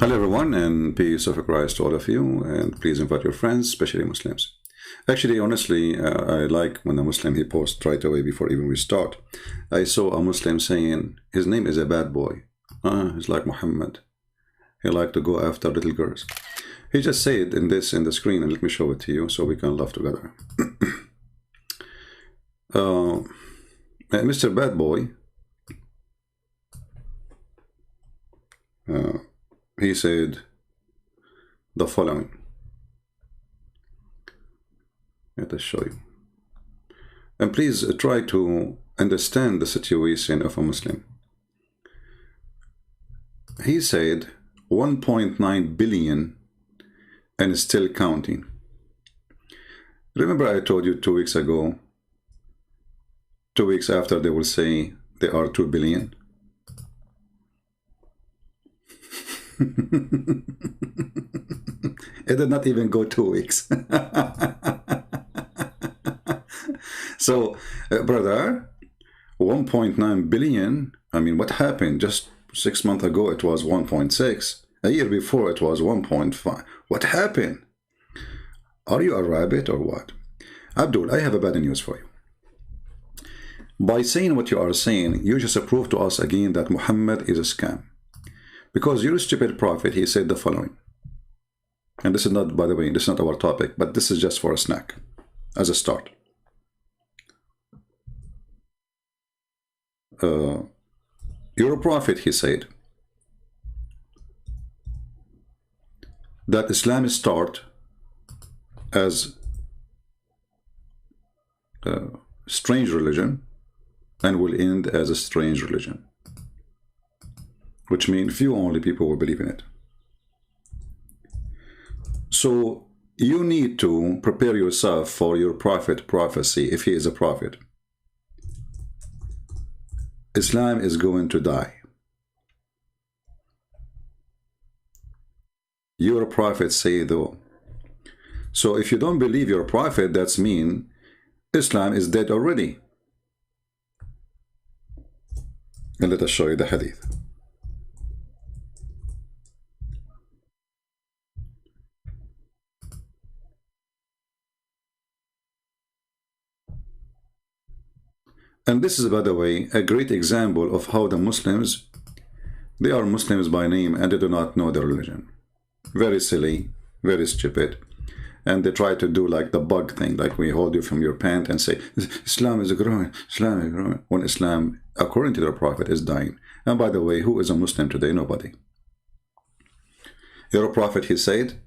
Hello everyone, and peace of Christ to all of you, and please invite your friends, especially Muslims. Actually, honestly, I like when a Muslim he posts right away before even we start. I saw a Muslim saying his name is a bad boy. He's like Muhammad. He like to go after little girls. He just said in the screen, and let me show it to you so we can laugh together. Mr. Bad Boy, he said the following. Let us show you. And please try to understand the situation of a Muslim. He said 1.9 billion and still counting. Remember I told you 2 weeks ago, 2 weeks after they will say they are 2 billion. It did not even go 2 weeks. So, brother, 1.9 billion, I mean, what happened? Just 6 months ago, it was 1.6. A year before, it was 1.5. What happened? Are you a rabbit or what? Abdul, I have a bad news for you. By saying what you are saying, you just prove to us again that Muhammad is a scam. Because your stupid prophet, he said the following. And this is not, by the way, this is not our topic, but this is just for a snack, as a start. Your prophet, he said, that Islam start as a strange religion and will end as a strange religion, which means few only people will believe in it. So you need to prepare yourself for your prophet prophecy, if he is a prophet. Islam is going to die. Your prophet say though. So if you don't believe your prophet, that's mean Islam is dead already. And let us show you the hadith. And this is, by the way, a great example of how the Muslims, they are Muslims by name and they do not know their religion. Very silly, very stupid. And they try to do like the bug thing, like we hold you from your pant and say, Islam is growing, Islam is growing, when Islam, according to their prophet, is dying. And by the way, who is a Muslim today? Nobody. Your prophet, he said,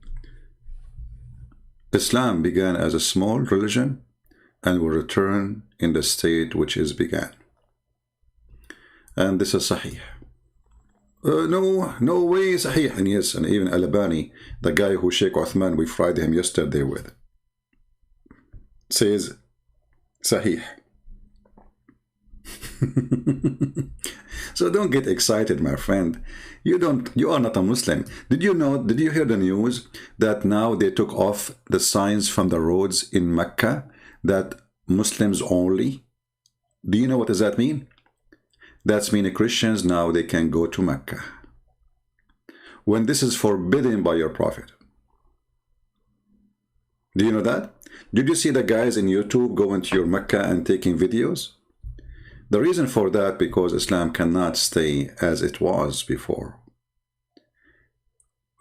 Islam began as a small religion and will return in the state which is began. And this is Sahih. No way, Sahih. And yes, and even Al-Albani, the guy who Sheikh Uthman, we fried him yesterday with, says Sahih. So don't get excited, my friend. You are not a Muslim. Did you hear the news that now they took off the signs from the roads in Mecca that Muslims only? Do you know what does that mean? That's mean Christians now they can go to Mecca, when this is forbidden by your prophet. Do you know that? Did you see the guys in YouTube going to your Mecca and taking videos? The reason for that, because Islam cannot stay as it was before.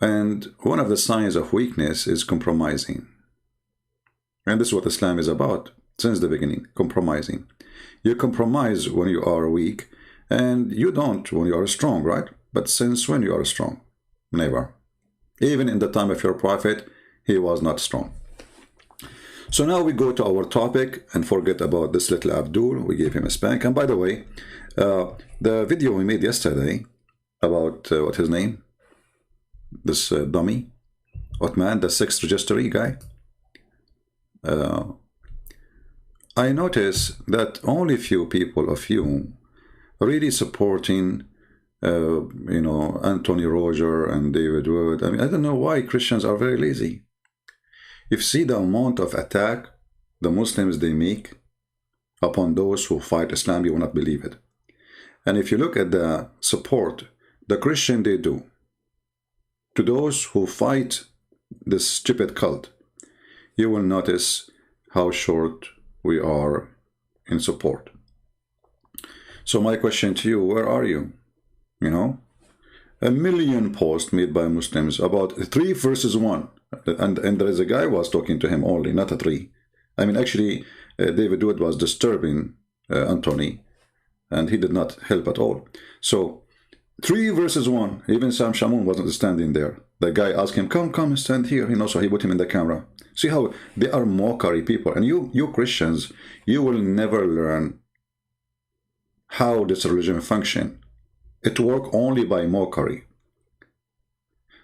And one of the signs of weakness is compromising. And this is what Islam is about since the beginning, compromising. You compromise when you are weak, and you don't when you are strong, right? But since when you are strong? Never. Even in the time of your prophet, he was not strong. So now we go to our topic and forget about this little Abdul. We gave him a spank. And by the way, the video we made yesterday about, what his name? This dummy, Uthman, the 6th registry guy. I notice that only few people of you really supporting, Anthony Roger and David Wood. I mean, I don't know why Christians are very lazy. If you see the amount of attack the Muslims they make upon those who fight Islam, you will not believe it. And if you look at the support the Christian they do, to those who fight this stupid cult, you will notice how short we are in support. So my question to you, where are you? You know, a million posts made by Muslims about 3 versus 1. And there is a guy who was talking to him only, not a 3. I mean, actually, David Wood was disturbing Anthony, and he did not help at all. So 3 versus 1. Even Sam Shamoun wasn't standing there. The guy asked him, come, stand here. You know, so he put him in the camera. See how they are mockery people. And you Christians, you will never learn how this religion function. It works only by mockery.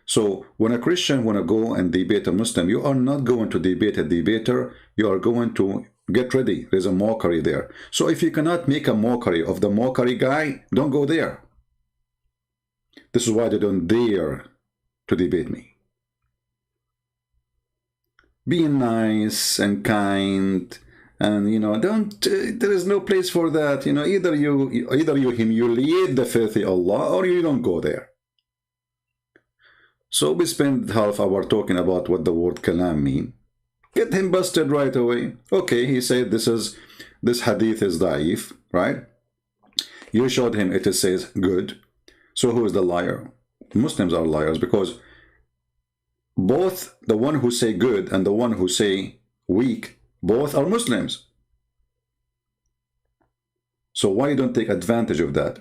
So when a Christian want to go and debate a Muslim, you are not going to debate a debater. You are going to get ready. There's a mockery there. So if you cannot make a mockery of the mockery guy, don't go there. This is why they don't dare to debate me. Be nice and kind, and you know, don't. There is no place for that. You know, either you humiliate the filthy Allah, or you don't go there. So we spend half hour talking about what the word kalam mean. Get him busted right away. Okay, he said this hadith is da'if, right? You showed him it says good. So who is the liar? Muslims are liars, because both the one who say good and the one who say weak, both are Muslims. So why you don't take advantage of that?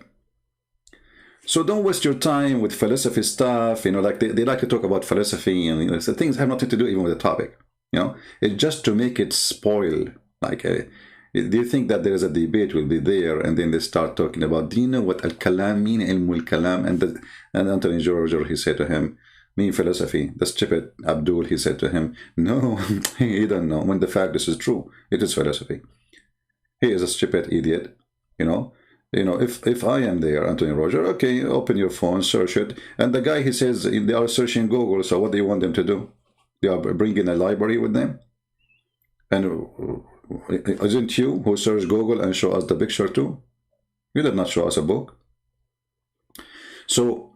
So don't waste your time with philosophy stuff, you know, like they like to talk about philosophy, and you know, so things have nothing to do even with the topic, you know. It's just to make it spoil. Like, do you think that there is a debate will be there, and then they start talking about, do you know what al-kalam mean, ilmul kalam? And Anthony George, he said to him, mean philosophy. The stupid Abdul, he said to him, no, he don't know. When the fact this is true, it is philosophy. He is a stupid idiot, you know. You know, if I am there, Anthony Roger, okay, open your phone, search it. And the guy, he says they are searching Google, so what do you want them to do? They are bringing a library with them? And isn't you who search Google and show us the picture too? You did not show us a book. So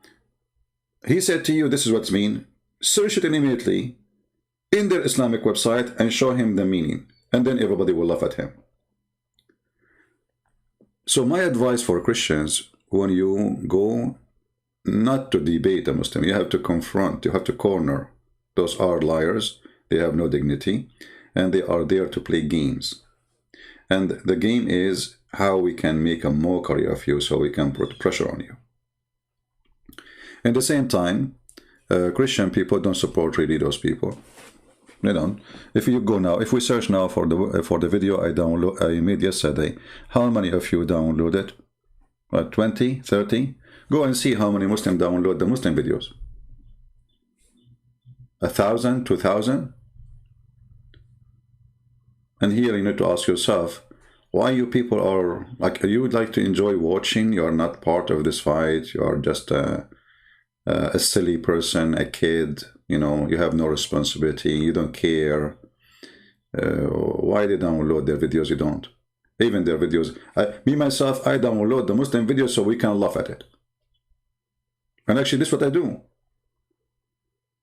he said to you, this is what's mean. Search it immediately in their Islamic website and show him the meaning. And then everybody will laugh at him. So my advice for Christians, when you go not to debate a Muslim, you have to confront, you have to corner. Those are liars. They have no dignity. And they are there to play games. And the game is how we can make a mockery of you so we can put pressure on you. At the same time, Christian people don't support really those people. They don't. If you go now, if we search now for the video I made yesterday, how many of you downloaded? What, 20, 30? Go and see how many Muslims download the Muslim videos. 1,000, 2,000? And here you need to ask yourself, why you people are, like, you would like to enjoy watching, you are not part of this fight, you are just a silly person, a kid, you know, you have no responsibility, you don't care. Why they download their videos? You don't. Even their videos. Me, myself, I download the Muslim videos so we can laugh at it. And actually, this is what I do.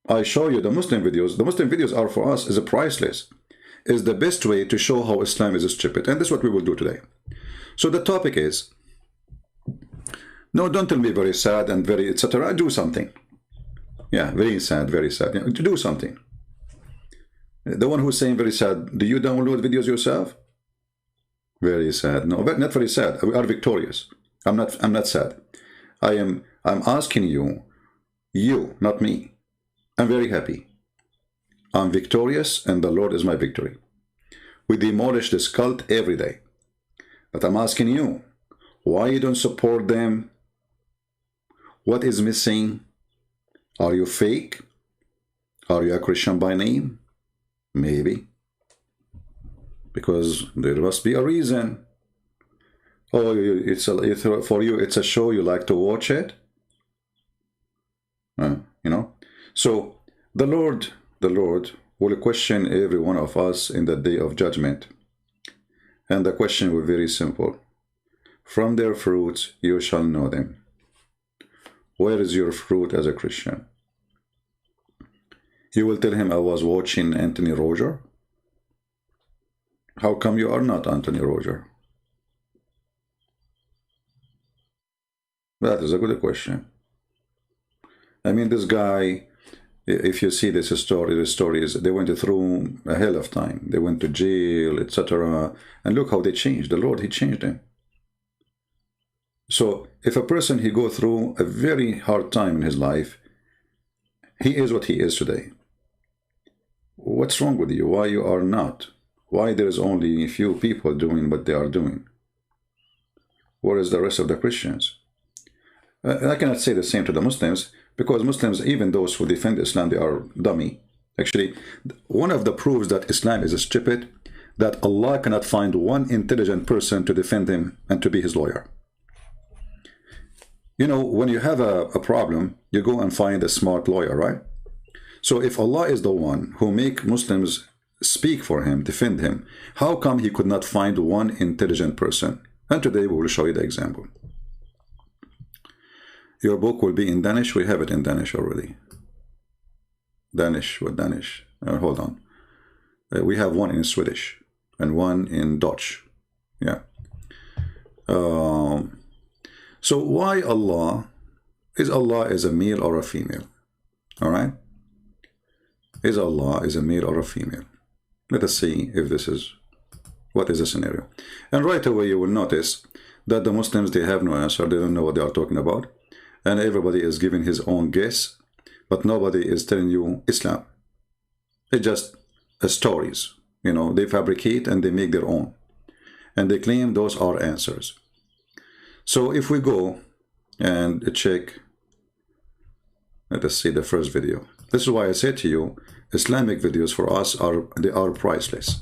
I show you the Muslim videos. The Muslim videos are for us is a priceless. Is the best way to show how Islam is stupid. And this is what we will do today. So the topic is, no, don't tell me very sad and very etc. Do something. Yeah, very sad, very sad. Yeah, to do something. The one who's saying very sad, do you download videos yourself? Very sad. No, not very sad. We are victorious. I'm not sad. I'm asking you, not me. I'm very happy. I'm victorious and the Lord is my victory. We demolish this cult every day. But I'm asking you, why you don't support them? What is missing? Are you fake? Are you a Christian by name? Maybe. Because there must be a reason. Oh, for you it's a show, you like to watch it? You know? So the Lord will question every one of us in the day of judgment. And the question will be very simple. From their fruits you shall know them. Where is your fruit as a Christian? You will tell him, I was watching Anthony Roger. How come you are not Anthony Roger? That is a good question. I mean, this guy, if you see this story, the stories, they went through a hell of time. They went to jail, etc. And look how they changed. The Lord, He changed them. So if a person, he go through a very hard time in his life, he is what he is today. What's wrong with you? Why you are not? Why there is only a few people doing what they are doing? Where is the rest of the Christians? I cannot say the same to the Muslims, because Muslims, even those who defend Islam, they are dummy. Actually, one of the proofs that Islam is stupid, that Allah cannot find one intelligent person to defend him and to be his lawyer. You know, when you have a problem, you go and find a smart lawyer, right? So if Allah is the one who make Muslims speak for him, defend him, how come he could not find one intelligent person? And today we will show you the example. Your book will be in Danish. We have it in Danish already. Danish, what Danish? Hold on. We have one in Swedish and one in Dutch. Yeah. So why Allah? Is Allah is a male or a female? All right. Is Allah is a male or a female? Let us see if this is, what is the scenario? And right away you will notice that the Muslims, they have no answer. They don't know what they are talking about. And everybody is giving his own guess, but nobody is telling you Islam. It's just stories. You know, they fabricate and they make their own. And they claim those are answers. So if we go and check, let us see the first video. This is why I said to you, Islamic videos for us they are priceless.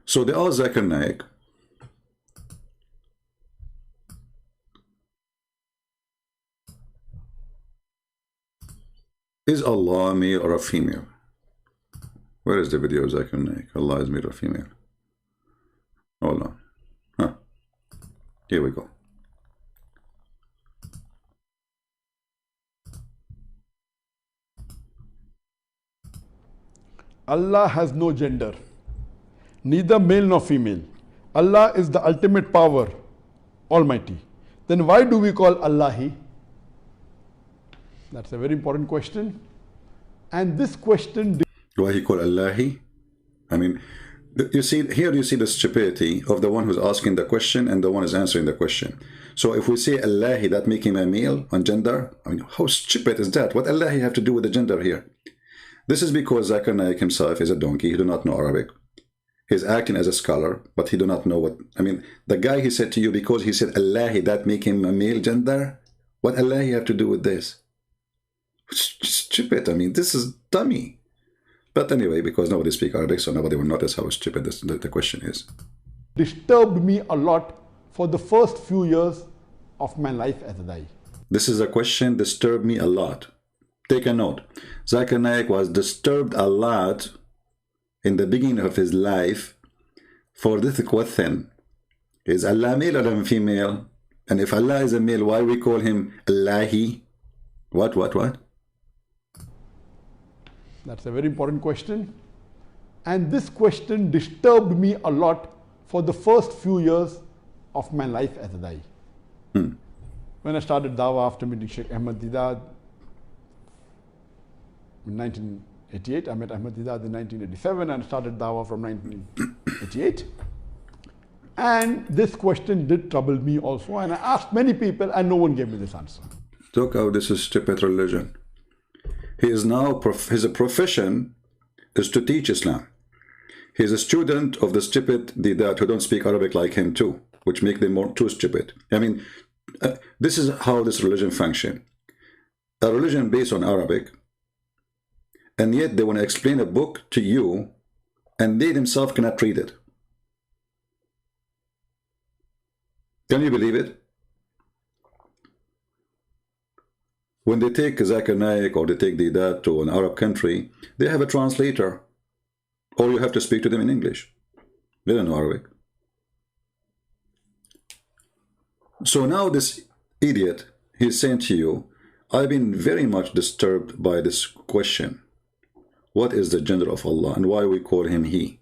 So the Al-Zakir Naik, is Allah male or a female? Where is the video of Zakir Naik? Allah is male or female? Hold on. Huh. Here we go. Allah has no gender, neither male nor female. Allah is the ultimate power, Almighty. Then why do we call Allah He? That's a very important question. And this question... Why he call Allah He? I mean, you see, here you see the stupidity of the one who's asking the question and the one is answering the question. So if we say Allah He, that make him a male on gender, I mean, how stupid is that? What Allah He have to do with the gender here? This is because Zakir Naik himself is a donkey. He do not know Arabic. He's acting as a scholar, but he do not know what... I mean, the guy he said to you, because he said Allah, that make him a male gender? What Allah have to do with this? Stupid. I mean, this is dummy. But anyway, because nobody speaks Arabic, so nobody will notice how stupid the question is. Disturbed me a lot for the first few years of my life as a Dai. This is a question disturbed me a lot. Take a note. Zakir Naik was disturbed a lot in the beginning of his life for this question. Is Allah male or female? And if Allah is a male, why we call him Allahi? What? That's a very important question. And this question disturbed me a lot for the first few years of my life as a Dai. When I started Dawah after meeting Sheikh Ahmad Deedat in 1988, I met Ahmad Deedat in 1987 and started Dawah from 1988. And this question did trouble me also, and I asked many people and no one gave me this answer. Look how this is stupid religion. He is now, his profession is to teach Islam. He is a student of the stupid Deedat who don't speak Arabic like him too, which make them more too stupid. I mean, this is how this religion functions. A religion based on Arabic, and yet they want to explain a book to you, and they themselves cannot read it. Can you believe it? When they take Zakir Naik or they take Deedat to an Arab country, they have a translator. Or you have to speak to them in English. They don't know Arabic. So now this idiot, he's saying to you, I've been very much disturbed by this question. What is the gender of Allah and why we call him he?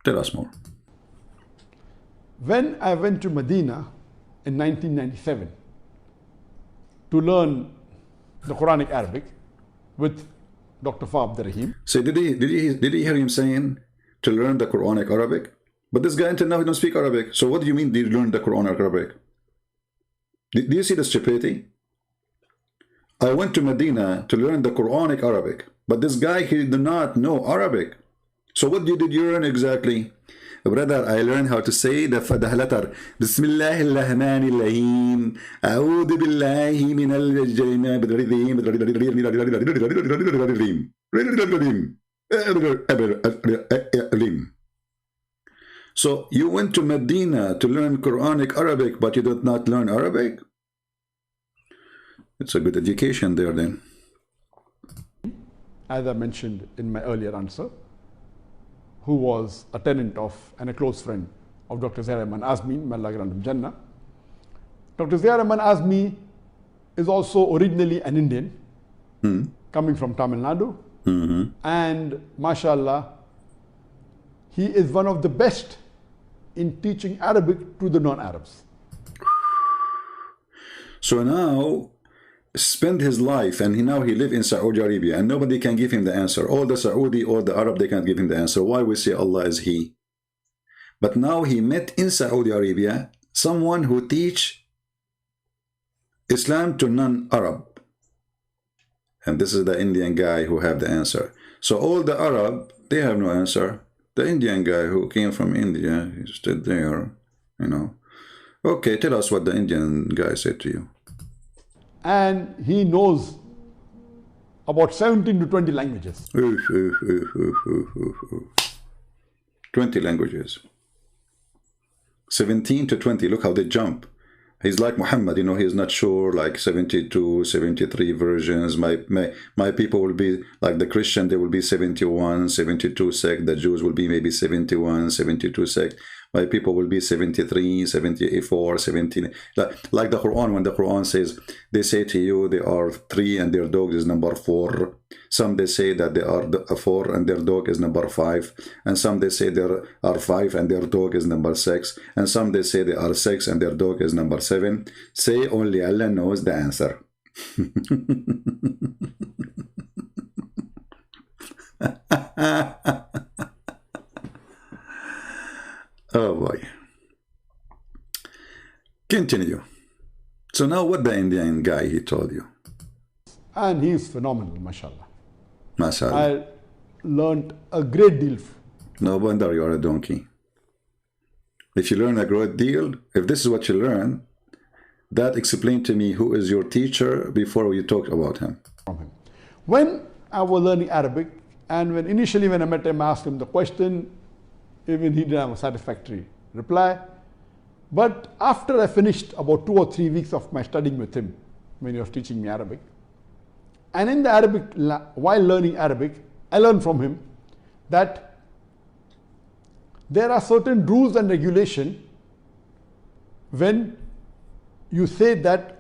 Tell us more. When I went to Medina in 1997 to learn the Quranic Arabic with Dr. Fa Abdurrahim. So did he hear him saying to learn the Quranic Arabic? But this guy until now he don't speak Arabic. So what do you mean did you learn the Quranic Arabic? Do you see the stupidity? I went to Medina to learn the Quranic Arabic, but this guy, he did not know Arabic. So what did you learn exactly? Brother, I learned how to say the letter Bismillahirrahmanirrahim. A'udhu billahi min al-jannah. So you went to Medina to learn Quranic Arabic, but you did not learn Arabic? It's a good education there then. As I mentioned in my earlier answer, who was a tenant of and a close friend of Dr. Zahir Ahmad Azmi, may Allah grant him Jannah. Dr. Zahir Ahmad Azmi is also originally an Indian, coming from Tamil Nadu, and mashallah, he is one of the best in teaching Arabic to the non-Arabs. So now, spend his life and now he live in Saudi Arabia and nobody can give him the answer. All the Saudi or the Arab, they can't give him the answer. Why we say Allah is he? But now he met in Saudi Arabia someone who teach Islam to non-Arab. And this is the Indian guy who have the answer. So all the Arab, they have no answer. The Indian guy who came from India, he stood there, you know. Okay, tell us what the Indian guy said to you. And he knows about 17 to 20 languages. 20 languages. 17 to 20, look how they jump. He's like Muhammad, you know, he's not sure, like 72, 73 versions. My people will be like the Christian, they will be 71, 72 sect. The Jews will be maybe 71, 72 sect. My people will be 73, 74, 17. Like the Quran, when the Quran says, they say to you, they are 3 and their dog is number 4. Some they say that they are 4 and their dog is number 5. And some they say there are 5 and their dog is number 6. And some they say they are 6 and their dog is number 7. Say only Allah knows the answer. Oh boy. Continue. So now what the Indian guy he told you? And he is phenomenal, mashallah. Mashallah. I learned a great deal. No wonder you are a donkey. If you learn a great deal, if this is what you learn, that explain to me who is your teacher before you talk about him. From him. When I was learning Arabic, and initially when I met him, I asked him the question, even he didn't have a satisfactory reply. But after I finished about 2 or 3 weeks of my studying with him, when he was teaching me Arabic, and in the Arabic, while learning Arabic, I learned from him that there are certain rules and regulation when you say that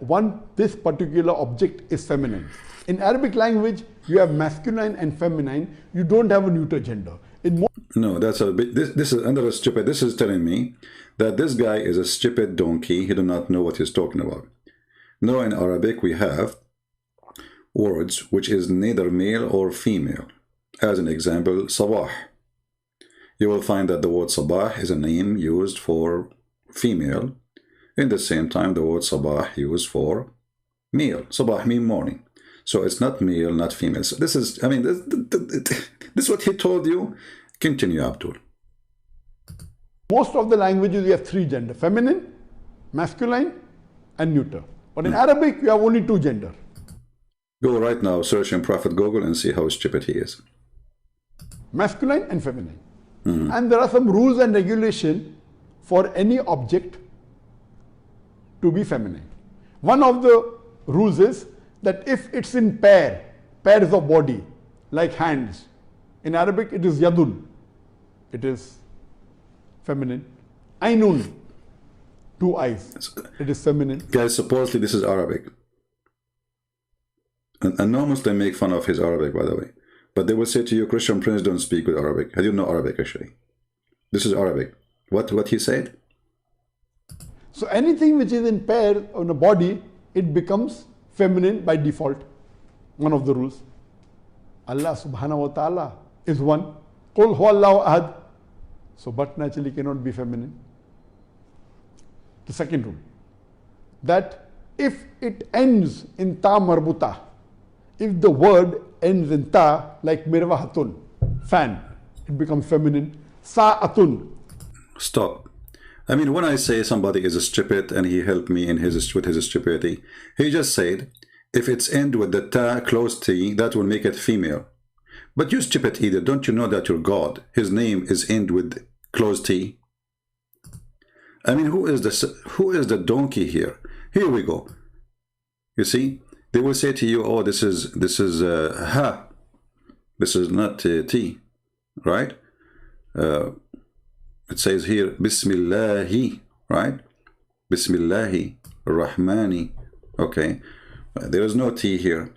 this particular object is feminine. In Arabic language, you have masculine and feminine. You don't have a neuter gender. No, that's a bit. This is another stupid. This is telling me that this guy is a stupid donkey. He does not know what he's talking about. No, in Arabic we have words which is neither male or female. As an example, sabah. You will find that the word sabah is a name used for female. In the same time, the word sabah used for male. Sabah means morning. So it's not male, not female. So this is, I mean, this is what he told you. Continue, Abdul. Most of the languages you have 3 gender, feminine, masculine, and neuter. But in Arabic, you have only 2 gender. Go right now, search in Prophet Google and see how stupid he is. Masculine and feminine. And there are some rules and regulation for any object to be feminine. One of the rules is that if it's in pairs of body, like hands, in Arabic it is yadun, it is feminine. Ainun, 2 eyes. It is feminine. Guys, supposedly this is Arabic. And no Muslim make fun of his Arabic, by the way. But they will say to you, Christian Prince don't speak with Arabic. I didn't know Arabic, actually. This is Arabic. What he said? So anything which is in pair on a body, it becomes feminine by default. One of the rules. Allah subhanahu wa ta'ala is one. Qul huwallahu ahad. So but naturally cannot be feminine. The second rule. That if it ends in ta marbuta, if the word ends in ta, like mirwahatun, fan, it becomes feminine. Sa'atun. Stop. I mean, when I say somebody is stupid and he helped me in with his stupidity, he just said, if it's end with the ta close t, that will make it female. But you stupid idiot, don't you know that your God, his name is end with close t? I mean, who is the donkey here? Here we go. You see, they will say to you, oh, this is ha. This is not t, right? It says here, Bismillahi, right? Bismillahi, Rahmani. Okay, there is no T here.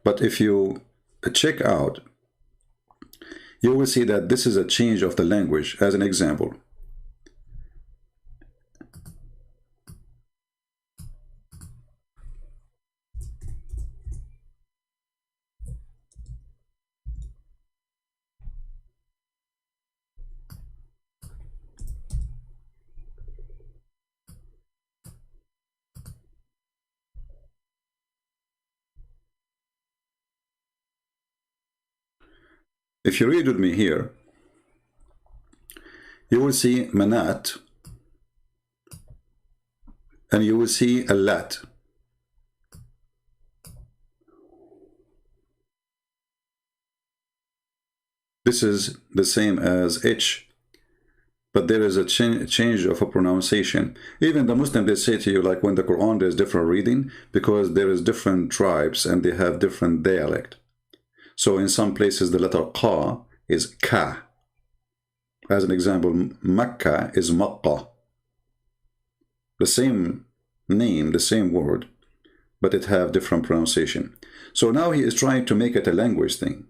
But if you check out, you will see that this is a change of the language. As an example, if you read with me here, you will see Manat and you will see a Lat. This is the same as H, but there is a change of a pronunciation. Even the Muslim, they say to you, like when the Quran, there's different reading because there is different tribes and they have different dialect. So in some places the letter Qa is Ka. As an example, Makkah is Makkah. The same name, the same word, but it have different pronunciation. So now he is trying to make it a language thing.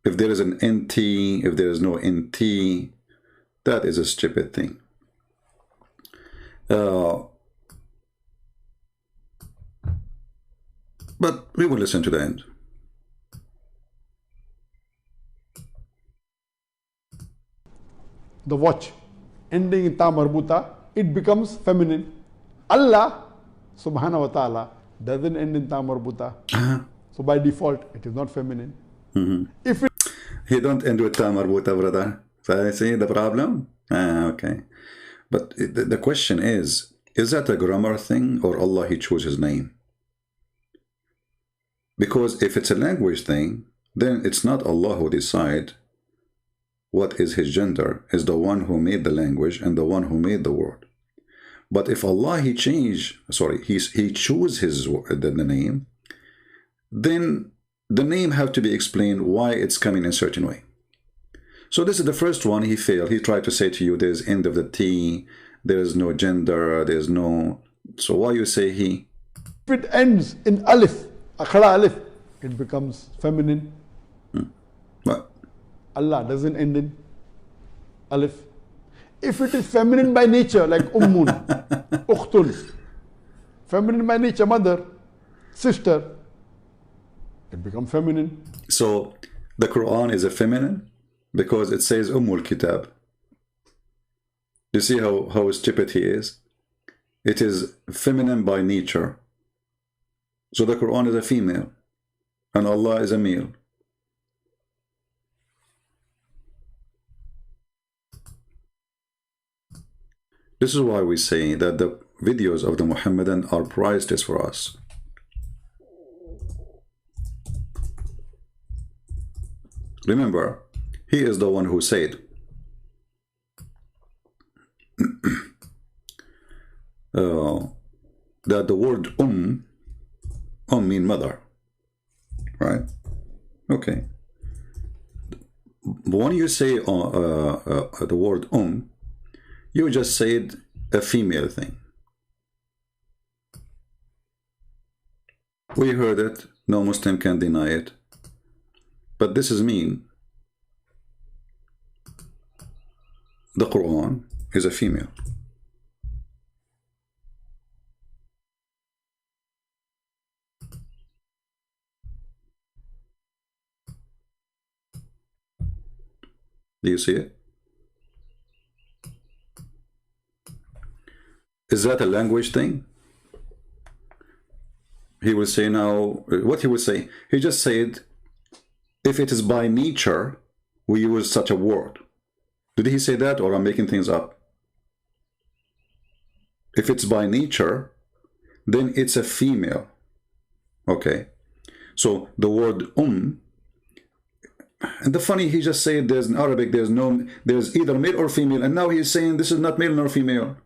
If there is an NT, if there is no NT, that is a stupid thing. But we will listen to the end. The watch, ending in ta marbuta, it becomes feminine. Allah subhanahu wa ta'ala doesn't end in ta marbuta. So by default, it is not feminine. If it He don't end with ta marbuta, brother. So I see the problem? Okay. But the question is that a grammar thing or Allah, he chose his name? Because if it's a language thing, then it's not Allah who decide what is his gender. Is the one who made the language and the one who made the word. But if Allah, he chose the name, then the name have to be explained why it's coming in a certain way. So this is the first one. He failed. He tried to say to you, there's end of the T, there's no gender, there's no. So why you say he? If it ends in alif, akhara alif, it becomes feminine. What? Allah doesn't end in alif. If it is feminine by nature, like ummun, ukhtun, feminine by nature, mother, sister, it becomes feminine. So the Quran is a feminine because it says Ummul Kitab. You see how stupid he is? It is feminine by nature. So the Quran is a female and Allah is a male. This is why we say that the videos of the Muhammadan are priceless for us. Remember, he is the one who said that the word mean mother, right? Okay. But when you say the word you just said a female thing. We heard it, no Muslim can deny it. But this is mean. The Quran is a female. Do you see it? Is that a language thing? He will say now, what he will say? He just said, if it is by nature, we use such a word. Did he say that, or I'm making things up? If it's by nature, then it's a female. Okay. So the word and the funny, he just said there's in Arabic, there's either male or female, and now he's saying this is not male nor female.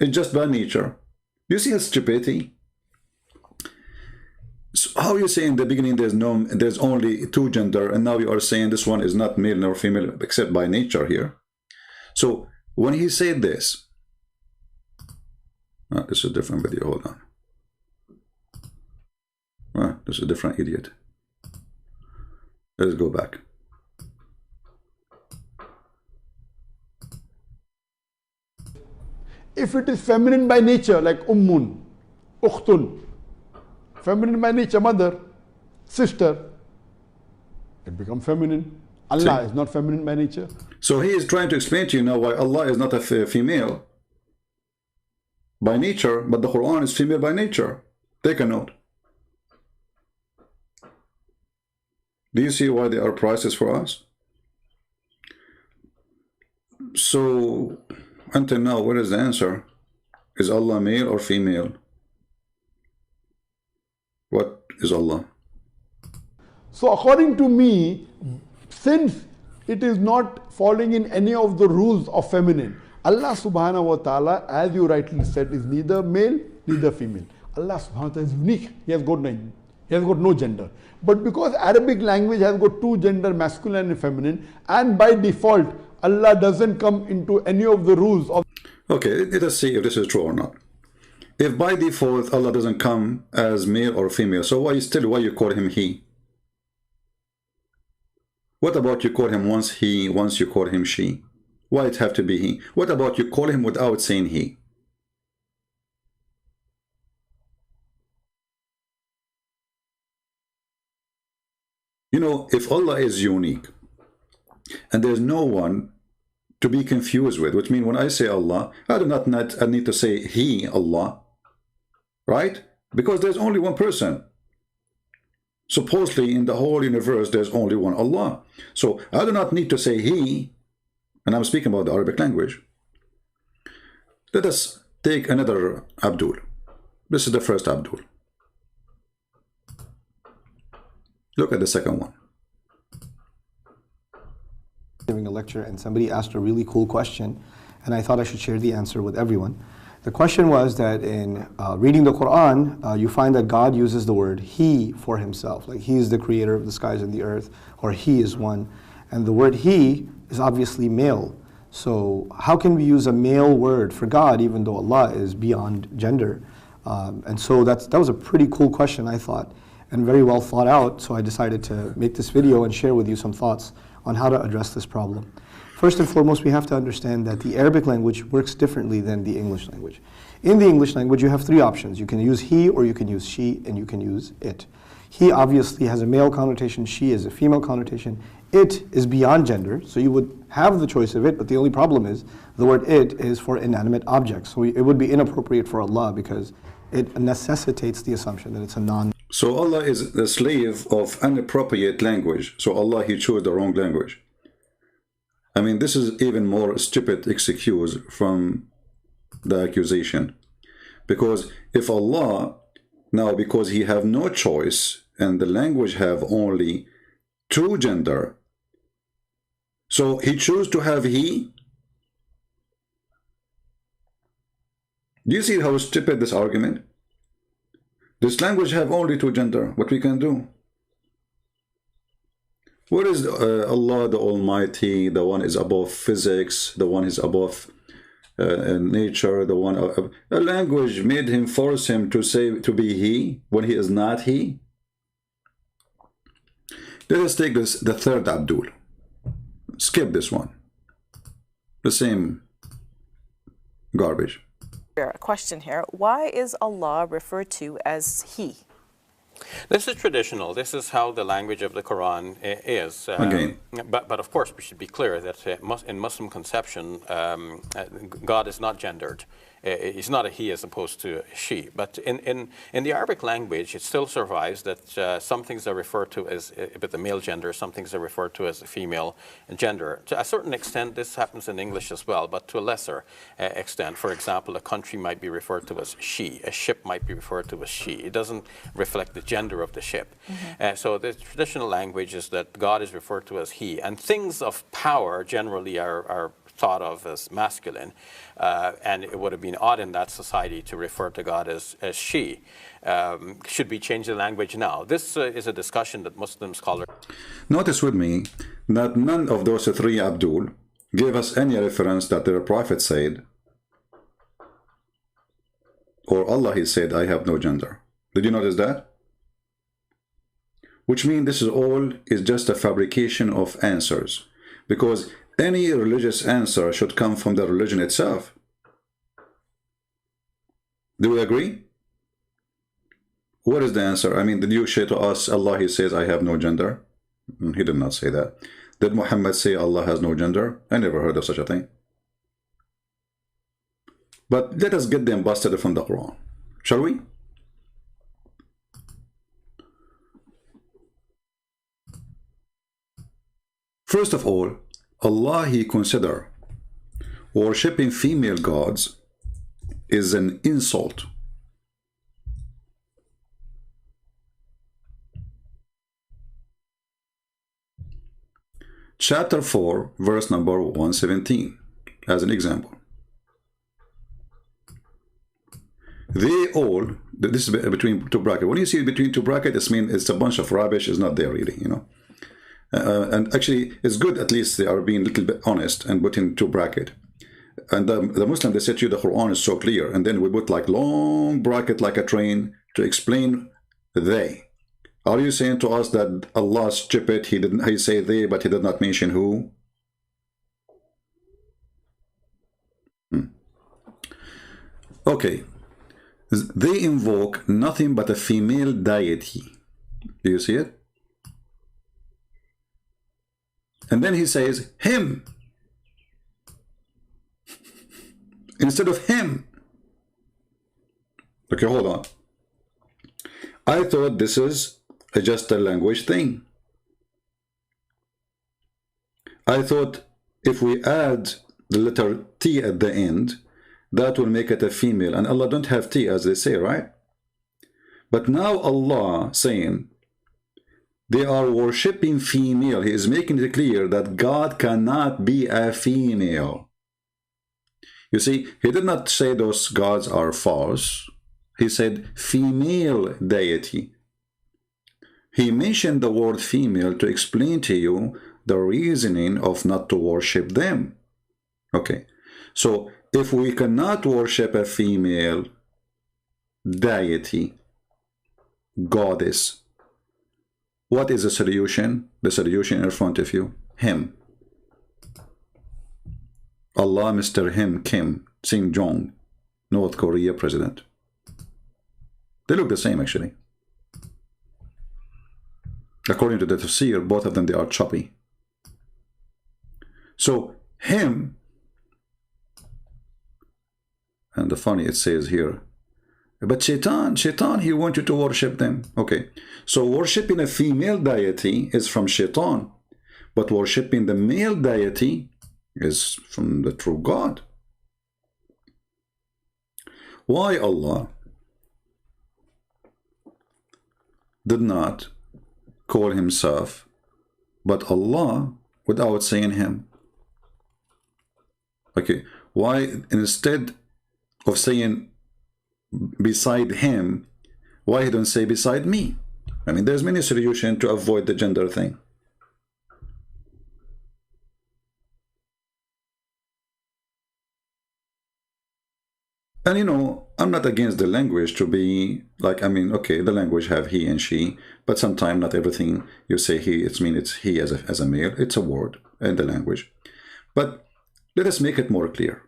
It's just by nature. You see his stupidity? So how you say in the beginning there's only two gender, and now you are saying this one is not male nor female except by nature here. So when he said this, this is a different video, hold on. This is a different idiot. Let's go back. If it is feminine by nature, like ummun, ukhtun, feminine by nature, mother, sister, it becomes feminine. Allah is not feminine by nature. So he is trying to explain to you now why Allah is not a female by nature, but the Quran is female by nature. Take a note. Do you see why they are priceless for us? So until now, what is the answer? Is Allah male or female? What is Allah? So according to me, since it is not falling in any of the rules of feminine, Allah subhanahu wa ta'ala, as you rightly said, is neither male, neither female. Allah subhanahu wa ta'ala is unique. He has got no gender. But because Arabic language has got two gender, masculine and feminine, and by default, Allah doesn't come into any of the rules of... Okay, let us see if this is true or not. If by default Allah doesn't come as male or female, so why you call him he? What about you call him once he, once you call him she? Why it have to be he? What about you call him without saying he? You know, if Allah is unique and there's no one to be confused with, which means when I say Allah, I do not need to say he, Allah, right? Because there's only one person. Supposedly in the whole universe there's only one Allah. So I do not need to say he, and I'm speaking about the Arabic language. Let us take another Abdul. This is the first Abdul. Look at the second one. Giving a lecture, and somebody asked a really cool question, and I thought I should share the answer with everyone. The question was that in reading the Quran, you find that God uses the word he for himself, like he is the creator of the skies and the earth, or he is one. And the word he is obviously male. So how can we use a male word for God even though Allah is beyond gender? And so that was a pretty cool question, I thought, and very well thought out. So I decided to make this video and share with you some thoughts on how to address this problem. First and foremost, we have to understand that the Arabic language works differently than the English language. In the English language, you have three options. You can use he, or you can use she, and you can use it. He obviously has a male connotation, she is a female connotation. It is beyond gender, so you would have the choice of it, but the only problem is the word it is for inanimate objects. So it would be inappropriate for Allah because it necessitates the assumption that it's a non. So Allah is the slave of inappropriate language. So Allah, he chose the wrong language. I mean, this is even more stupid excuse from the accusation. Because if Allah, now because he have no choice and the language have only two gender, so he choose to have he. Do you see how stupid this argument? This language have only two gender. What we can do? Where is Allah the Almighty? The one is above physics. The one is above nature, the one. A language made him, force him to say, to be he, when he is not he. Let us take this, the third Abdul. Skip this one. The same garbage. A question here. Why is Allah referred to as He? This is traditional. This is how the language of the Quran is. Again. But of course, we should be clear that in Muslim conception, God is not gendered. It's not a he as opposed to a she. But in the Arabic language, it still survives that some things are referred to as with the male gender, some things are referred to as a female gender. To a certain extent, this happens in English as well, but to a lesser extent. For example, a country might be referred to as she. A ship might be referred to as she. It doesn't reflect the gender of the ship. So the traditional language is that God is referred to as he. And things of power generally are thought of as masculine, and it would have been odd in that society to refer to God as she. Should we change the language now? This is a discussion that Muslim scholars... Notice with me that none of those three Abdul gave us any reference that their prophet said, or Allah, he said, I have no gender. Did you notice that? Which means this is just a fabrication of answers, because any religious answer should come from the religion itself. Do we agree? What is the answer? I mean, did you say to us, Allah, he says, I have no gender? He did not say that. Did Muhammad say Allah has no gender? I never heard of such a thing. But let us get them busted from the Quran. Shall we? First of all, Allah, he consider worshipping female gods is an insult. Chapter 4, verse number 117, as an example. They all, this is between two brackets. When you see between two brackets, it means it's a bunch of rubbish, it's not there really, you know. And actually, it's good at least they are being a little bit honest and put in two brackets. And the Muslim, they said to you the Quran is so clear. And then we put like long bracket like a train to explain they. Are you saying to us that Allah is stupid? He say they, but he did not mention who? Okay. They invoke nothing but a female deity. Do you see it? And then he says, him. Instead of him. Okay, hold on. I thought this is just a language thing. I thought if we add the letter T at the end, that will make it a female. And Allah don't have T, as they say, right? But now Allah saying, they are worshipping female. He is making it clear that God cannot be a female. You see, he did not say those gods are false. He said female deity. He mentioned the word female to explain to you the reasoning of not to worship them. Okay, so if we cannot worship a female deity, goddess, what is the solution? The solution in front of you, him. Allah, Mr. Him, Kim, Sing Jong, North Korea president. They look the same actually. According to the tafsir, both of them, they are choppy. So, him, and the funny it says here, but Shaitan, he wants you to worship them. Okay, so worshipping a female deity is from Shaitan, but worshipping the male deity is from the true God. Why Allah did not call himself but Allah without saying him? Okay, why instead of saying beside him, why he don't say beside me? I mean, there's many solutions to avoid the gender thing. And you know, I'm not against the language to be like, I mean, okay, the language have he and she, but sometimes not everything you say he, it's he as a male. It's a word in the language. But let us make it more clear.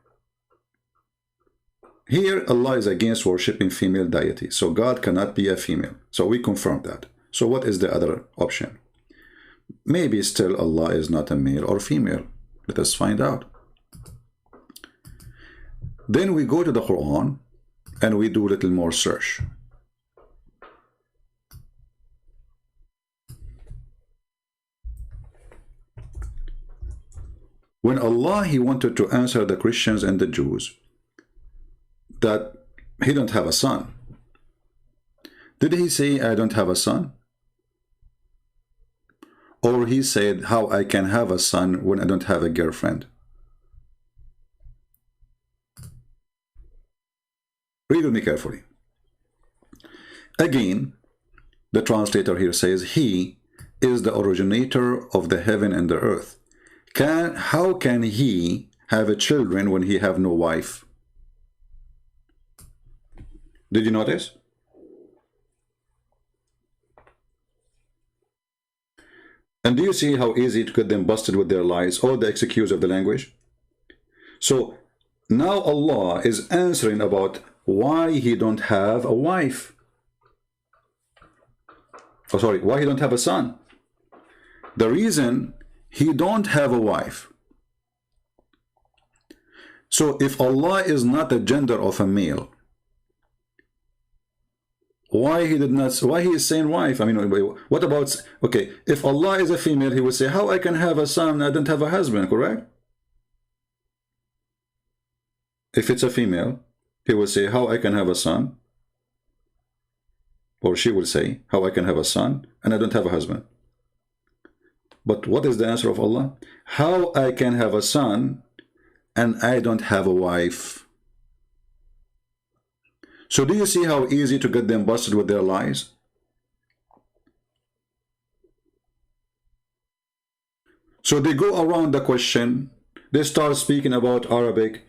Here, Allah is against worshipping female deity. So God cannot be a female. So we confirm that. So what is the other option? Maybe still Allah is not a male or female. Let us find out. Then we go to the Quran and we do a little more search. When Allah, He wanted to answer the Christians and the Jews that He don't have a son, did He say, I don't have a son? Or He said, how I can have a son when I don't have a girlfriend? Read with me carefully. Again, the translator here says, He is the originator of the heaven and the earth. How can He have a children when He have no wife? Did you notice? And do you see how easy to get them busted with their lies or the excuse of the language? So now Allah is answering about why He don't have a wife. Oh, sorry, why He don't have a son. The reason He don't have a wife. So if Allah is not the gender of a male, why He is saying wife? I mean, what about, okay, if Allah is a female, He would say, how I can have a son, I don't have a husband, correct? If it's a female, He will say, how I can have a son, or she will say, how I can have a son, and I don't have a husband. But what is the answer of Allah? How I can have a son, and I don't have a wife. So do you see how easy to get them busted with their lies? So they go around the question. They start speaking about Arabic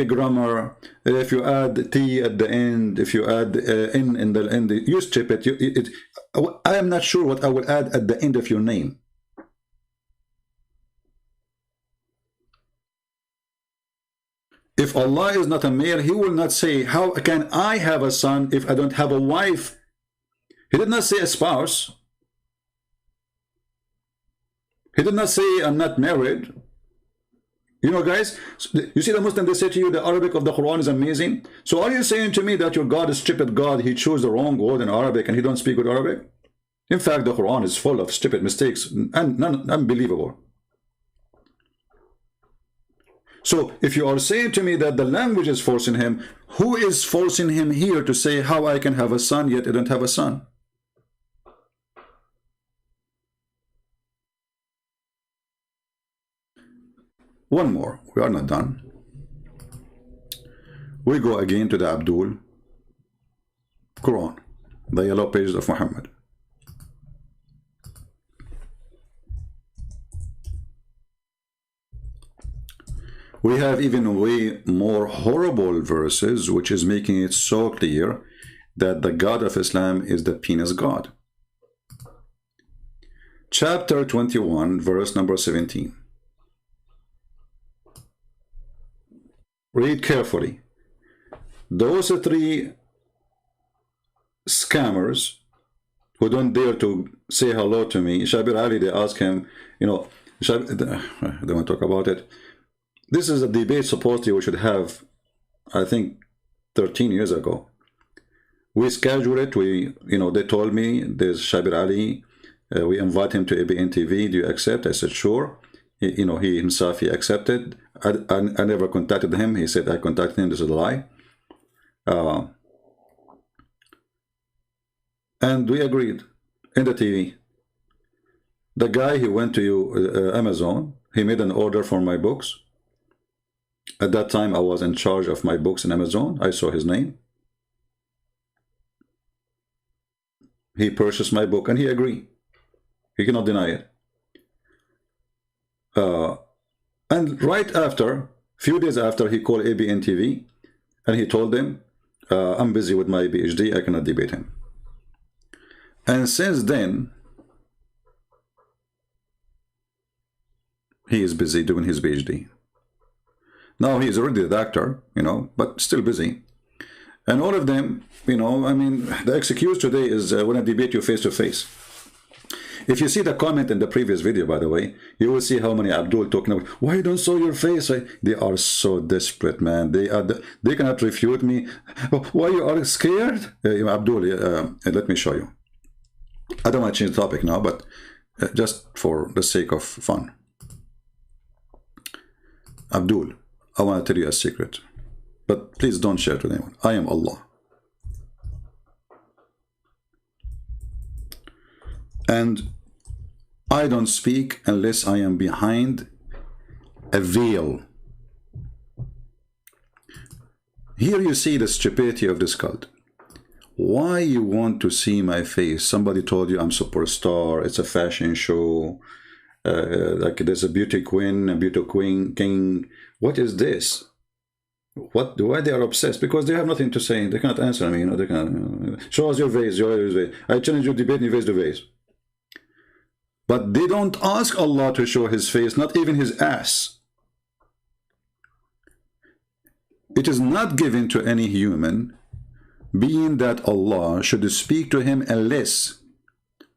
grammar. If you add T at the end, if you add N in the end, you strip it. I am not sure what I will add at the end of your name. If Allah is not a male, He will not say, how can I have a son if I don't have a wife? He did not say a spouse. He did not say I'm not married. You know, guys, you see the Muslim, they say to you the Arabic of the Quran is amazing. So are you saying to me that your God is stupid God? He chose the wrong word in Arabic and He don't speak good Arabic? In fact, the Quran is full of stupid mistakes and unbelievable. So if you are saying to me that the language is forcing him, who is forcing him here to say how I can have a son yet I don't have a son? One more. We are not done. We go again to the Abdul Quran, the yellow pages of Muhammad. We have even way more horrible verses, which is making it so clear that the God of Islam is the penis God. Chapter 21, verse number 17. Read carefully. Those three scammers who don't dare to say hello to me, Shabir Ali, they ask him, you know, they want to talk about it. This is a debate supposedly we should have, I think, 13 years ago. We scheduled it. They told me there's Shabir Ali. We invite him to ABN TV. Do you accept? I said, sure. He himself, he accepted. I never contacted him. He said, I contacted him. This is a lie. And we agreed in the TV. The guy, he went to Amazon. He made an order for my books. At that time, I was in charge of my books in Amazon. I saw his name. He purchased my book and he agreed. He cannot deny it. And right after, few days after, he called ABN TV And he told them, I'm busy with my PhD, I cannot debate him. And since then, he is busy doing his PhD. Now he is already a doctor, you know, but still busy. And all of them, you know, I mean, the excuse today is when I debate you face to face. If you see the comment in the previous video, by the way, you will see how many Abdul talking about, why you don't show your face? They are so desperate, man. They cannot refute me. Why you are scared? Abdul, let me show you. I don't want to change the topic now, but just for the sake of fun. Abdul, I want to tell you a secret, but please don't share it with anyone. I am Allah. And I don't speak unless I am behind a veil. Here you see the stupidity of this cult. Why you want to see my face? Somebody told you I'm superstar, it's a fashion show, like there's a beauty queen, a beauty queen king. What is this? Why they are obsessed? Because they have nothing to say. They cannot answer me, you know, they cannot, show us your face, I challenge you to debate me face to face. But they don't ask Allah to show his face, not even his ass. It is not given to any human being that Allah should speak to him unless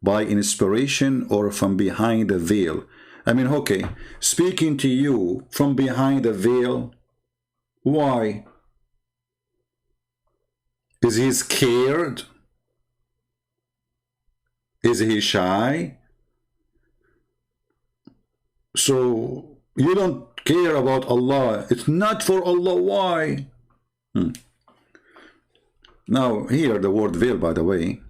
by inspiration or from behind a veil. I mean, okay, speaking to you from behind a veil, why? Is he scared? Is he shy? So you don't care about Allah. It's not for Allah. Why? Now here the word veil, by the way,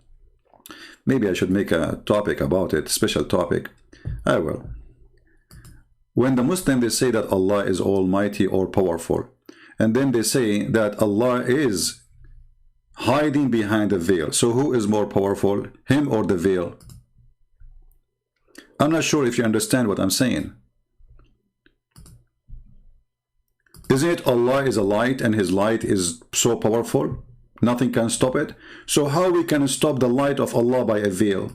maybe I should make a topic about it, special topic. I will. When the Muslims, they say that Allah is almighty or powerful, and then they say that Allah is hiding behind a veil. So who is more powerful, him or the veil? I'm not sure if you understand what I'm saying. Isn't it Allah is a light and his light is so powerful? Nothing can stop it. So how we can stop the light of Allah by a veil?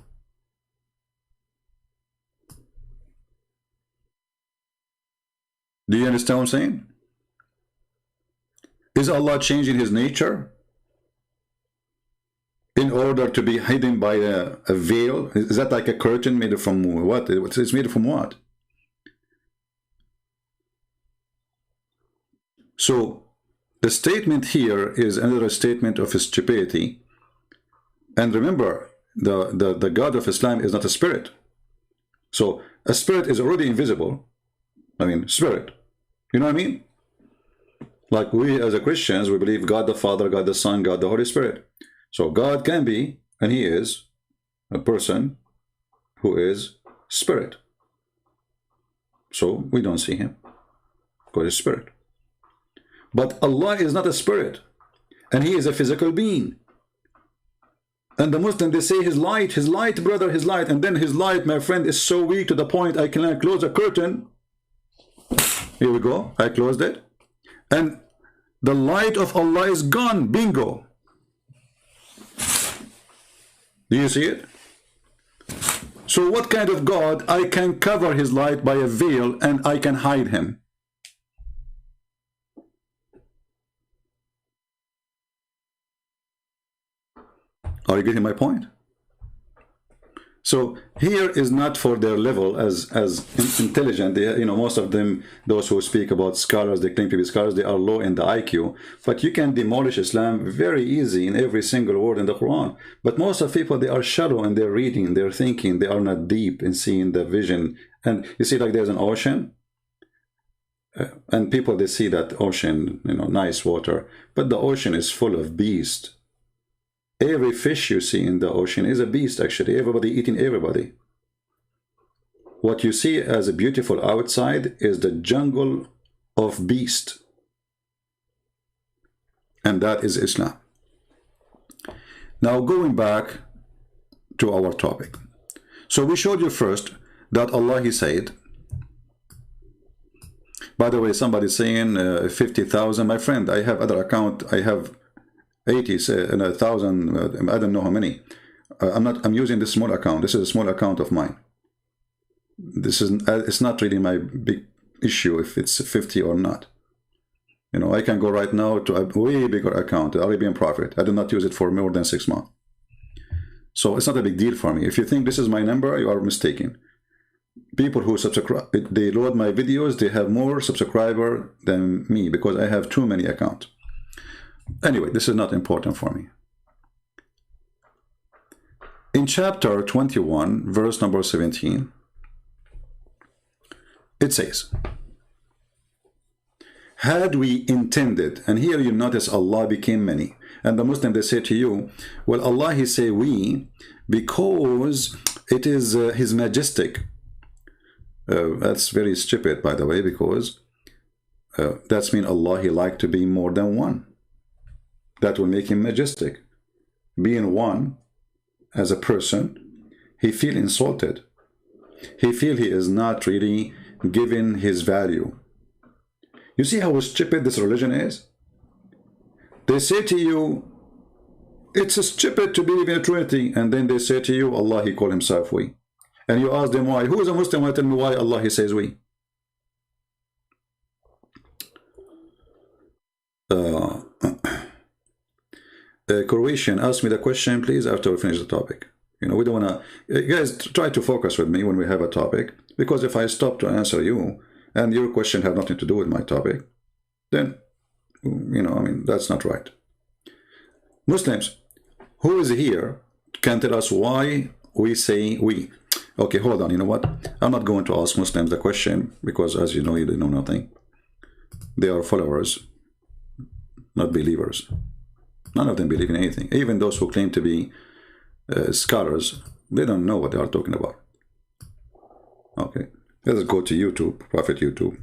Do you understand what I'm saying? Is Allah changing his nature in order to be hidden by a veil? Is that like a curtain made from what? It's made from what? So the statement here is another statement of stupidity. And remember, the God of Islam is not a spirit. So a spirit is already invisible. I mean, spirit. You know what I mean? Like we as a Christians, we believe God the Father, God the Son, God the Holy Spirit. So God can be, and he is, a person who is spirit. So we don't see him because he's spirit. But Allah is not a spirit, and he is a physical being. And the Muslim, they say his light, brother, his light. And then his light, my friend, is so weak to the point I cannot close a curtain. Here we go. I closed it. And the light of Allah is gone. Bingo. Do you see it? So what kind of God? I can cover his light by a veil and I can hide him. Are you getting my point? So here is not for their level as intelligent. They, you know, most of them, those who speak about scholars, they claim to be scholars, they are low in the IQ. But you can demolish Islam very easy in every single word in the Quran. But most of people, they are shallow in their reading, their thinking. They are not deep in seeing the vision. And you see, like there's an ocean, and people, they see that ocean, you know, nice water, but the ocean is full of beasts. Every fish you see in the ocean is a beast, actually. Everybody eating everybody. What you see as a beautiful outside is the jungle of beasts. And that is Islam. Now going back to our topic. So we showed you first that Allah, he said, By the way, somebody's saying 50,000. My friend, I have other account. I have 80,000. I don't know how many. I'm using this small account. This is a small account of mine. This is it's not really my big issue if it's 50 or not. You know, I can go right now to a way bigger account, the Arabian Prophet. I do not use it for more than 6 months. So it's not a big deal for me. If you think this is my number, you are mistaken. People who subscribe, they load my videos, they have more subscriber than me because I have too many accounts. Anyway, this is not important for me. In chapter 21, verse number 17, it says, had we intended, and here you notice Allah became many, and the Muslim, they say to you, well, Allah, he say we, because it is his majestic. That's very stupid, by the way, because that's mean Allah, he like to be more than one. That will make him majestic. Being one as a person, he feel insulted. He feel he is not really given his value. You see how stupid this religion is? They say to you, it's stupid to believe in a Trinity, and then they say to you, Allah, he call himself we. And you ask them why. Who is a Muslim? Tell me why Allah, he says we. Croatian, ask me the question, please, after we finish the topic. You know, we don't want to... guys, try to focus with me when we have a topic, because if I stop to answer you, and your question have nothing to do with my topic, then, you know, I mean, that's not right. Muslims, who is here can tell us why we say we. Okay, hold on, you know what? I'm not going to ask Muslims the question, because as you know, they know nothing. They are followers, not believers. None of them believe in anything. Even those who claim to be scholars, they don't know what they are talking about. Okay, let's go to YouTube, Prophet YouTube.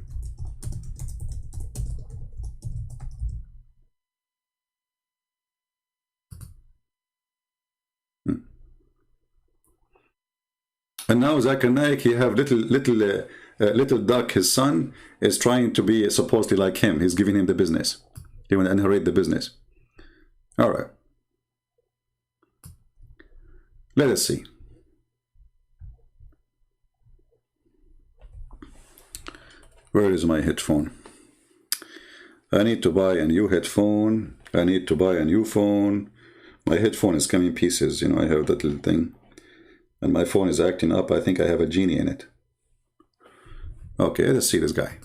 And now Zakir Naik, he have little Duck, his son, is trying to be supposedly like him. He's giving him the business. He will inherit the business. All right. Let us see. Where is my headphone? I need to buy a new headphone. I need to buy a new phone. My headphone is coming in pieces. You know, I have that little thing. And my phone is acting up. I think I have a genie in it. Okay, let's see this guy.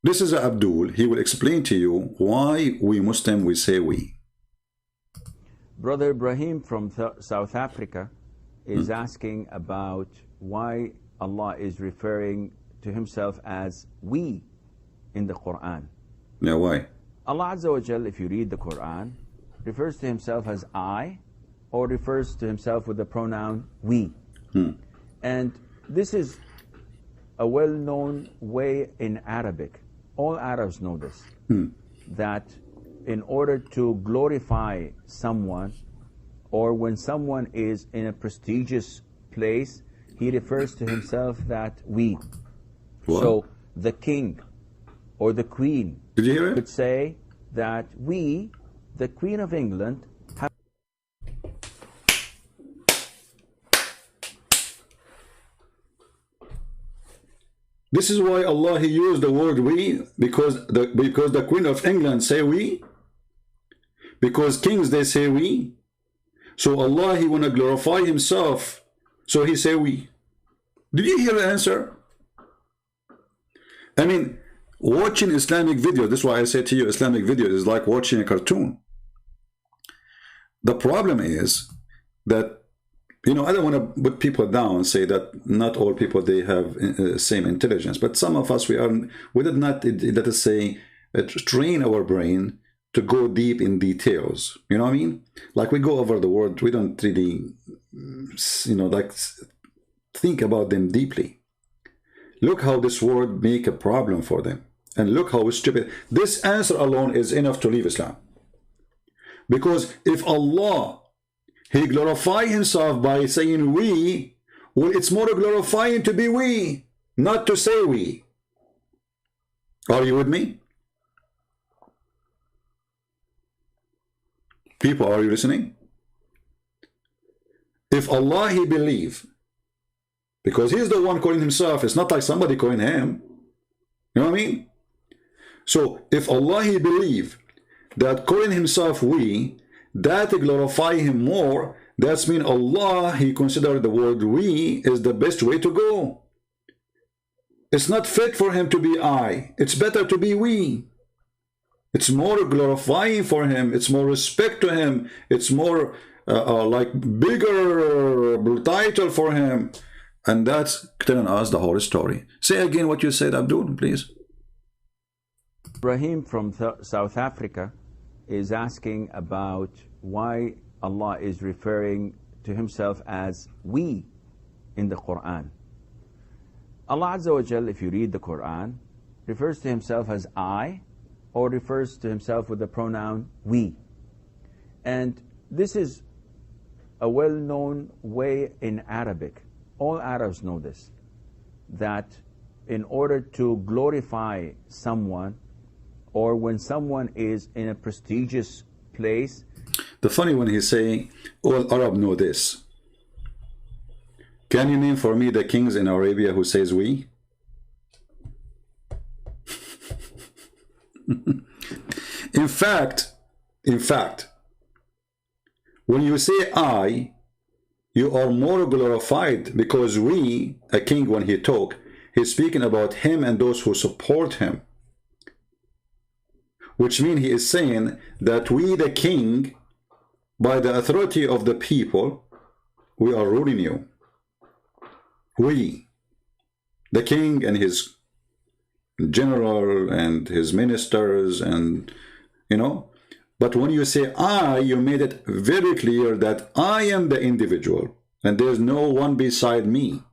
This is Abdul. He will explain to you why we Muslim, we say we. Brother Ibrahim from South Africa is asking about why Allah is referring to himself as we in the Quran. Yeah, why? Allah Azza wa Jal, if you read the Quran, refers to himself as I, or refers to himself with the pronoun we. And this is a well-known way in Arabic. All Arabs know this, that in order to glorify someone, or when someone is in a prestigious place, he refers to himself that we. What? So the king or the queen Did you hear it? could say that we, the Queen of England, have... This is why Allah, he used the word we, because the Queen of England say we, because kings, they say we. So Allah, he want to glorify himself, so he say we. Did you hear the answer? I mean, watching Islamic video, this is why I say to you, Islamic video is like watching a cartoon. The problem is that, you know, I don't want to put people down and say that not all people, they have same intelligence, but some of us, we did not, let us say, train our brain to go deep in details. You know what I mean? Like we go over the word, we don't really, you know, like think about them deeply. Look how this word make a problem for them. And look how stupid. This answer alone is enough to leave Islam. Because if Allah, he glorify himself by saying we, Well, it's more glorifying to be we, not to say we. Are you with me? People, are you listening? If Allah He believe, because He's the one calling Himself, it's not like somebody calling Him. You know what I mean? So if Allah He believe that calling Himself we, that glorify Him more, that's mean Allah He considered the word we is the best way to go. It's not fit for Him to be I. It's better to be we. It's more glorifying for Him. It's more respect to Him. It's more like bigger title for Him. And that's telling us the whole story. Say again what you said, Abdul, please. Ibrahim from South Africa is asking about why Allah is referring to Himself as we in the Quran. Allah Azza wa Jal, if you read the Quran, refers to Himself as I, or refers to Himself with the pronoun we. And this is a well-known way in Arabic. All Arabs know this, that in order to glorify someone, or when someone is in a prestigious place. The funny one, he's saying, all Arab know this. Can you name for me the kings in Arabia who says we? In fact, when you say I, you are more glorified, because we, a king, when he talk, he's speaking about him and those who support him. Which means he is saying that we, the king, by the authority of the people, we are ruling you. We, the king and his general and his ministers, and you know. But when you say I, you made it very clear that I am the individual and there's no one beside me.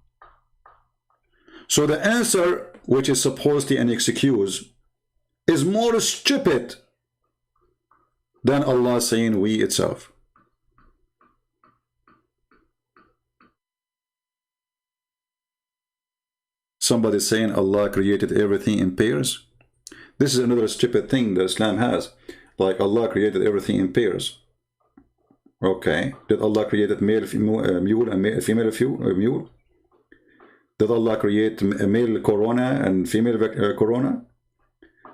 So the answer, which is supposedly an excuse, is more stupid than Allah saying we itself. Somebody saying Allah created everything in pairs. This is another stupid thing that Islam has. Like Allah created everything in pairs. Okay. Did Allah create male, mule, and female mule? Did Allah create a male corona and female corona?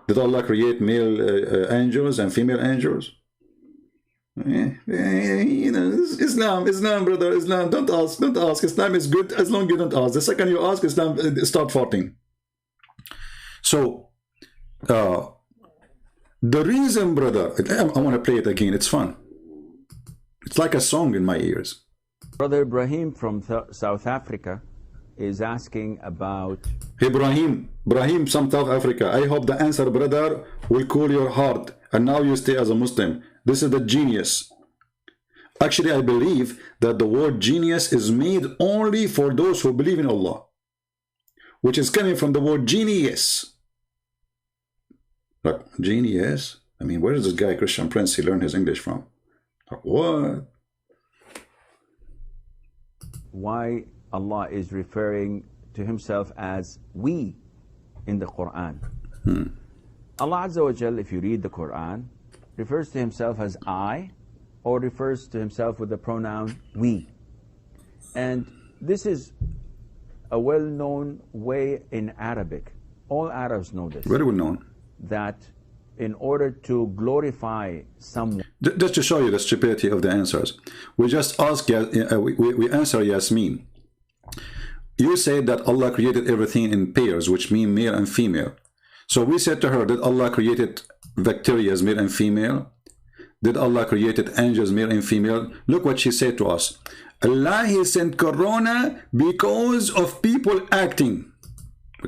Did Allah create male angels and female angels? You know, Islam, brother, Islam. Don't ask. Islam is good as long as you don't ask. The second you ask, Islam start farting. So, the reason, brother, I want to play it again. It's fun. It's like a song in my ears. Brother Ibrahim from South Africa is asking about... Ibrahim from South Africa. I hope the answer, brother, will cool your heart. And now you stay as a Muslim. This is the genius. Actually, I believe that the word genius is made only for those who believe in Allah, which is coming from the word genius. Like, genius? I mean, where is this guy, Christian Prince, he learned his English from? Like, what? Why Allah is referring to Himself as we in the Quran. Allah Azza wa Jal, if you read the Quran, refers to Himself as I, or refers to Himself with the pronoun we. And this is a well-known way in Arabic. All Arabs know this. Very well known. That in order to glorify someone... Just to show you the stupidity of the answers, we just ask, we answer Yasmin. You said that Allah created everything in pairs, which mean male and female. So we said to her, did Allah created bacteria as male and female? Did Allah created angels male and female? Look what she said to us. Allah, He sent Corona because of people acting.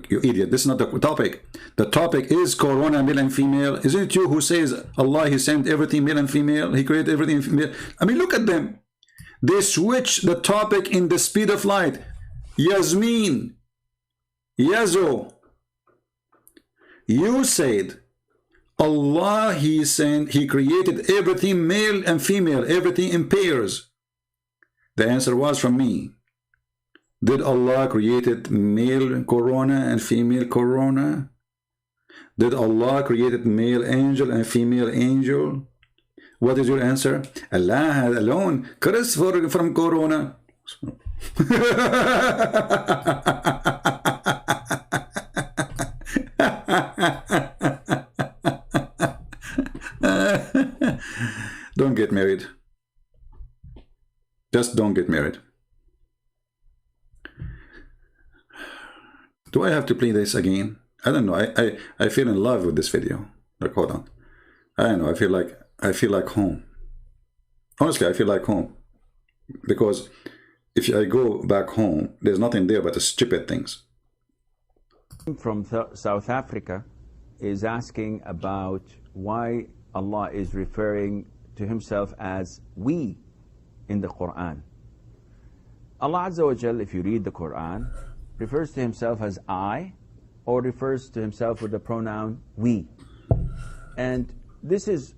You idiot, this is not the topic. The topic is Corona male and female. Isn't it you who says Allah, He sent everything male and female? He created everything female. I mean, look at them. They switch the topic in the speed of light. Yasmin, Yazo, you said Allah, He created everything male and female, everything in pairs. The answer was from me. Did Allah created male corona and female corona? Did Allah created male angel and female angel? What is your answer? Allah alone cursed from corona. Don't get married. Just don't get married. Do I have to play this again? I don't know. I feel in love with this video. Like, hold on. I don't know. I feel like home. Honestly, I feel like home. Because if I go back home, there's nothing there but the stupid things. From South Africa is asking about why Allah is referring to himself as we in the Quran. Allah Azza wa Jal, if you read the Quran, refers to himself as I, or refers to himself with the pronoun we. And this is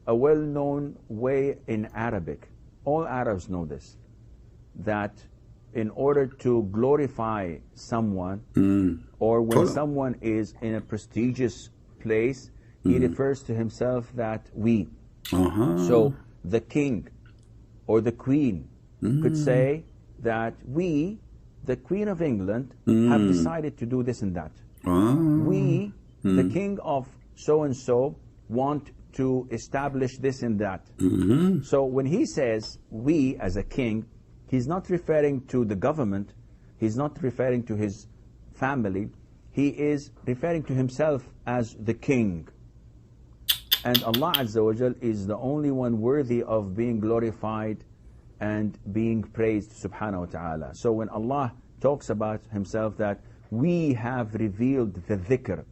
a well-known way in Arabic. All Arabs know this, that in order to glorify someone, or when someone is in a prestigious place, he refers to himself that we. So the king or the queen could say that we, the Queen of England, have decided to do this and that. We, the king of so-and-so, want to establish this and that. So when he says we as a king, he's not referring to the government, he's not referring to his family, he is referring to himself as the king. And Allah Azza wa Jal is the only one worthy of being glorified and being praised, subhanahu wa ta'ala. So when Allah talks about himself that we have revealed the dhikr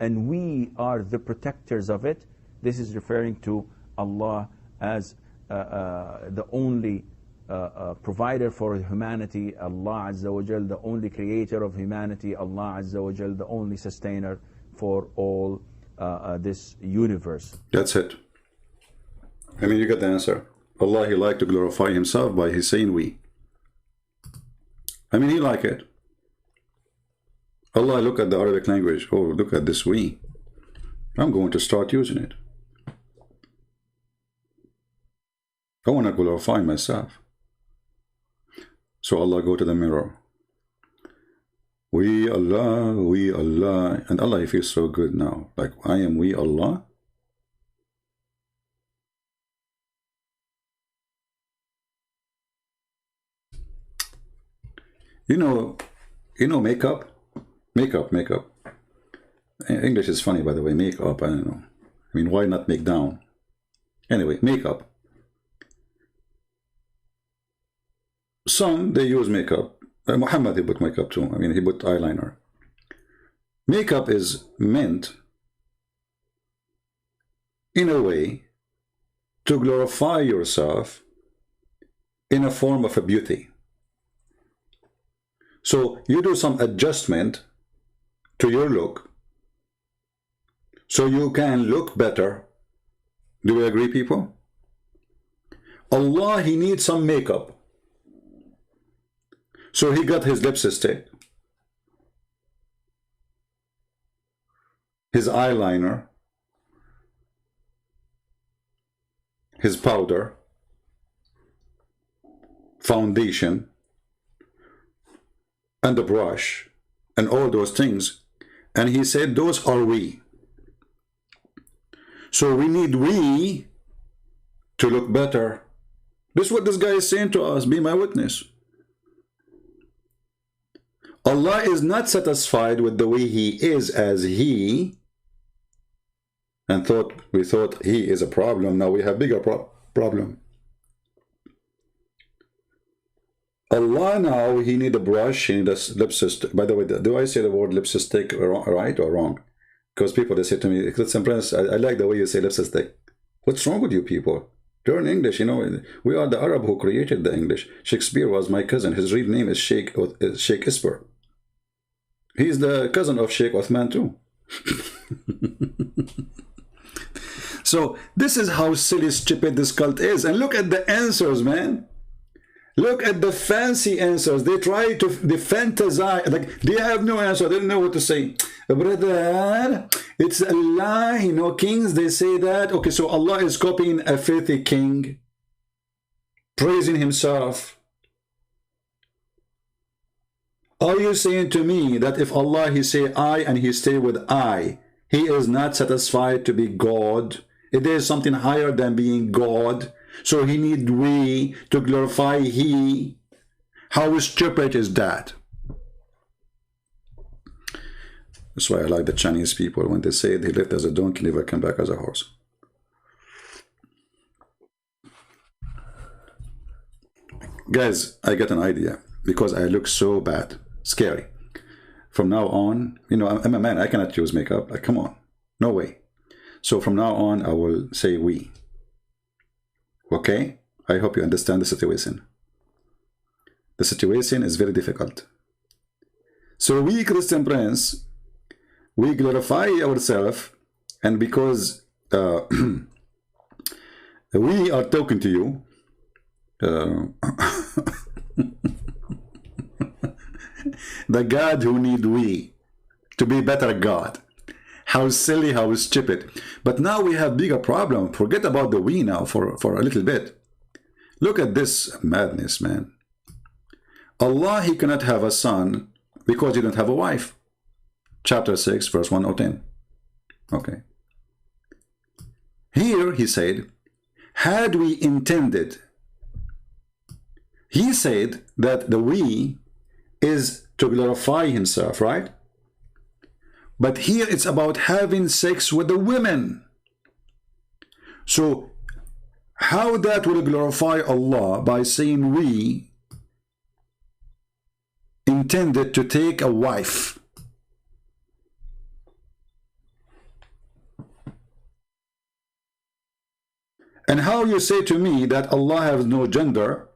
and we are the protectors of it, this is referring to Allah as the only provider for humanity, Allah Azza wa Jal, the only creator of humanity, Allah Azza wa Jal, the only sustainer for all this universe. That's it. I mean, you got the answer. Allah, he liked to glorify himself by his saying we. I mean, he like it. Allah, look at the Arabic language. Oh, look at this we. I'm going to start using it. I want to glorify myself. So Allah, go to the mirror. We Allah, and Allah, he feels so good now. Like, I am we Allah. You know makeup? Makeup. English is funny, by the way. Makeup, I don't know. I mean, why not make down? Anyway, makeup. Some, they use makeup. Muhammad, he put makeup too. I mean, he put eyeliner. Makeup is meant, in a way, to glorify yourself in a form of a beauty. So you do some adjustment to your look so you can look better. Do we agree, people? Allah, he needs some makeup. So he got his lipstick, his eyeliner, his powder, foundation, and the brush, and all those things. And he said, those are we. So we need we to look better. This is what this guy is saying to us. Be my witness. Allah is not satisfied with the way he is as he, and we thought he is a problem. Now we have bigger problem. Allah now, he need a brush, he need a lipstick. By the way, do I say the word lipstick right or wrong? Because people, they say to me, I like the way you say lipstick. What's wrong with you people? Learn English, you know. We are the Arab who created the English. Shakespeare was my cousin. His real name is Sheikh Isper. He's the cousin of Sheikh Uthman too. So this is how silly, stupid this cult is. And look at the answers, man. Look at the fancy answers. They try to fantasize, like they have no answer. They don't know what to say. Brother, it's a lie. You know, kings, they say that. Okay, so Allah is copying a filthy king, praising himself. Are you saying to me that if Allah, he say I and he stay with I, he is not satisfied to be God? There is something higher than being God. So he need we to glorify he. How stupid is that? That's why I like the Chinese people when they say they lived as a donkey, never come back as a horse. Guys, I got an idea because I look so bad, scary. From now on, you know, I'm a man, I cannot use makeup. Like, come on, no way. So from now on, I will say we. Okay? I hope you understand the situation. The situation is very difficult. So we, Christian Prince, we glorify ourselves, and because we are talking to you, the God who need we to be better God. How silly, how stupid. But now we have bigger problem. Forget about the we now for a little bit. Look at this madness, man. Allah, he cannot have a son because he don't have a wife. Chapter 6, verse 110. Okay. Here he said, had we intended, he said that the we is to glorify himself, right? But here it's about having sex with the women. So how that will glorify Allah by saying we intended to take a wife? And how you say to me that Allah has no gender,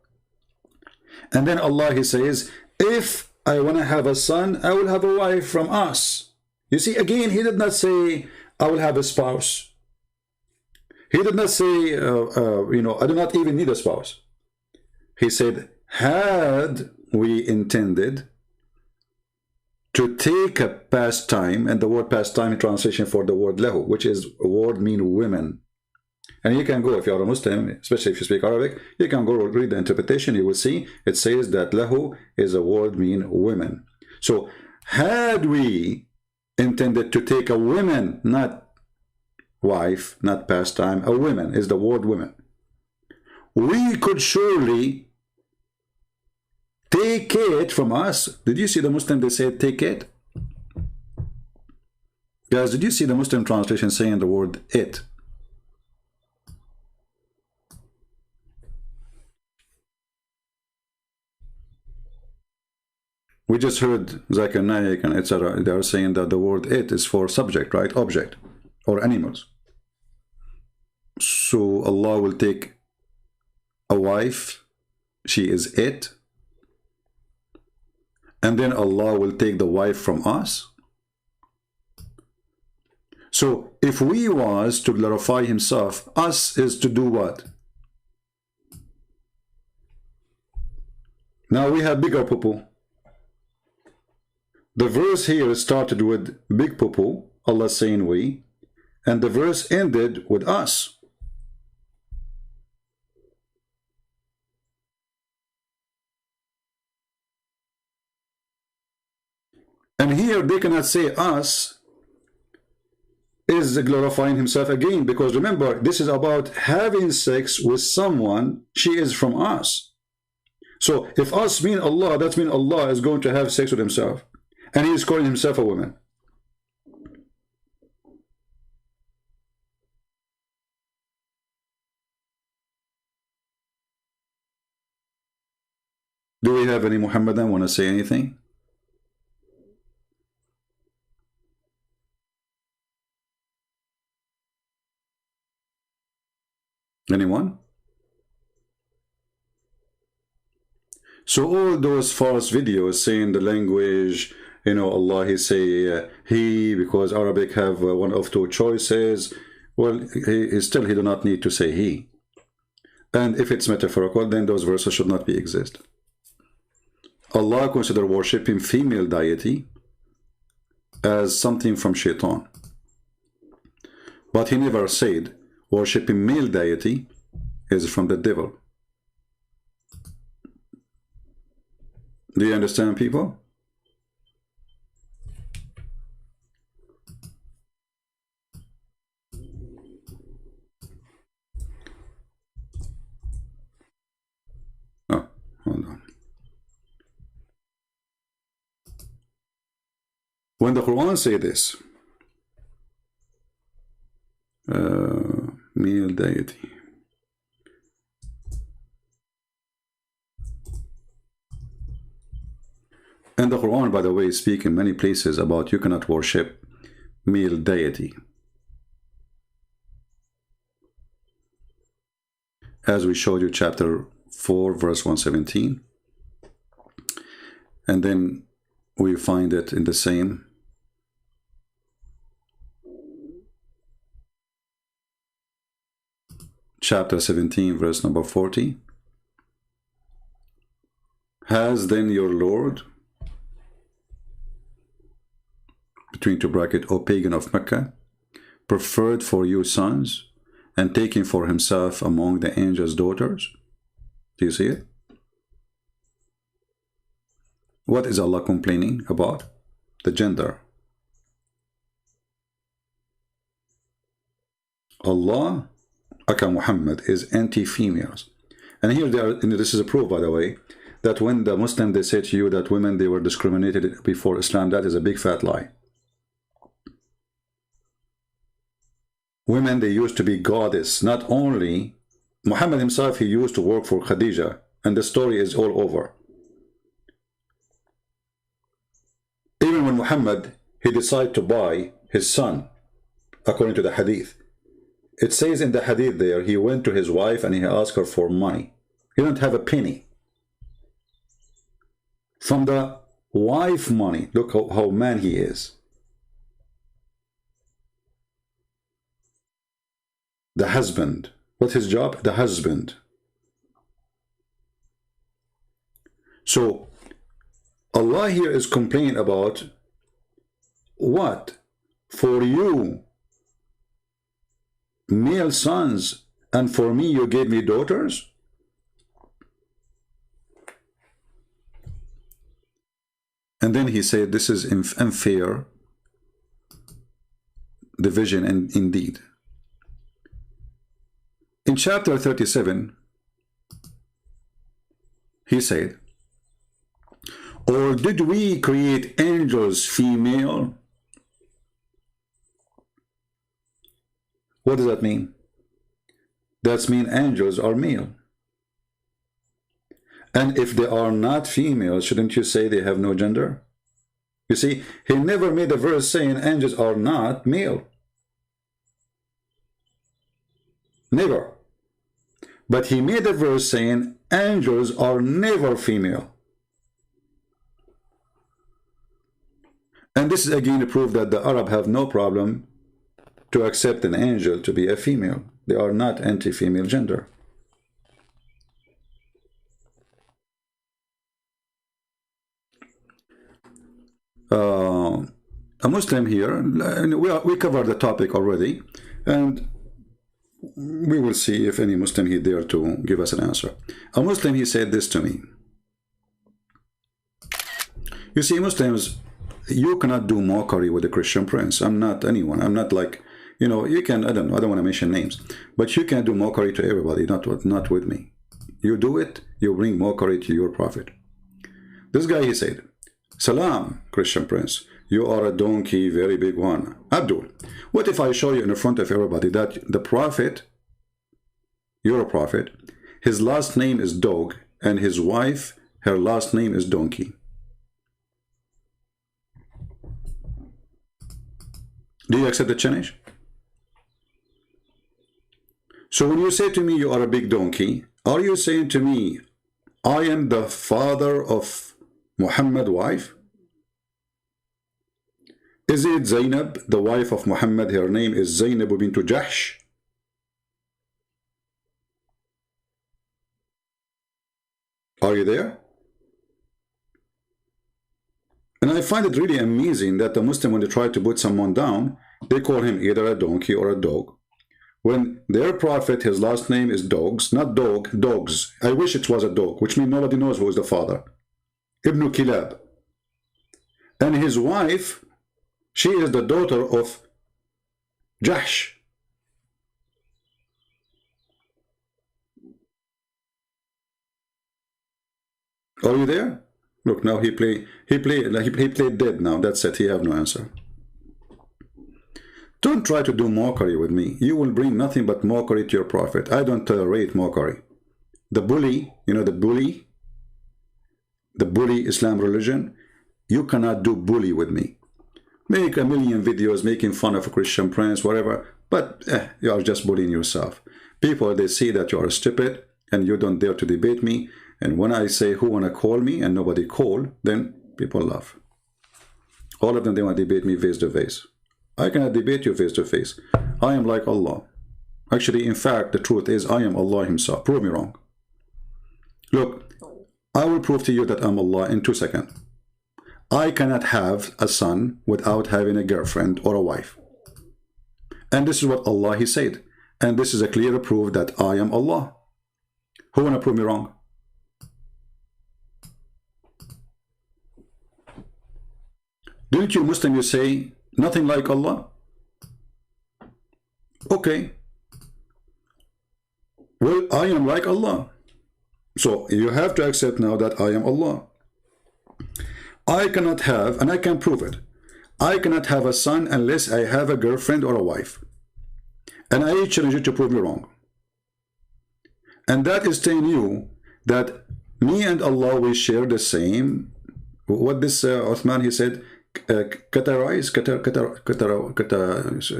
and then Allah, he says, if I want to have a son, I will have a wife from us. You see, again, he did not say, I will have a spouse. He did not say, you know, I do not even need a spouse. He said, had we intended to take a pastime, and the word pastime in translation for the word lahu, which is a word mean women. And you can go, if you are a Muslim, especially if you speak Arabic, you can go read the interpretation. You will see it says that lahu is a word mean women. So had we intended to take a woman, not wife, not pastime, a woman is the word women, we could surely take it from us. Did you see the Muslim, they said take it? Guys, did you see the Muslim translation saying the word it? We just heard Zakir Naik and etc. They are saying that the word it is for subject, right? Object or animals. So Allah will take a wife, she is it, and then Allah will take the wife from us. So if we was to glorify himself, us is to do what? Now we have bigger poo-poo. The verse here started with big poo-poo, Allah saying we, and the verse ended with us. And here they cannot say us is glorifying himself again, because remember, this is about having sex with someone, she is from us. So if us mean Allah, that means Allah is going to have sex with himself. And he is calling himself a woman. Do we have any Muhammadan want to say anything? Anyone? So all those false videos saying the language, you know, Allah, he say he, because Arabic have one of two choices. Well, he do not need to say he. And if it's metaphorical, then those verses should not be exist. Allah consider worshipping female deity as something from shaitan. But he never said worshipping male deity is from the devil. Do you understand, people? Oh, hold on. When the Quran say this, male deity, and the Quran, by the way, speaks in many places about you cannot worship male deity. As we showed you, chapter 4, verse 117. And then we find it in the same chapter 17, verse number 40. Has then your Lord, between two brackets, O pagan of Mecca, preferred for you sons and taken for himself among the angels' daughters? Do you see it? What is Allah complaining about? The gender. Allah, Aka Muhammad, is anti-females. And here they are, and this is a proof, by the way, that when the Muslims, they say to you that women, they were discriminated before Islam, that is a big fat lie. Women, they used to be goddess. Not only Muhammad himself, he used to work for Khadija, and the story is all over. Even when Muhammad, he decided to buy his son, according to the hadith, it says in the hadith there, he went to his wife and he asked her for money. He didn't have a penny. From the wife money, look how man he is. The husband. What's his job? The husband. So, Allah here is complaining about what? For you, male sons, and for me you gave me daughters? And then he said this is unfair division, and indeed. In chapter 37, he said, or did we create angels female? What does that mean? That means angels are male. And if they are not female, shouldn't you say they have no gender? You see, he never made a verse saying angels are not male. Never. But he made a verse saying angels are never female. And this is again a proof that the Arab have no problem to accept an angel to be a female. They are not anti-female gender. A Muslim here, we covered the topic already, and we will see if any Muslim here dare to give us an answer. A Muslim, he said this to me. You see, Muslims, you cannot do mockery with the Christian Prince. I'm not anyone. I'm not like, you know, you can, I don't want to mention names, but you can do mockery to everybody, not with me. You do it, you bring mockery to your prophet. This guy, he said, Salam, Christian Prince. You are a donkey, very big one. Abdul, what if I show you in front of everybody that the prophet, you're a prophet, his last name is dog, and his wife, her last name is donkey. Do you accept the challenge? So when you say to me you are a big donkey, are you saying to me, I am the father of Muhammad's wife? Is it Zainab, the wife of Muhammad? Her name is Zainab bint Jahsh. Are you there? And I find it really amazing that the Muslim, when they try to put someone down, they call him either a donkey or a dog. When their prophet, his last name is Dogs, not dog, dogs. I wish it was a dog, which means nobody knows who is the father. Ibn Kilab. And his wife, she is the daughter of Jahsh. Are you there? Look, now he played dead now. That's it. He have no answer. Don't try to do mockery with me. You will bring nothing but mockery to your prophet. I don't tolerate mockery. The bully, you know, the bully Islam religion, you cannot do bully with me. Make a million videos making fun of a Christian prince, whatever, but you are just bullying yourself. People, they see that you are stupid and you don't dare to debate me. And when I say who wanna call me and nobody call, then people laugh. All of them, they want to debate me face to face. I cannot debate you face to face. I am like Allah. Actually, in fact, the truth is I am Allah himself. Prove me wrong. Look, I will prove to you that I'm Allah in 2 seconds. I cannot have a son without having a girlfriend or a wife. And this is what Allah, he said. And this is a clear proof that I am Allah. Who wanna prove me wrong? Didn't you Muslim, you say nothing like Allah? Okay. Well, I am like Allah. So you have to accept now that I am Allah. I cannot have, and I can prove it, I cannot have a son unless I have a girlfriend or a wife. And I challenge you to prove me wrong. And that is telling you that me and Allah, we share the same, what this Uthman, he said,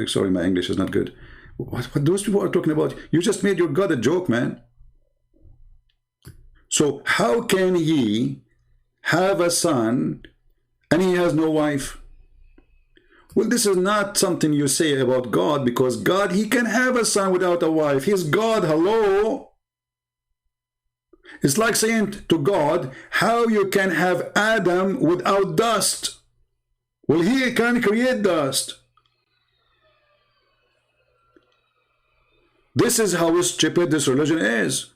sorry, my English is not good. What those people are talking about? You just made your God a joke, man. So how can he have a son and he has no wife? Well, this is not something you say about God, because God, he can have a son without a wife. He's God, hello? It's like saying to God, how you can have Adam without dust? Well, he can create dust. This is how stupid this religion is.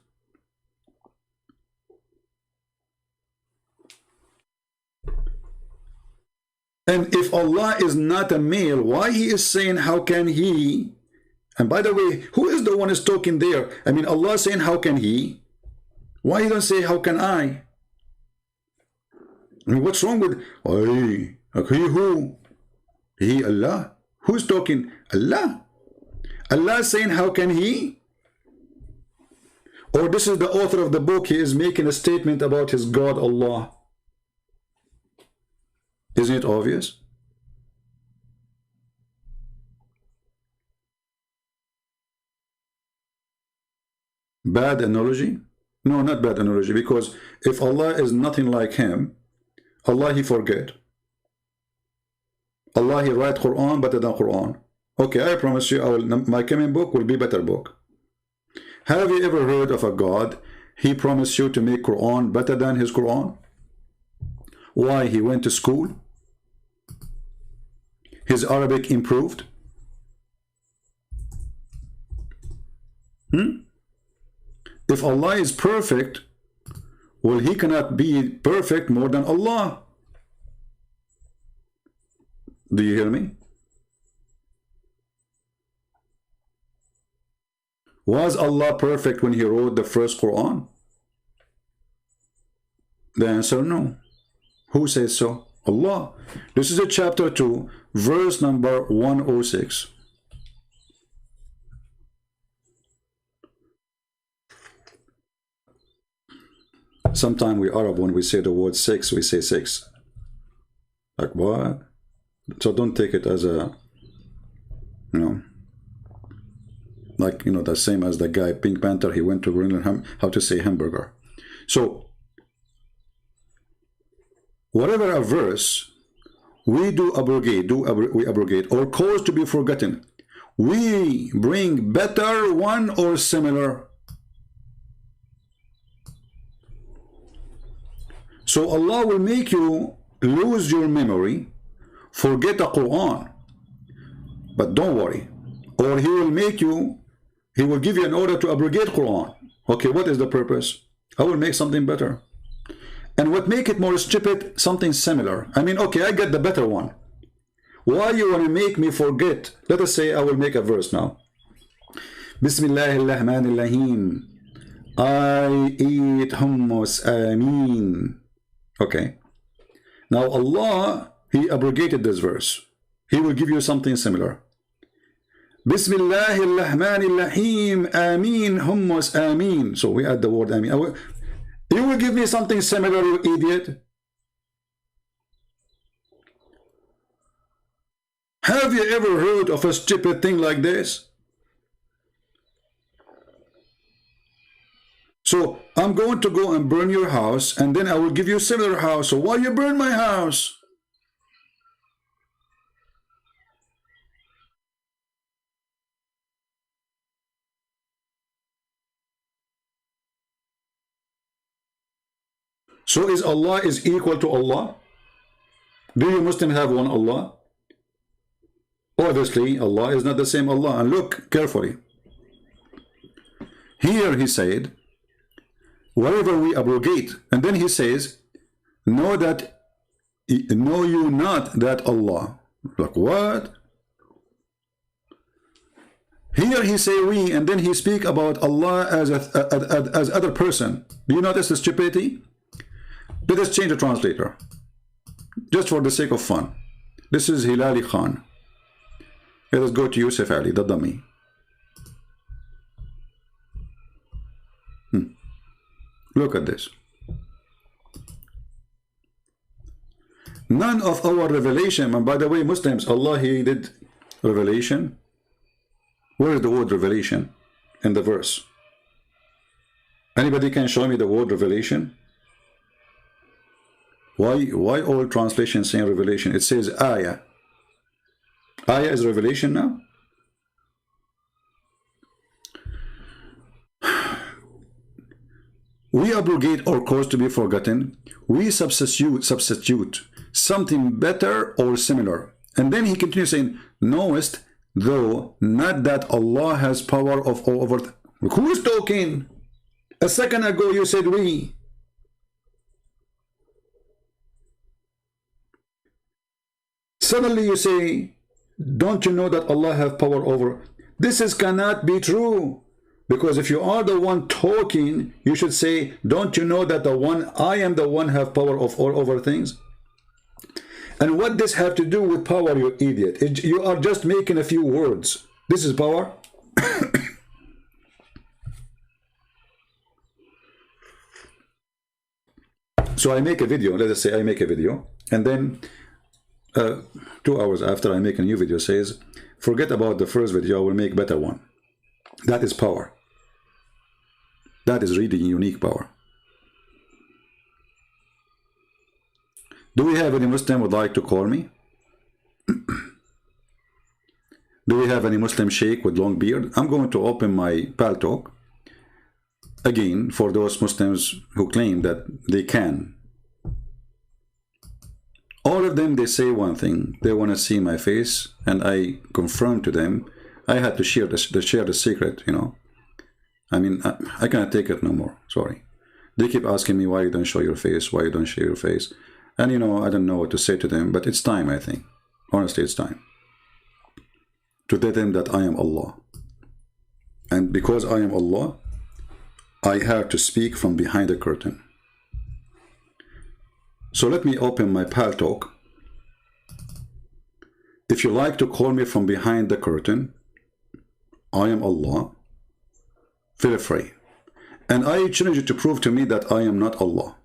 And if Allah is not a male, why he is saying how can he? And by the way, who is the one who's talking there? I mean, Allah saying how can he? Why he don't say how can I? I mean, what's wrong with he who? He, Allah. Who's talking? Allah. Allah saying how can he? Or this is the author of the book, he is making a statement about his God Allah. Isn't it obvious? Bad analogy? No, not bad analogy, because if Allah is nothing like him, Allah he forget. Allah he write Quran better than Quran. Okay, I promise you, my coming book will be better book. Have you ever heard of a God, he promised you to make Quran better than his Quran? Why? He went to school? His Arabic improved? If Allah is perfect, well, he cannot be perfect more than Allah. Do you hear me? Was Allah perfect when he wrote the first Quran? The answer, no. Who says so? Allah. This is a chapter 2, verse number 106. Sometimes we Arab, when we say the word six, we say six. Like what? So don't take it as a, you know, like, you know, the same as the guy, Pink Panther, he went to Greenland, how to say hamburger. So, whatever a verse, we do abrogate, we abrogate, or cause to be forgotten. We bring better one or similar. So Allah will make you lose your memory, forget the Quran. But don't worry. Or He will make you, He will give you an order to abrogate Quran. Okay, what is the purpose? I will make something better. And what make it more stupid? Something similar. I mean, okay, I get the better one. Why you want to make me forget? Let us say I will make a verse now. Bismillahirrahmanirrahim. I eat hummus. Ameen. Okay. Now Allah, He abrogated this verse. He will give you something similar. Bismillahirrahmanirrahim. Ameen. Hummus. Ameen. So we add the word Ameen. You will give me something similar, you idiot. Have you ever heard of a stupid thing like this? So I'm going to go and burn your house, and then I will give you a similar house. So why you burn my house? So is Allah is equal to Allah? Do you Muslims have one Allah? Obviously, Allah is not the same Allah. And look carefully. Here He said, wherever we abrogate, and then He says, know you not that Allah. Like what? Here He say we, and then He speak about Allah as other person. Do you notice the stupidity? Let us change the translator, just for the sake of fun. This is Hilali Khan. Let us go to Yusuf Ali, the dummy. Look at this. None of our revelation, and by the way, Muslims, Allah, He did revelation. Where is the word revelation in the verse? Anybody can show me the word revelation? Why all translations saying revelation? It says ayah. Ayah is revelation now? We abrogate or cause to be forgotten. We substitute something better or similar. And then He continues saying, knowest though not that Allah has power of over. Who is talking? A second ago you said we. Suddenly you say, don't you know that Allah have power over? This cannot be true. Because if you are the one talking, you should say, don't you know that I am the one have power of all over things? And what this have to do with power, you idiot? You are just making a few words. This is power. So I make a video, let us say I make a video, and then 2 hours after I make a new video says, forget about the first video, I will make better one. That is power. That is really unique power. Do we have any Muslim would like to call me? Do we have any Muslim sheikh with long beard? I'm going to open my Paltalk again for those Muslims who claim that they can. All of them, they say one thing. They want to see my face, and I confirm to them. I had to share the secret, you know. I mean, I cannot take it no more. Sorry. They keep asking me why you don't show your face, why you don't share your face. And, you know, I don't know what to say to them, but it's time, I think. Honestly, it's time to tell them that I am Allah. And because I am Allah, I have to speak from behind the curtain. So let me open my Paltalk. If you like to call me from behind the curtain, I am Allah. Feel free. And I challenge you to prove to me that I am not Allah.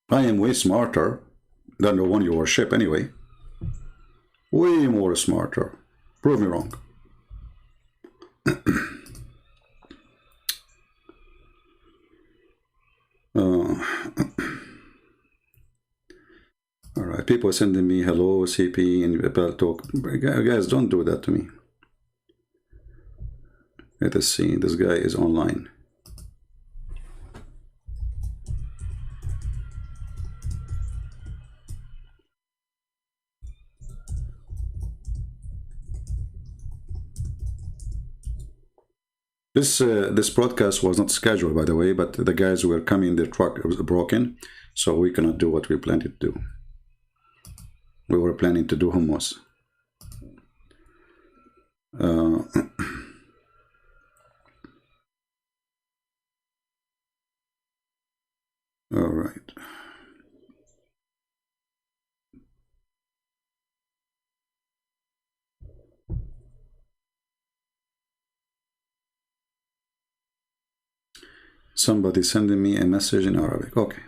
I am way smarter than the one you worship anyway. Way more smarter. Prove me wrong. Alright, people sending me hello, CP, and Paltalk. Guys, don't do that to me. Let us see, this guy is online. This broadcast was not scheduled, by the way, but the guys were coming, their truck was broken, so we cannot do what we planned to do. We were planning to do hummus. All right. Somebody sending me a message in Arabic. Okay.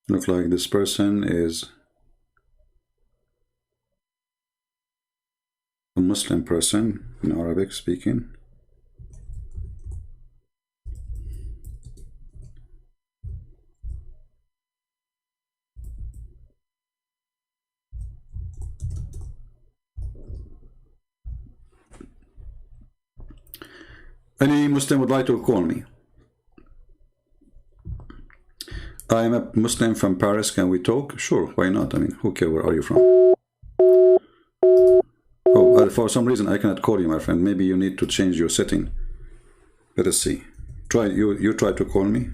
Look like this person is a Muslim person in Arabic speaking. Any Muslim would like to call me? I am a Muslim from Paris. Can we talk? Sure, why not? I mean, who cares? Where are you from? Oh, for some reason I cannot call you, my friend. Maybe you need to change your setting. Let us see. Try you try to call me.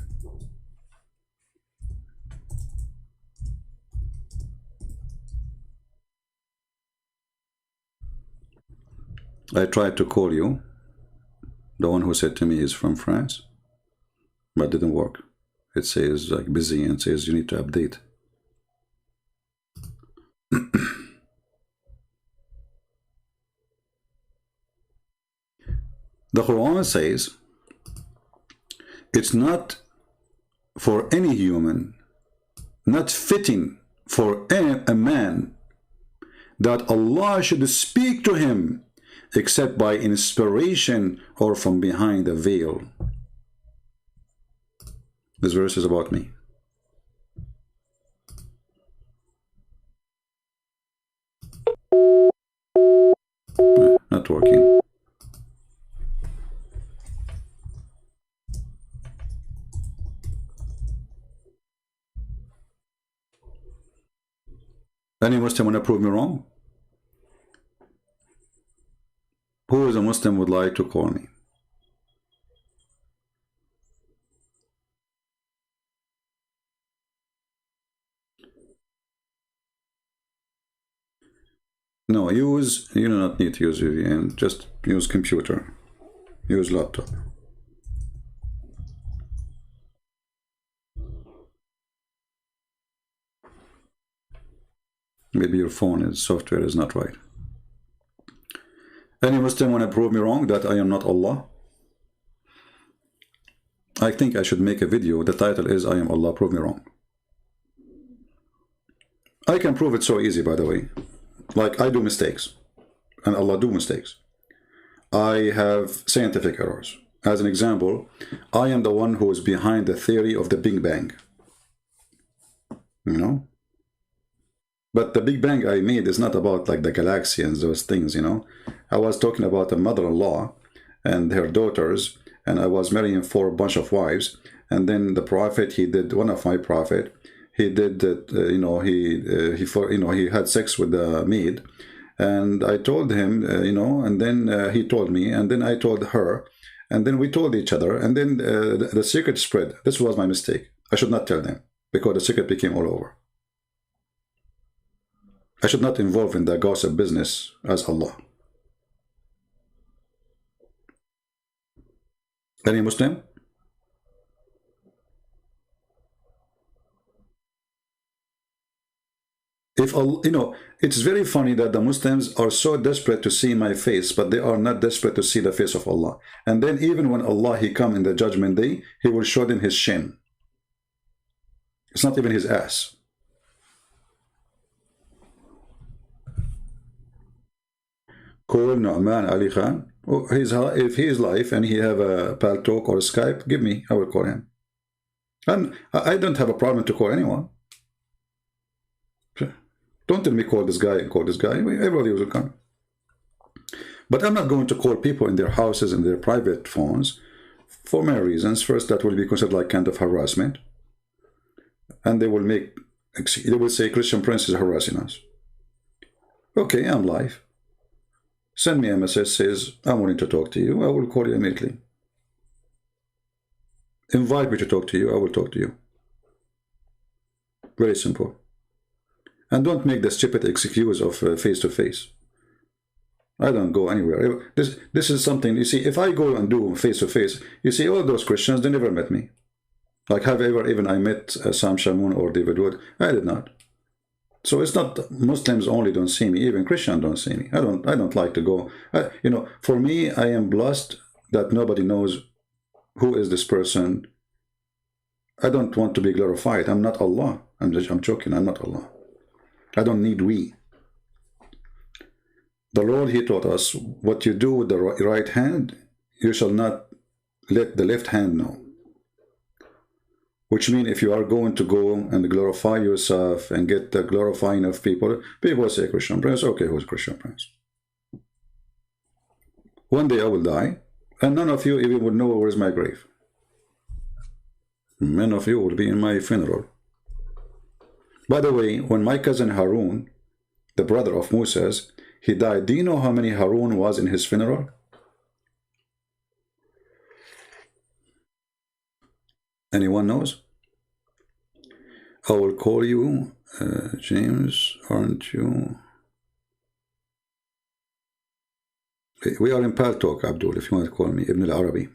I tried to call you. The one who said to me is from France, but it didn't work. It says like busy and says you need to update. The Quran says it's not for any human, not fitting for a man that Allah should speak to him except by inspiration or from behind a veil. This verse is about me. Not working. Any Muslim want to prove me wrong? Who is a Muslim would like to call me? No, you do not need to use VPN, just use computer, use laptop. Maybe your software is not right. Any Muslim want to prove me wrong that I am not Allah? I think I should make a video. The title is I am Allah, prove me wrong. I can prove it so easy, by the way. Like I do mistakes and Allah do mistakes. I have scientific errors. As an example, I am the one who is behind the theory of the Big Bang. You know? But the Big Bang I made is not about like the galaxy and those things, you know. I was talking about a mother-in-law and her daughters, and I was marrying for a bunch of wives. And then the prophet, he did, one of my prophet, he did that, he had sex with the maid. And I told him, and then he told me, and then I told her, and then we told each other, and then the secret spread. This was my mistake. I should not tell them because the secret became all over. I should not involve in the gossip business as Allah. Any Muslim? If it's very funny that the Muslims are so desperate to see my face, but they are not desperate to see the face of Allah. And then even when Allah, he come in the judgment day, he will show them his shin. It's not even his ass. Call Nu'man Ali Khan. Oh, if he is live and he have a Paltalk or a Skype, give me, I will call him. And I don't have a problem to call anyone. Don't tell me call this guy and call this guy. Everybody will come. But I'm not going to call people in their houses and their private phones for many reasons. First, that will be considered like kind of harassment. And they will say Christian Prince is harassing us. Okay, I'm live. Send me a message, says, I'm wanting to talk to you. I will call you immediately. Invite me to talk to you. I will talk to you. Very simple. And don't make the stupid excuse of face-to-face. I don't go anywhere. This is something, you see, if I go and do face-to-face, you see, all those Christians, they never met me. Like, have ever even I met Sam Shamoun or David Wood? I did not. So it's not Muslims only don't see me, even Christians don't see me. I don't like to go. You know, for me, I am blessed that nobody knows who is this person. I don't want to be glorified. I'm not Allah. I'm joking. I'm not Allah. I don't need we. The Lord, He taught us, what you do with the right hand, you shall not let the left hand know. Which means if you are going to go and glorify yourself and get the glorifying of people, people say Christian Prince, okay, who's Christian Prince? One day I will die, and none of you even would know where is my grave. None of you will be in my funeral. By the way, when my cousin Harun, the brother of Moses, he died, do you know how many Harun was in his funeral? Anyone knows? I will call you, James, aren't you? We are in Pal Talk, Abdul, if you want to call me, Ibn al-Arabi.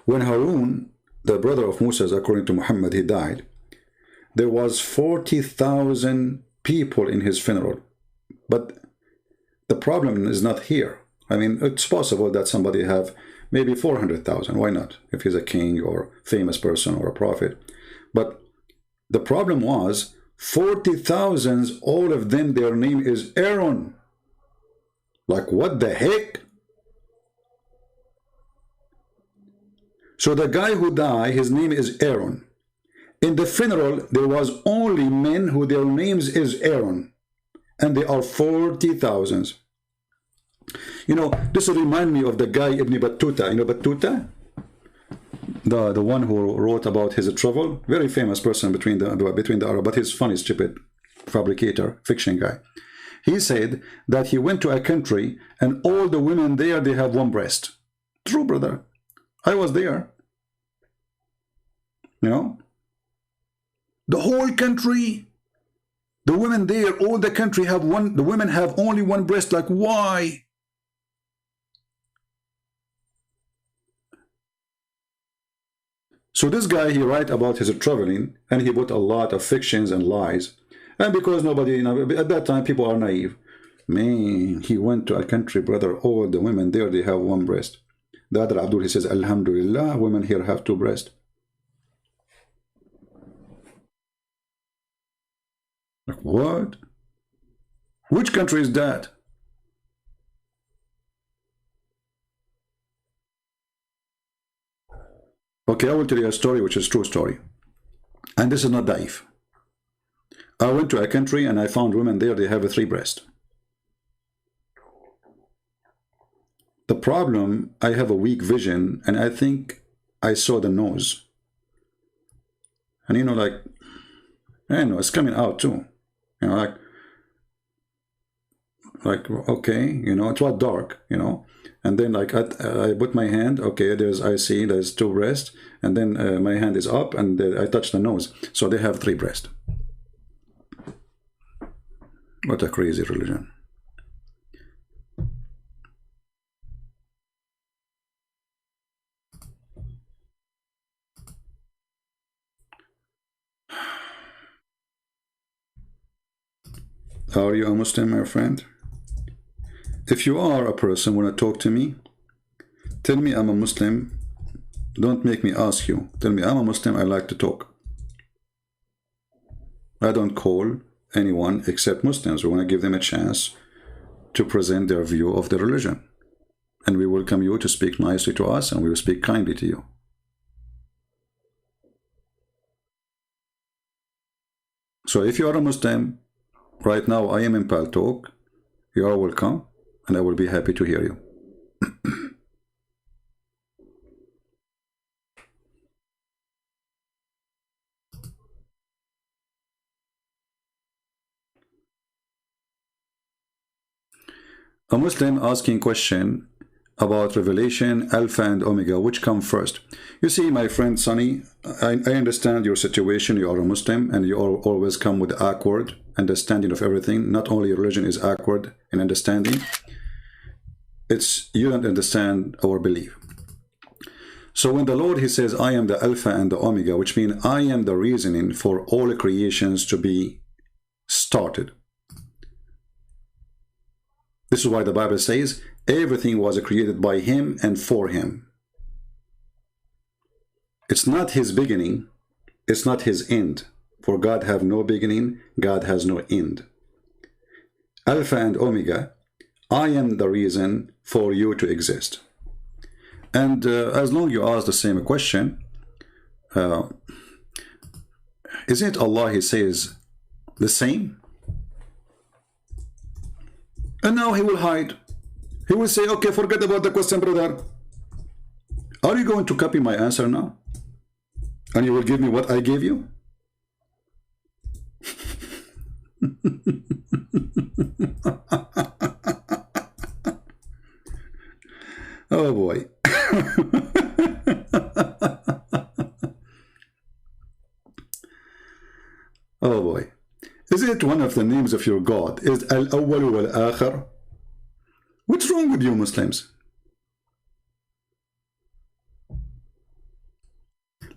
When Harun, the brother of Moses, according to Muhammad, he died, there was 40,000 people in his funeral. But the problem is not here. I mean, it's possible that somebody have maybe 400,000. Why not? If he's a king or famous person or a prophet. But the problem was 40,000, all of them, their name is Aaron. Like, what the heck? So the guy who died, his name is Aaron. In the funeral, there was only men who their names is Aaron. And they are 40,000. You know, this will remind me of the guy Ibn Battuta. You know Battuta? The one who wrote about his travel. Very famous person between the Arab, but he's funny, stupid fabricator, fiction guy. He said that he went to a country and all the women there, they have one breast. True, brother. I was there. You know? The whole country, the women there, all the country have one, the women have only one breast. Like, why? So this guy, he write about his traveling, and he put a lot of fictions and lies. And because nobody, you know, at that time, people are naive. Man, he went to a country, brother, all the women there, they have one breast. The other Abdul, he says, Alhamdulillah, women here have two breasts. Like, what? Which country is that? Okay, I will tell you a story which is a true story. And this is not daif. I went to a country and I found women there, they have a 3 breast. The problem, I have a weak vision and I think I saw the nose. And you know, like, I know, it's coming out too. You know, like, okay, you know, it was dark, you know. And then like I put my hand, okay, I see there's 2 breasts, and then my hand is up and I touch the nose. So they have 3 breasts. What a crazy religion. Are you a Muslim, my friend? If you are a person want to talk to me, tell me I'm a Muslim. Don't make me ask you. Tell me I'm a Muslim, I like to talk. I don't call anyone except Muslims. We want to give them a chance to present their view of the religion. And we welcome you to speak nicely to us, and we will speak kindly to you. So if you are a Muslim, right now I am in Pal Talk, you are welcome. and I will be happy to hear you. A Muslim asking question about revelation, Alpha and Omega, which come first? You see, my friend Sonny, I understand your situation. You are a Muslim and you always come with awkward understanding of everything. Not only religion is awkward in understanding, it's you don't understand our belief. So when the Lord, he says, I am the Alpha and the Omega, which means I am the reasoning for all creations to be started. This is why the Bible says everything was created by him and for him. It's not his beginning, it's not his end. For God have no beginning, God has no end. Alpha and Omega, I am the reason for you to exist. And as long as you ask the same question, isn't Allah, he says, the same? And now he will hide. He will say, okay, forget about the question, brother. Are you going to copy my answer now? And you will give me what I gave you? Oh boy. Oh boy. Is it one of the names of your God? Is Al-Awwal wal-Akhir? What's wrong with you Muslims?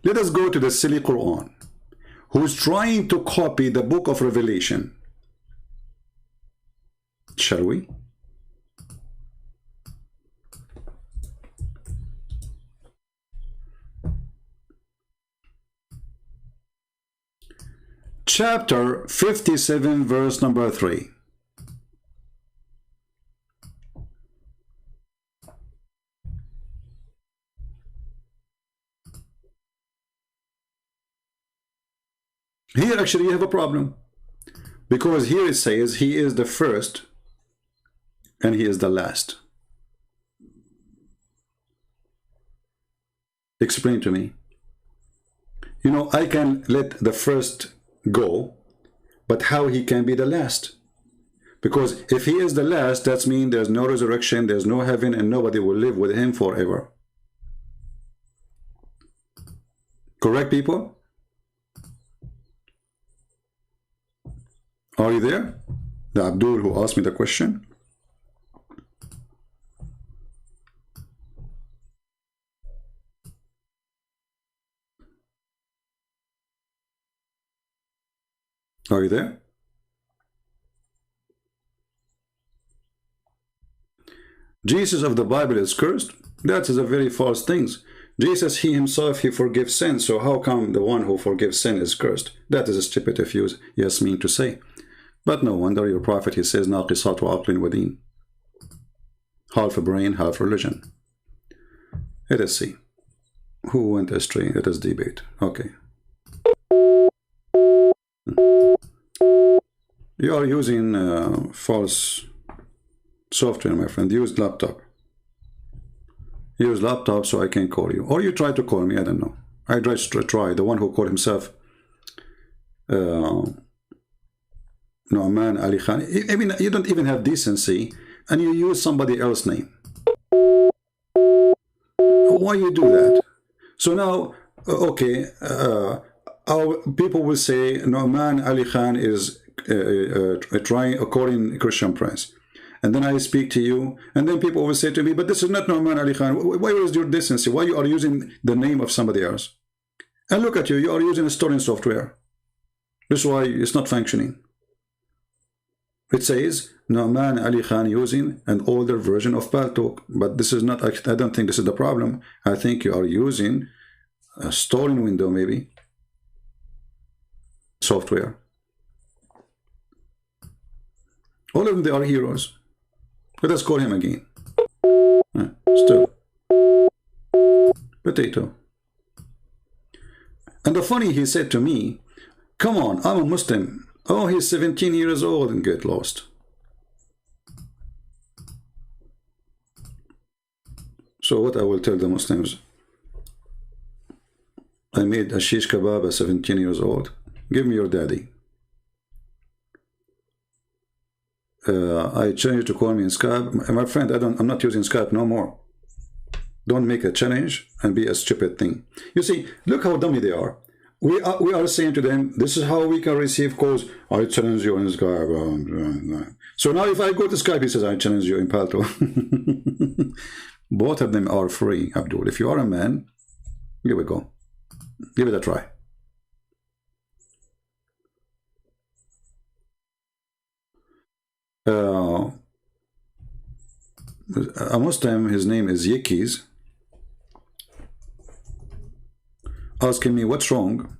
Let us go to the silly Quran, who's trying to copy the book of Revelation. Shall we? Chapter 57, verse number 3. Here actually you have a problem, because here it says he is the first and he is the last. Explain to me. You know, I can let the first go, but how he can be the last? Because if he is the last, that means there's no resurrection, there's no heaven, and nobody will live with him forever. Correct, people? Are you there? The Abdul who asked me the question. Are you there? Jesus of the Bible is cursed? That is a very false thing. Jesus, he himself, he forgives sin. So how come the one who forgives sin is cursed? That is stupid if you mean to say. But no wonder your prophet, he says, ناقصات وعقل ودين. Half a brain, half religion. Let us see. Who went astray? Let us debate. Okay. You are using false software, my friend. Use laptop. Use laptop so I can call you. Or you try to call me, I don't know. I just try. The one who called himself Nu'man Ali Khan. I mean, you don't even have decency and you use somebody else's name. Why you do that? So now, okay, our people will say Nu'man Ali Khan is trying according Christian Prince. And then I speak to you, and then people will say to me, but this is not Nu'man Ali Khan. Why is your decency? Why you are using the name of somebody else? And look at you, you are using a storing software. This is why it's not functioning. It says Nu'man Ali Khan using an older version of Paltalk, but this is not, I don't think this is the problem. I think you are using a storing window, maybe, software. All of them, they are heroes. Let us call him again. Still. Potato. And the funny, he said to me, come on, I'm a Muslim. Oh, he's 17 years old and get lost. So what I will tell the Muslims, I made a shish kebab at 17 years old. Give me your daddy. I changed to call me in Skype. My friend, I'm not using Skype no more. Don't make a challenge and be a stupid thing. You see, look how dummy they are. We are saying to them, this is how we can receive calls. I challenge you in Skype. So now if I go to Skype, he says, I challenge you in Palto. Both of them are free, Abdul. If you are a man, here we go. Give it a try. A Muslim, his name is Yekis, asking me what's wrong.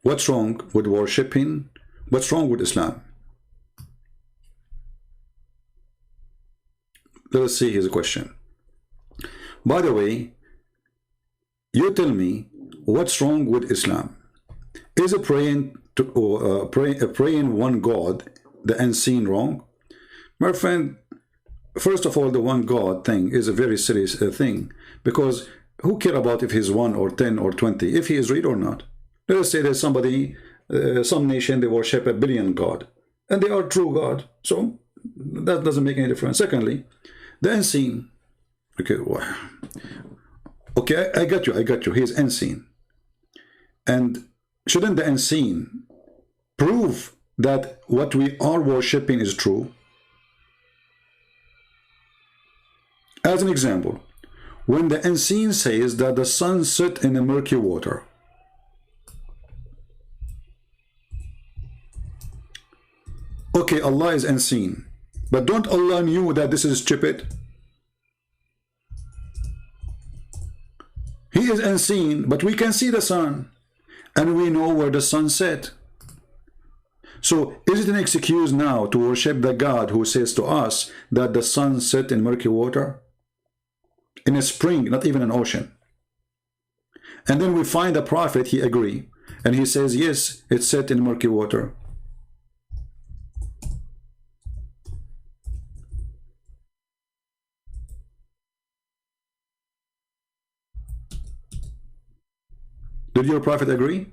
What's wrong with worshipping? What's wrong with Islam? Let us see his question. By the way, you tell me what's wrong with Islam. Is a praying to praying one God, the unseen, wrong? My friend, first of all, the one God thing is a very serious thing, because who care about if he's 1 or 10 or 20, if he is real or not? Let us say there's somebody, some nation, they worship 1 billion God, and they are true God, so that doesn't make any difference. Secondly, the unseen. Okay, I got you. He is unseen. And shouldn't the unseen prove that what we are worshipping is true? As an example, when the unseen says that the sun set in the murky water, okay, Allah is unseen, but don't Allah knew that this is stupid? He is unseen, but we can see the sun, and we know where the sun set. So, is it an excuse now to worship the God who says to us that the sun set in murky water? In a spring, not even an ocean. And then we find a prophet, he agrees, and he says, yes, it's set in murky water. Did your prophet agree?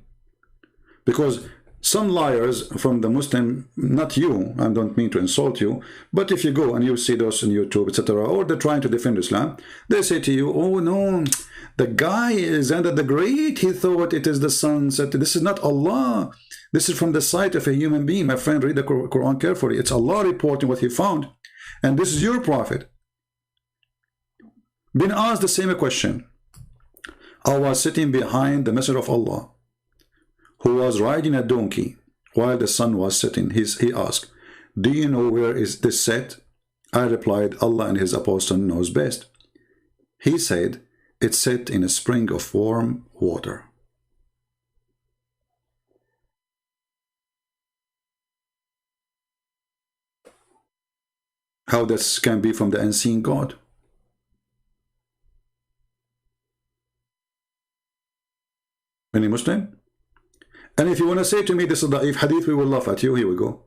Because some liars from the Muslim, not you, I don't mean to insult you, but if you go and you see those on YouTube, etc., or they're trying to defend Islam, they say to you, oh no, the guy is under the Great, he thought it is the sun set. This is not Allah. This is from the sight of a human being. My friend, read the Quran carefully. It's Allah reporting what he found. And this is your prophet. Been asked the same question. I was sitting behind the Messenger of Allah, who was riding a donkey while the sun was setting. He asked, do you know where is this set? I replied, Allah and his apostle knows best. He said, it's set in a spring of warm water. How this can be from the unseen God? Any Muslim? And if you want to say to me this is da'if hadith, we will laugh at you. Here we go.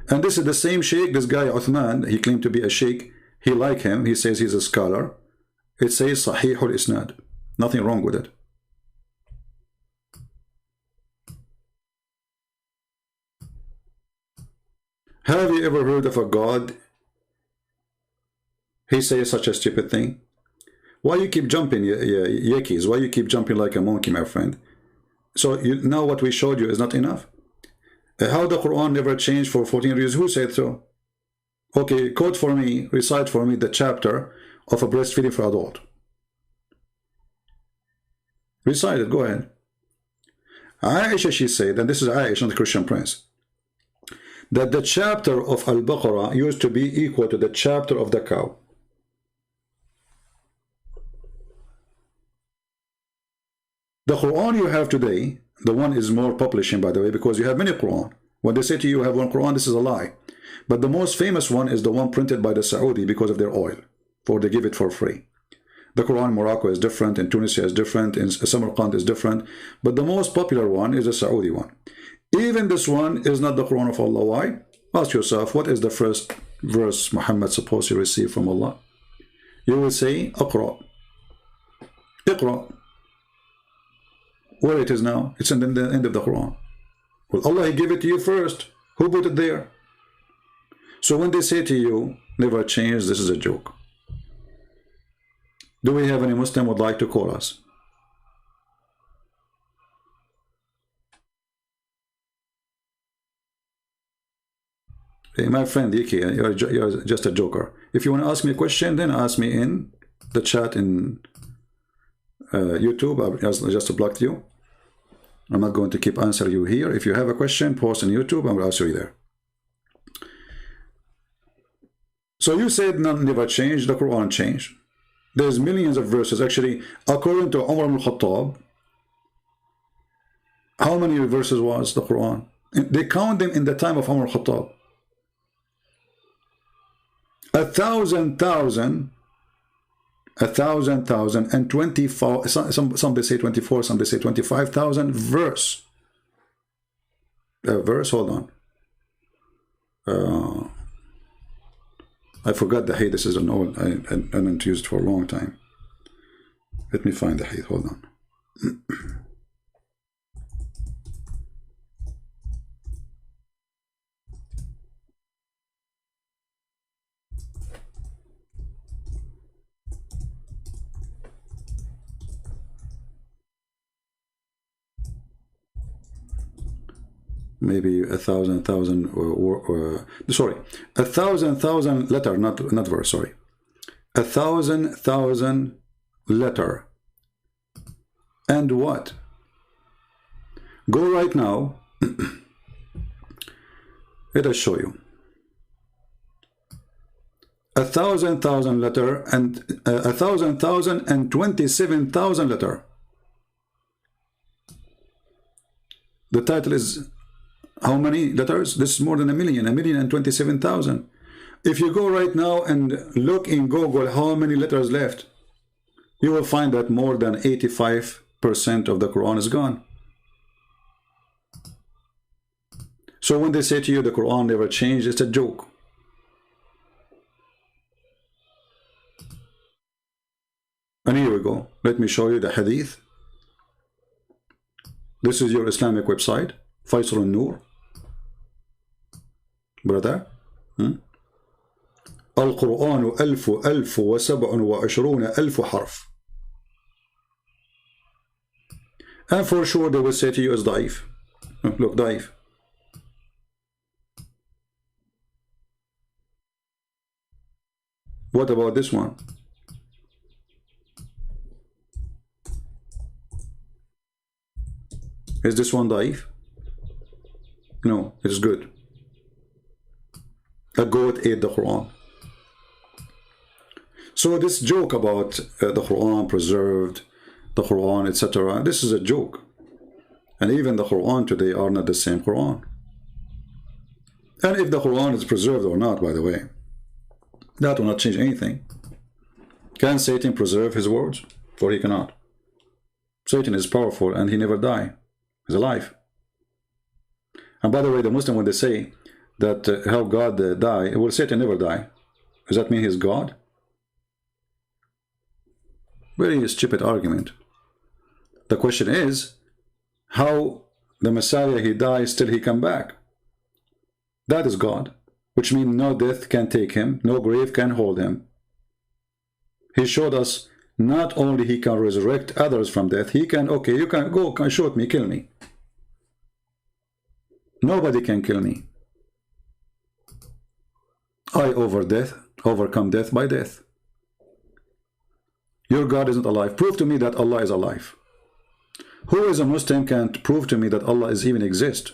And this is the same sheikh, this guy Uthman, he claimed to be a sheikh. He like him, he says he's a scholar. It says Sahih al-Isnad. Nothing wrong with it. Have you ever heard of a God? He says such a stupid thing. Why you keep jumping, Yekis? Why you keep jumping like a monkey, my friend? So now what we showed you is not enough? How the Quran never changed for 14 years? Who said so? Okay, quote for me, recite for me the chapter of a breastfeeding for adult. Recite it, go ahead. Aisha, she said, and this is Aisha, the Christian prince, that the chapter of Al-Baqarah used to be equal to the chapter of the cow. The Quran you have today, the one is more publishing, by the way, because you have many Quran. When they say to you have one Quran, this is a lie. But the most famous one is the one printed by the Saudi because of their oil, for they give it for free. The Quran in Morocco is different, in Tunisia is different, in Samarkand is different, but the most popular one is the Saudi one. Even this one is not the Quran of Allah. Why? Ask yourself, what is the first verse Muhammad supposed to receive from Allah? You will say, Iqra. Iqra. Where it is now? It's in the end of the Quran. Well, Allah, He gave it to you first. Who put it there? So when they say to you, never change, this is a joke. Do we have any Muslim would like to call us? Hey, my friend Yiki, you're just a joker. If you want to ask me a question, then ask me in the chat in YouTube. I just blocked you. I'm not going to keep answering you here. If you have a question, post on YouTube, I will answer you there. So you said none never changed, the Quran changed. There's millions of verses. Actually, according to Umar ibn Khattab, how many verses was the Quran? They count them in the time of Umar ibn Khattab. 1,000,000 and 24, some they say 24, some they say 25,000 verse. Hold on. I forgot the hadith. This is an old, I haven't used it for a long time. Let me find the hadith, hold on. Maybe 1,000 sorry, 1,000 letter, not verse, sorry. 1,000 letter. And what? Go right now. Let us show you. 1,000 letter and 1,000 and 27,000 letter. The title is how many letters? This is more than 1,027,000. If you go right now and look in Google how many letters left, you will find that more than 85% of the Quran is gone. So when they say to you the Quran never changed, it's a joke. And here we go. Let me show you the hadith. This is your Islamic website, Faisal al-Nur. Brother, Al-Quran 1,027 حرف. And for sure they will say to you it's daif. Look, daif. What about this one? Is this one daif? No, it's good. A goat ate the Quran. So this joke about the Quran preserved, the Quran, etc., this is a joke. And even the Quran today are not the same Quran. And if the Quran is preserved or not, by the way, that will not change anything. Can Satan preserve his words? For he cannot. Satan is powerful and he never dies. He's alive. And by the way, the Muslim, when they say that how God die, will Satan never die? Does that mean he's God? Very stupid argument. The question is, how the Messiah, he dies, still he come back? That is God, which means no death can take him, no grave can hold him. He showed us not only he can resurrect others from death, he can, okay, you can go, can shoot me, kill me. Nobody can kill me. I overcome death by death. Your God isn't alive. Prove to me that Allah is alive. Who is a Muslim can't prove to me that Allah is even exist?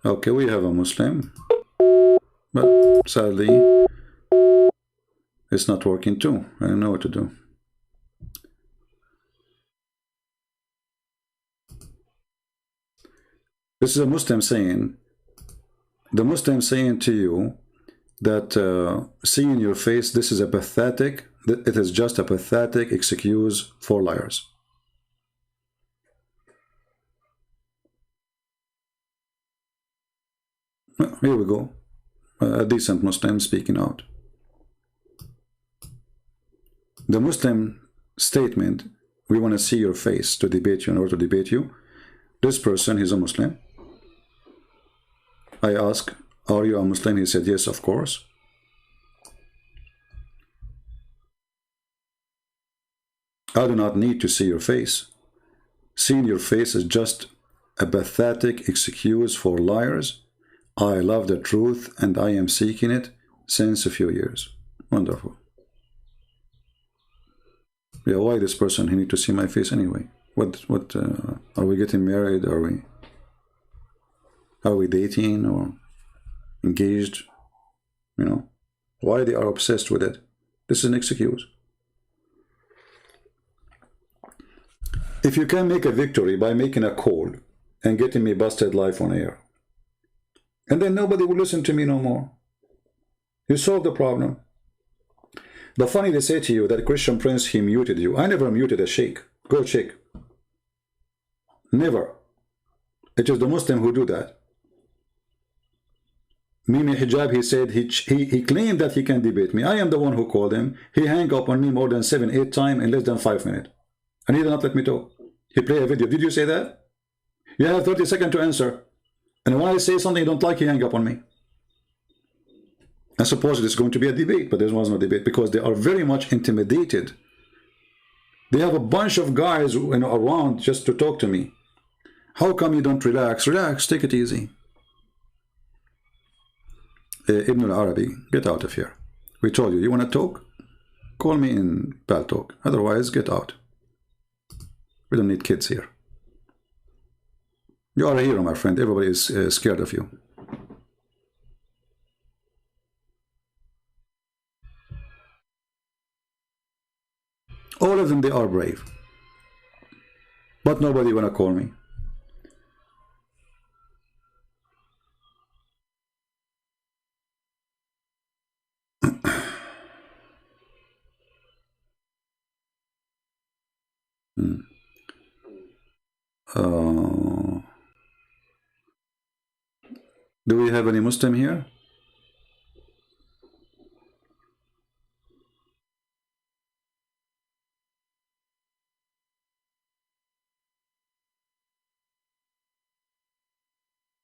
Okay, we have a Muslim, but sadly it's not working too. I don't know what to do. This is a Muslim saying, the Muslim saying to you that seeing your face, this is a pathetic, it is just a pathetic excuse for liars. Here we go. A decent Muslim speaking out. The Muslim statement, we want to see your face to debate you, in order to debate you. This person, he's a Muslim. I ask, are you a Muslim? He said, yes, of course. I do not need to see your face. Seeing your face is just a pathetic excuse for liars. I love the truth and I am seeking it since a few years. Wonderful. Yeah, why this person? He need to see my face anyway. What are we getting married? Are we dating or engaged? You know, why they are obsessed with it? This is an excuse. If you can make a victory by making a call and getting me busted live on air, and then nobody will listen to me no more, you solve the problem. The funny, they say to you that Christian Prince, he muted you. I never muted a sheikh. Go check. Never. It is the Muslim who do that. Mimi Hijab, he said, he claimed that he can debate me. I am the one who called him. He hung up on me more than 7-8 times in less than 5 minutes. And he did not let me talk. He played a video. Did you say that? You have 30 seconds to answer. And when I say something you don't like, he hang up on me. I suppose it is going to be a debate, but there was no debate because they are very much intimidated. They have a bunch of guys, you know, around just to talk to me. How come you don't relax? Relax, take it easy. Ibn al-Arabi, get out of here. We told you, you want to talk? Call me in Pal Talk. Otherwise, get out. We don't need kids here. You are a hero, my friend. Everybody is scared of you. All of them, they are brave. But nobody wanna call me. Do we have any Muslim here?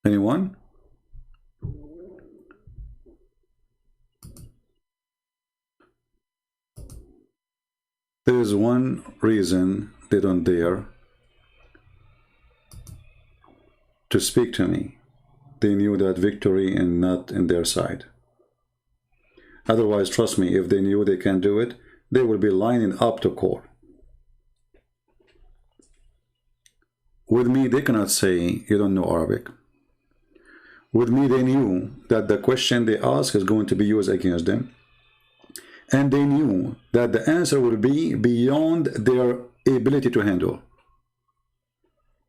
Anyone? There is one reason they don't dare to speak to me. They knew that victory is not in their side. Otherwise, trust me, if they knew they can do it, they will be lining up to call. With me, they cannot say, you don't know Arabic. With me, they knew that the question they ask is going to be used against them. And they knew that the answer will be beyond their ability to handle.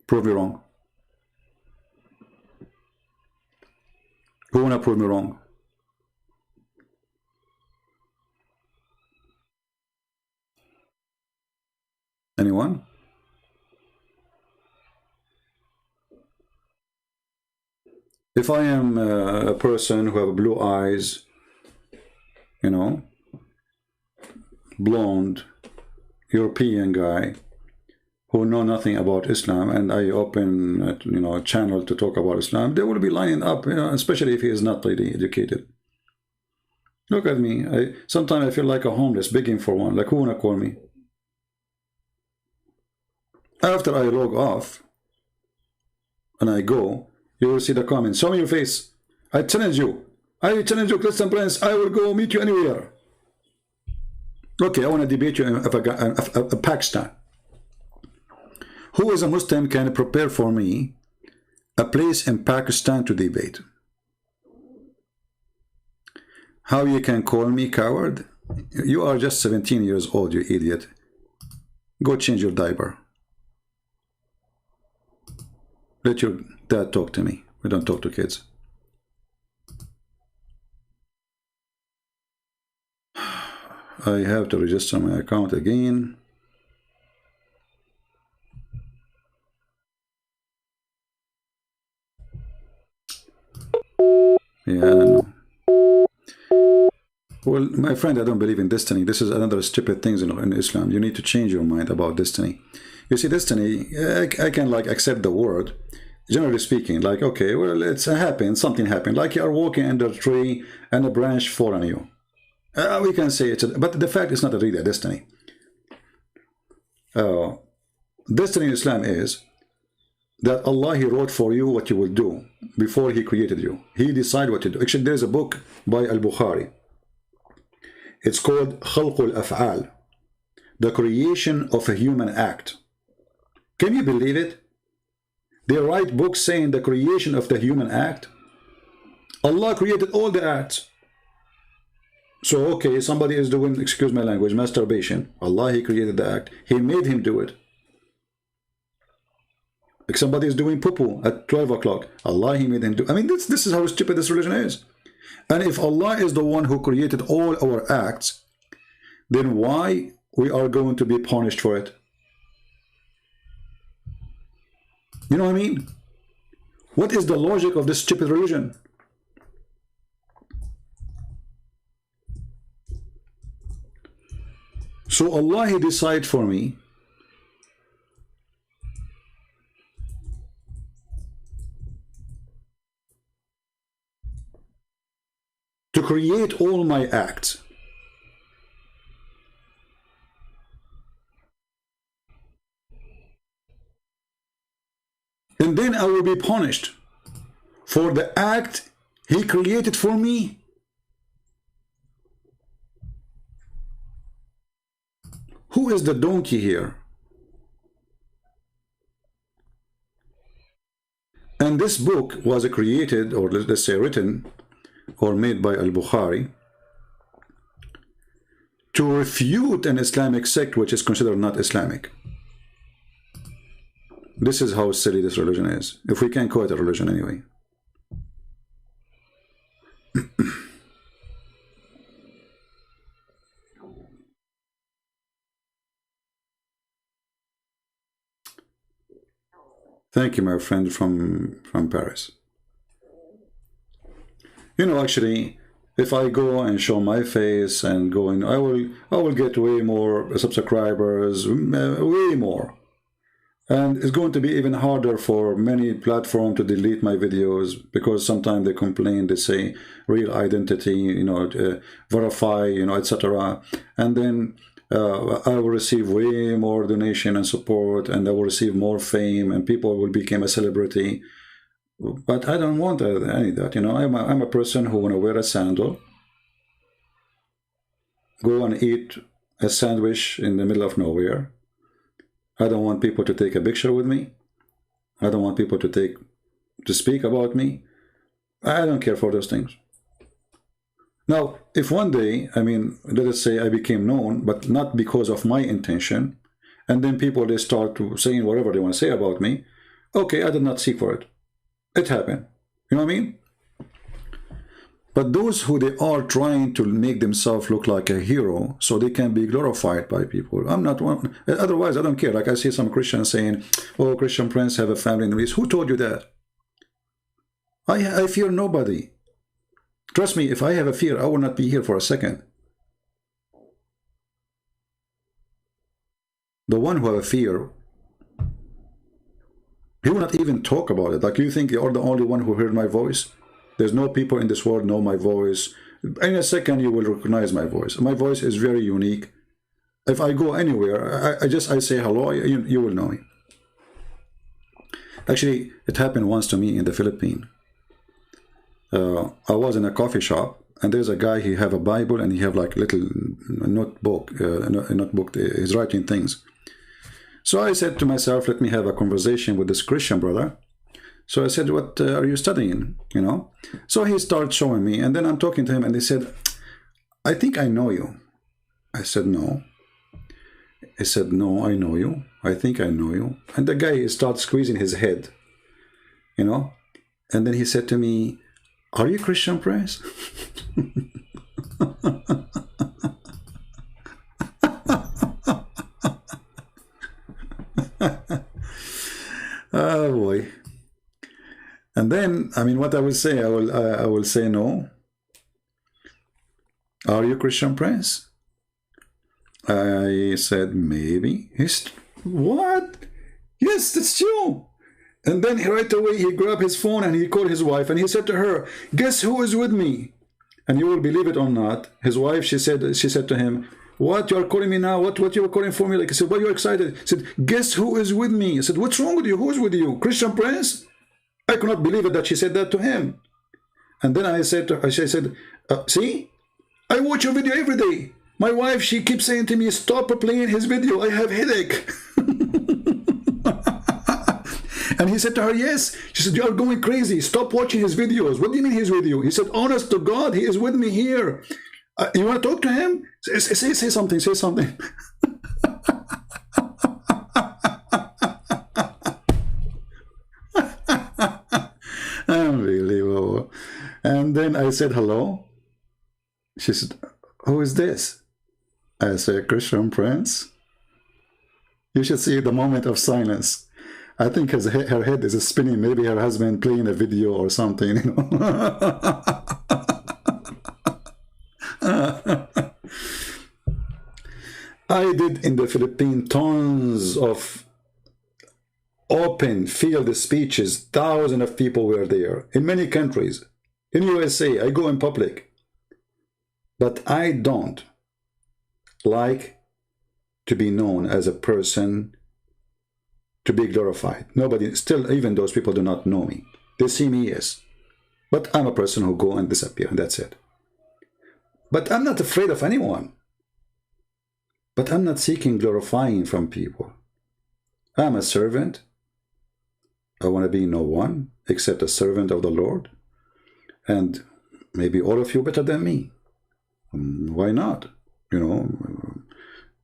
Prove me wrong. Who wanna prove me wrong? Anyone? If I am a person who have blue eyes, you know, blonde, European guy, who know nothing about Islam, and I open, you know, a channel to talk about Islam, they will be lining up, you know, especially if he is not really educated. Look at me. Sometimes I feel like a homeless begging for one. Like, who wanna call me? After I log off and I go, you will see the comments. Show me your face. I challenge you. I challenge you, Christian Prince. I will go meet you anywhere. Okay, I want to debate you in Pakistan. Who is a Muslim can prepare for me a place in Pakistan to debate? How you can call me coward? You are just 17 years old, you idiot. Go change your diaper. Let your dad talk to me. We don't talk to kids. I have to register my account again. Yeah, I don't know. Well, my friend, I don't believe in destiny. This is another stupid thing in Islam. You need to change your mind about destiny. You see, destiny, I can like accept the word, generally speaking, like, okay, well, it's happened, something happened. Like you are walking under a tree and a branch fall on you. We can say it's, but the fact is not really a destiny. Destiny in Islam is that Allah, He wrote for you what you will do before He created you. He decided what to do. Actually, there's a book by Al-Bukhari. It's called Khalqul Af'al, the creation of a human act. Can you believe it? They write books saying the creation of the human act. Allah created all the acts. So, okay, somebody is doing, excuse my language, masturbation. Allah, He created the act. He made him do it. Like somebody is doing poo-poo at 12 o'clock. Allah, He made him do it. I mean, this is how stupid this religion is. And if Allah is the one who created all our acts, then why we are going to be punished for it? You know what I mean? What is the logic of this stupid religion? So Allah, He decided for me to create all my acts. And then I will be punished for the act He created for me. Who is the donkey here? And this book was created, or let's say written, or made by Al-Bukhari to refute an Islamic sect which is considered not Islamic. This is how silly this religion is, if we can call it a religion anyway. Thank you, my friend from Paris. You know, actually, if I go and show my face and go in, I will get way more subscribers, way more. And it's going to be even harder for many platforms to delete my videos, because sometimes they complain, they say real identity, you know, verify, you know, etc. And then I will receive way more donation and support, and I will receive more fame, and people will become a celebrity. But I don't want any of that, you know. I'm a person who want to wear a sandal, go and eat a sandwich in the middle of nowhere. I don't want people to take a picture with me. I don't want people to speak about me. I don't care for those things. Now, if one day, I mean, let us say I became known, but not because of my intention, and then people, they start to saying whatever they want to say about me, okay, I did not seek for it. It happened. You know what I mean? But those who they are trying to make themselves look like a hero so they can be glorified by people. I'm not one. Otherwise, I don't care. Like I see some Christians saying, oh, Christian Prince have a family in the East. Who told you that? I fear nobody. Trust me, if I have a fear, I will not be here for a second. The one who have a fear, he will not even talk about it. Like, you think you're the only one who heard my voice? There's no people in this world know my voice. In a second, you will recognize my voice. My voice is very unique. If I go anywhere, I say hello, you will know me. Actually, it happened once to me in the Philippines. I was in a coffee shop, and there's a guy, he have a Bible, and he have like little notebook, he's writing things. So I said to myself, let me have a conversation with this Christian brother. So I said, what are you studying, you know? So he started showing me, and then I'm talking to him, and he said, I think I know you. I said, no. He said, no, I know you. I think I know you. And the guy starts squeezing his head. you know. And then he said to me, "Are you Christian, Prince?" Oh boy. And then, I mean, what I will say, I will say no. "Are you Christian, Prince?" I said, "Maybe." He's, "What? Yes, that's you." And then right away he grabbed his phone and he called his wife and he said to her, "Guess who is with me?" And you will believe it or not, his wife, she said to him, "What, you are calling me now? What you are calling for me?" Like, I said, "Why are you excited?" He said, "Guess who is with me?" I said, "What's wrong with you? Who is with you? Christian Prince?" I could not believe it that she said that to him. And then I said to her, she said, "See, I watch your video every day. My wife, she keeps saying to me, stop playing his video. I have headache." And he said to her, "Yes." She said, "You are going crazy. Stop watching his videos." "What do you mean he's with you?" He said, "Honest to God, he is with me here. You want to talk to him? Say something, say something." Unbelievable. And then I said, "Hello?" She said, "Who is this?" I said, "Christian Prince." You should see the moment of silence. I think her head is spinning. Maybe her husband playing a video or something, you know. I did in the Philippines tons of open field speeches. Thousands of people were there in many countries. In USA, I go in public. But I don't like to be known as a person to be glorified. Nobody, still, even those people do not know me. They see me, yes. But I'm a person who go and disappear, and that's it. But I'm not afraid of anyone. But I'm not seeking glorifying from people. I'm a servant. I want to be no one except a servant of the Lord. And maybe all of you better than me. Why not? You know,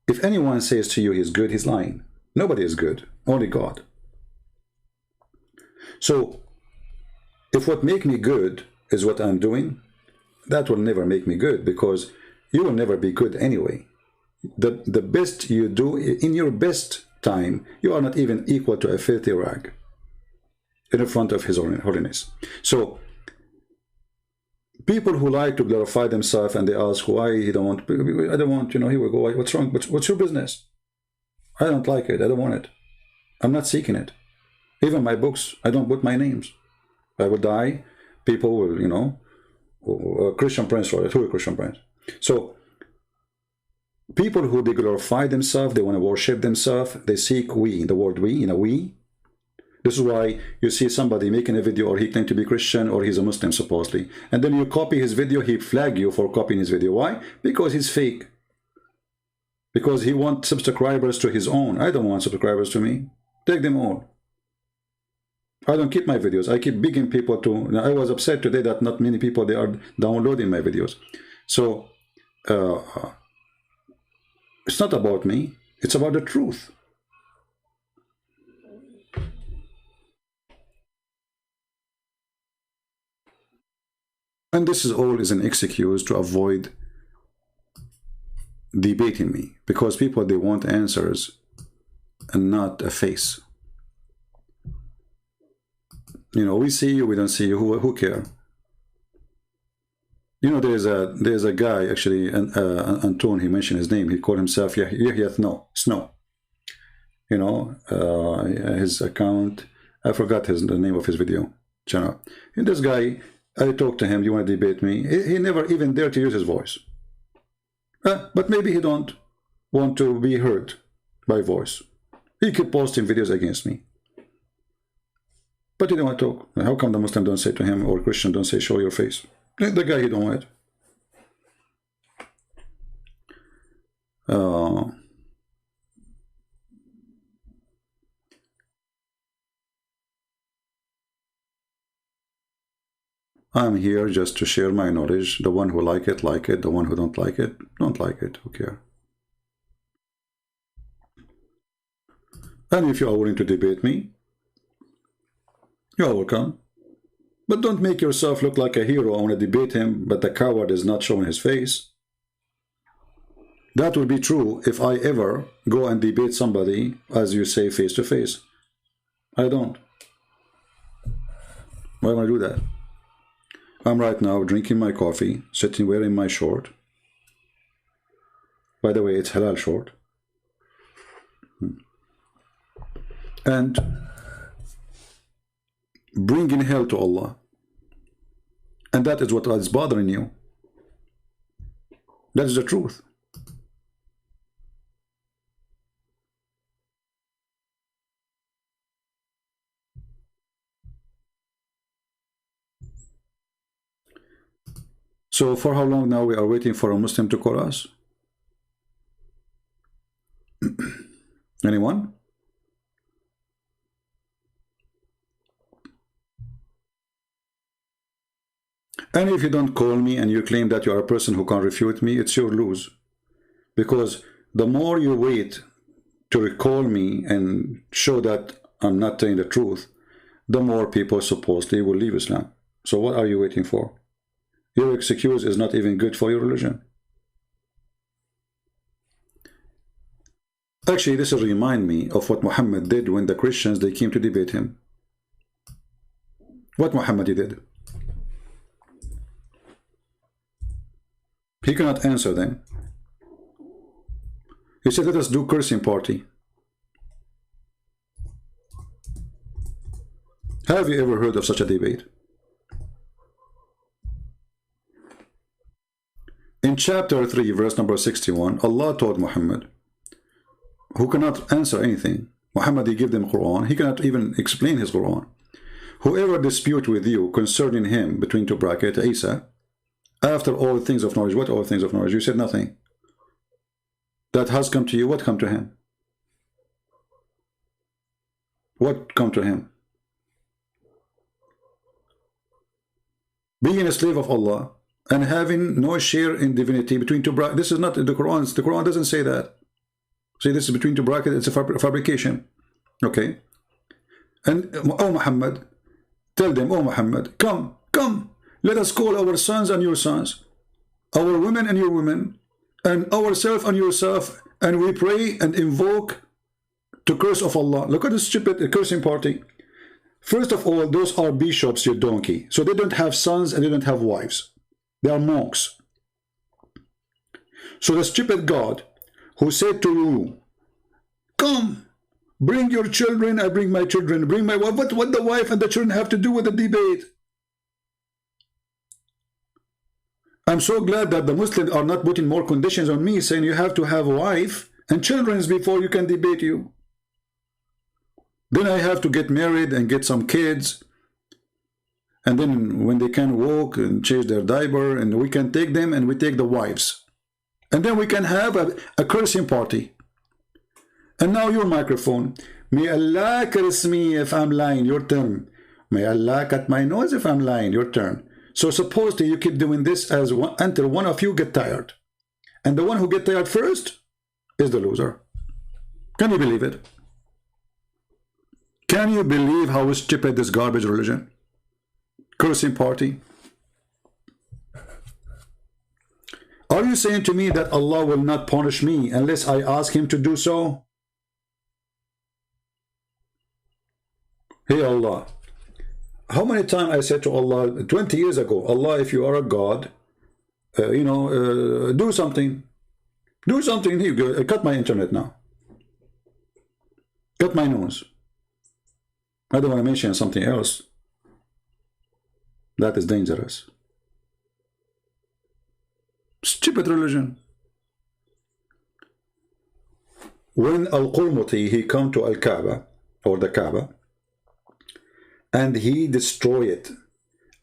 if anyone says to you he's good, he's lying. Nobody is good, only God. So, if what makes me good is what I'm doing, that will never make me good, because you will never be good anyway. The best you do, in your best time, you are not even equal to a filthy rag in front of His holiness. So, people who like to glorify themselves and they ask why he don't want, I don't want, you know, here we go, what's wrong? What's your business? I don't like it. I don't want it. I'm not seeking it. Even my books, I don't put my names. I will die. People will, you know, Christian Prince, or who is Christian Prince? So, people who they glorify themselves, they want to worship themselves, they seek we, the word we, in a we. This is why you see somebody making a video, or he claims to be Christian, or he's a Muslim supposedly, and then you copy his video, he flag you for copying his video. Why? Because he's fake. Because he wants subscribers to his own. I don't want subscribers to me. Take them all. I don't keep my videos. I keep begging people to. I was upset today that not many people, they are downloading my videos. So it's not about me. It's about the truth. And this is all is an excuse to avoid debating me, because people, they want answers and not a face. You know, we see you, we don't see you, who care? You know, there's a guy, actually, Anton, he mentioned his name, he called himself Yahya Snow. You know, his account, I forgot the name of his video channel. And this guy, I talked to him, you want to debate me? He never even dared to use his voice. But maybe he don't want to be heard by voice. He keep posting videos against me. But he don't want to talk. How come the Muslim don't say to him, or Christian don't say, show your face? The guy, he don't want it. I'm here just to share my knowledge. The one who like it. The one who don't like it. Who care? And if you are willing to debate me, You're welcome. But don't make yourself look like a hero. I want to debate him, but the coward is not showing his face. That would be true if I ever go and debate somebody, as you say, face to face. I don't. Why would I do that? I'm right now drinking my coffee, sitting wearing my short. By the way, it's halal short. And bringing hell to Allah. And that is what is bothering you. That is the truth. So for how long now we are waiting for a Muslim to call us? Anyone? And if you don't call me and you claim that you are a person who can refute me, it's your lose. Because the more you wait to recall me and show that I'm not telling the truth, the more people supposedly will leave Islam. So what are you waiting for? Your excuse is not even good for your religion. Actually, this will remind me of what Muhammad did when the Christians, they came to debate him. What Muhammad did? He cannot answer them. He said, let us do cursing party. Have you ever heard of such a debate? In chapter 3, verse number 61, Allah told Muhammad, who cannot answer anything. Muhammad, he gave them Quran. He cannot even explain his Quran. Whoever dispute with you concerning him, between two brackets, Isa, after all things of knowledge, what all things of knowledge? You said nothing. That has come to you, what come to him? What come to him? Being a slave of Allah and having no share in divinity between two brackets. This is not in the Quran. The Quran doesn't say that. See, this is between two brackets. It's a fabrication. Okay. And, oh Muhammad, tell them, oh Muhammad, come. Let us call our sons and your sons, our women and your women, and ourselves and yourself, and we pray and invoke to curse of Allah. Look at this stupid cursing party. First of all, those are bishops, you donkey. So they don't have sons and they don't have wives. They are monks. So the stupid God who said to you, come, bring your children, I bring my children, bring my wife. What the wife and the children have to do with the debate? I'm so glad that the Muslims are not putting more conditions on me, saying you have to have a wife and children before you can debate you. Then I have to get married and get some kids. And then when they can walk and change their diaper, and we can take them and we take the wives. And then we can have a cursing party. And now your microphone. May Allah curse me if I'm lying, your turn. May Allah cut my nose if I'm lying, your turn. So supposedly you keep doing this until one of you get tired. And the one who get tired first is the loser. Can you believe it? Can you believe how stupid this garbage religion? Cursing party. Are you saying to me that Allah will not punish me unless I ask him to do so? Hey Allah, how many times I said to Allah 20 years ago, Allah, if you are a God, do something. Do something. Here, cut my internet now. Cut my nose. I don't want to mention something else. That is dangerous. Stupid religion. When Al-Qurmuti, he come to Al-Kaaba, or the Kaaba, and he destroyed it,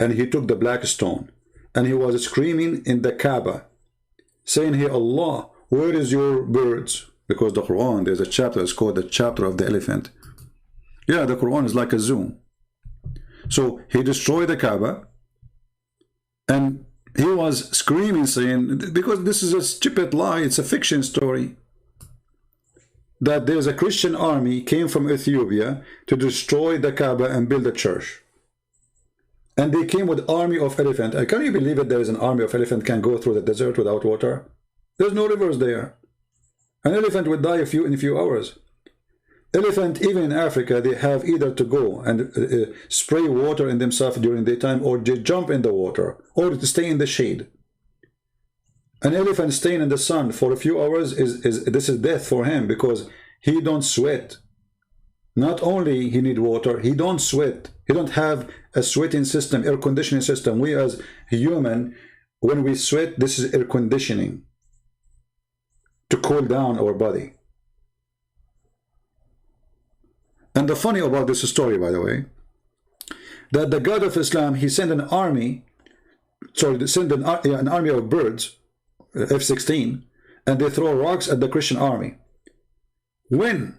and he took the black stone, and he was screaming in the Kaaba, saying, hey Allah, where is your birds? Because the Quran, there's a chapter, it's called the chapter of the elephant. Yeah, the Quran is like a zoo. So he destroyed the Kaaba, and he was screaming, saying, because this is a stupid lie, it's a fiction story, that there's a Christian army came from Ethiopia to destroy the Kaaba and build a church. And they came with army of elephant. Can you believe it? There is an army of elephant can go through the desert without water? There's no rivers there. An elephant would die in a few hours. Elephant, even in Africa, they have either to go and spray water in themselves during daytime, or they jump in the water, or to stay in the shade. An elephant staying in the sun for a few hours this is death for him, because he don't sweat. Not only he need water, he don't sweat. He don't have a sweating system, air conditioning system. We as human, when we sweat, this is air conditioning to cool down our body. And the funny about this story, by the way, that the God of Islam, he sent an army, an army of birds, F-16, and they throw rocks at the Christian army. When?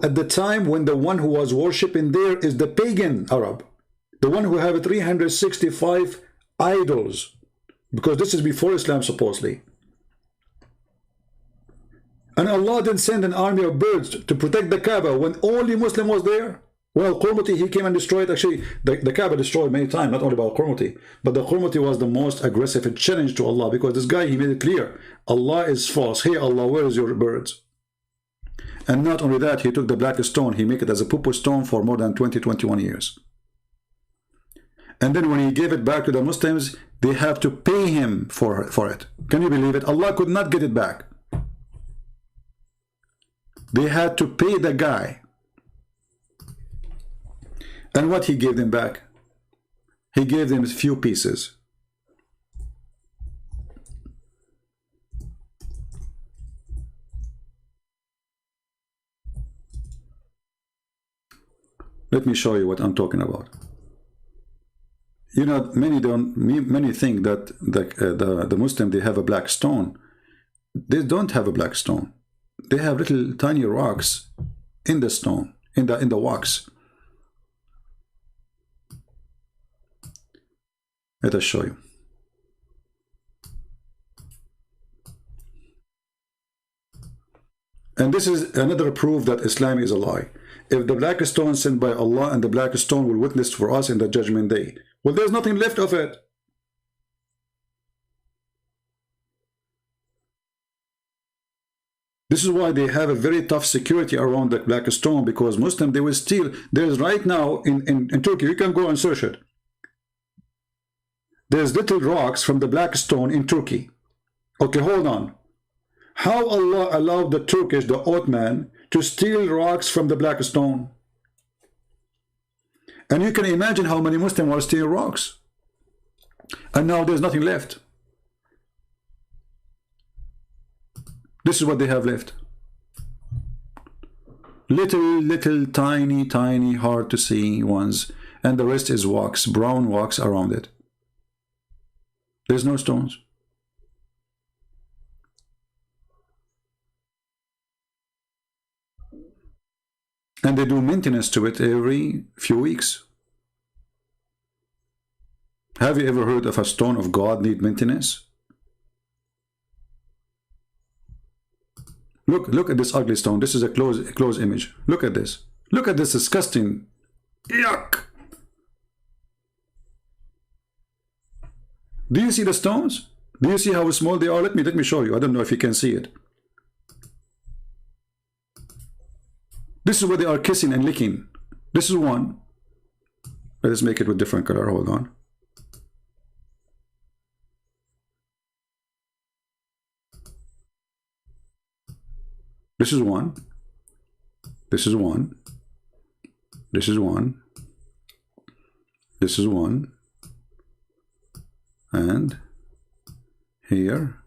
At the time when the one who was worshipping there is the pagan Arab, the one who have 365 idols, because this is before Islam supposedly. And Allah didn't send an army of birds to protect the Kaaba when only Muslim was there. Well, Qurmuti, he came and destroyed. Actually, the Kaaba destroyed many times, not only by Qurmuti, but the Qurmuti was the most aggressive challenge to Allah, because this guy, he made it clear, Allah is false. Hey Allah, where is your birds? And not only that, he took the black stone, he made it as a pupu stone for more than 20-21 years. And then when he gave it back to the Muslims, they have to pay him for it. Can you believe it? Allah could not get it back. They had to pay the guy. And what he gave them back? He gave them a few pieces. Let me show you what I'm talking about. You know, many think that the Muslim, they have a black stone. They don't have a black stone. They have little tiny rocks in the stone, in the wax. Let us show you. And this is another proof that Islam is a lie. If the black stone sent by Allah and the black stone will witness for us in the judgment day, well, there's nothing left of it. This is why they have a very tough security around the black stone, because Muslim, they will steal. There's right now in Turkey, you can go and search it. There's little rocks from the black stone in Turkey. Okay, hold on. How Allah allowed the Turkish, the Ottoman, to steal rocks from the black stone? And you can imagine how many Muslims are stealing rocks. And now there's nothing left. This is what they have left. Little, tiny, hard to see ones. And the rest is wax, brown wax around it. There's no stones. And they do maintenance to it every few weeks. Have you ever heard of a stone of God need maintenance? Look at this ugly stone. This is a close image. Look at this. Look at this disgusting. Yuck! Do you see the stones? Do you see how small they are? Let me show you. I don't know if you can see it. This is where they are kissing and licking. This is one. Let us make it with different color. Hold on. This is one. This is one. This is one. This is one. And here.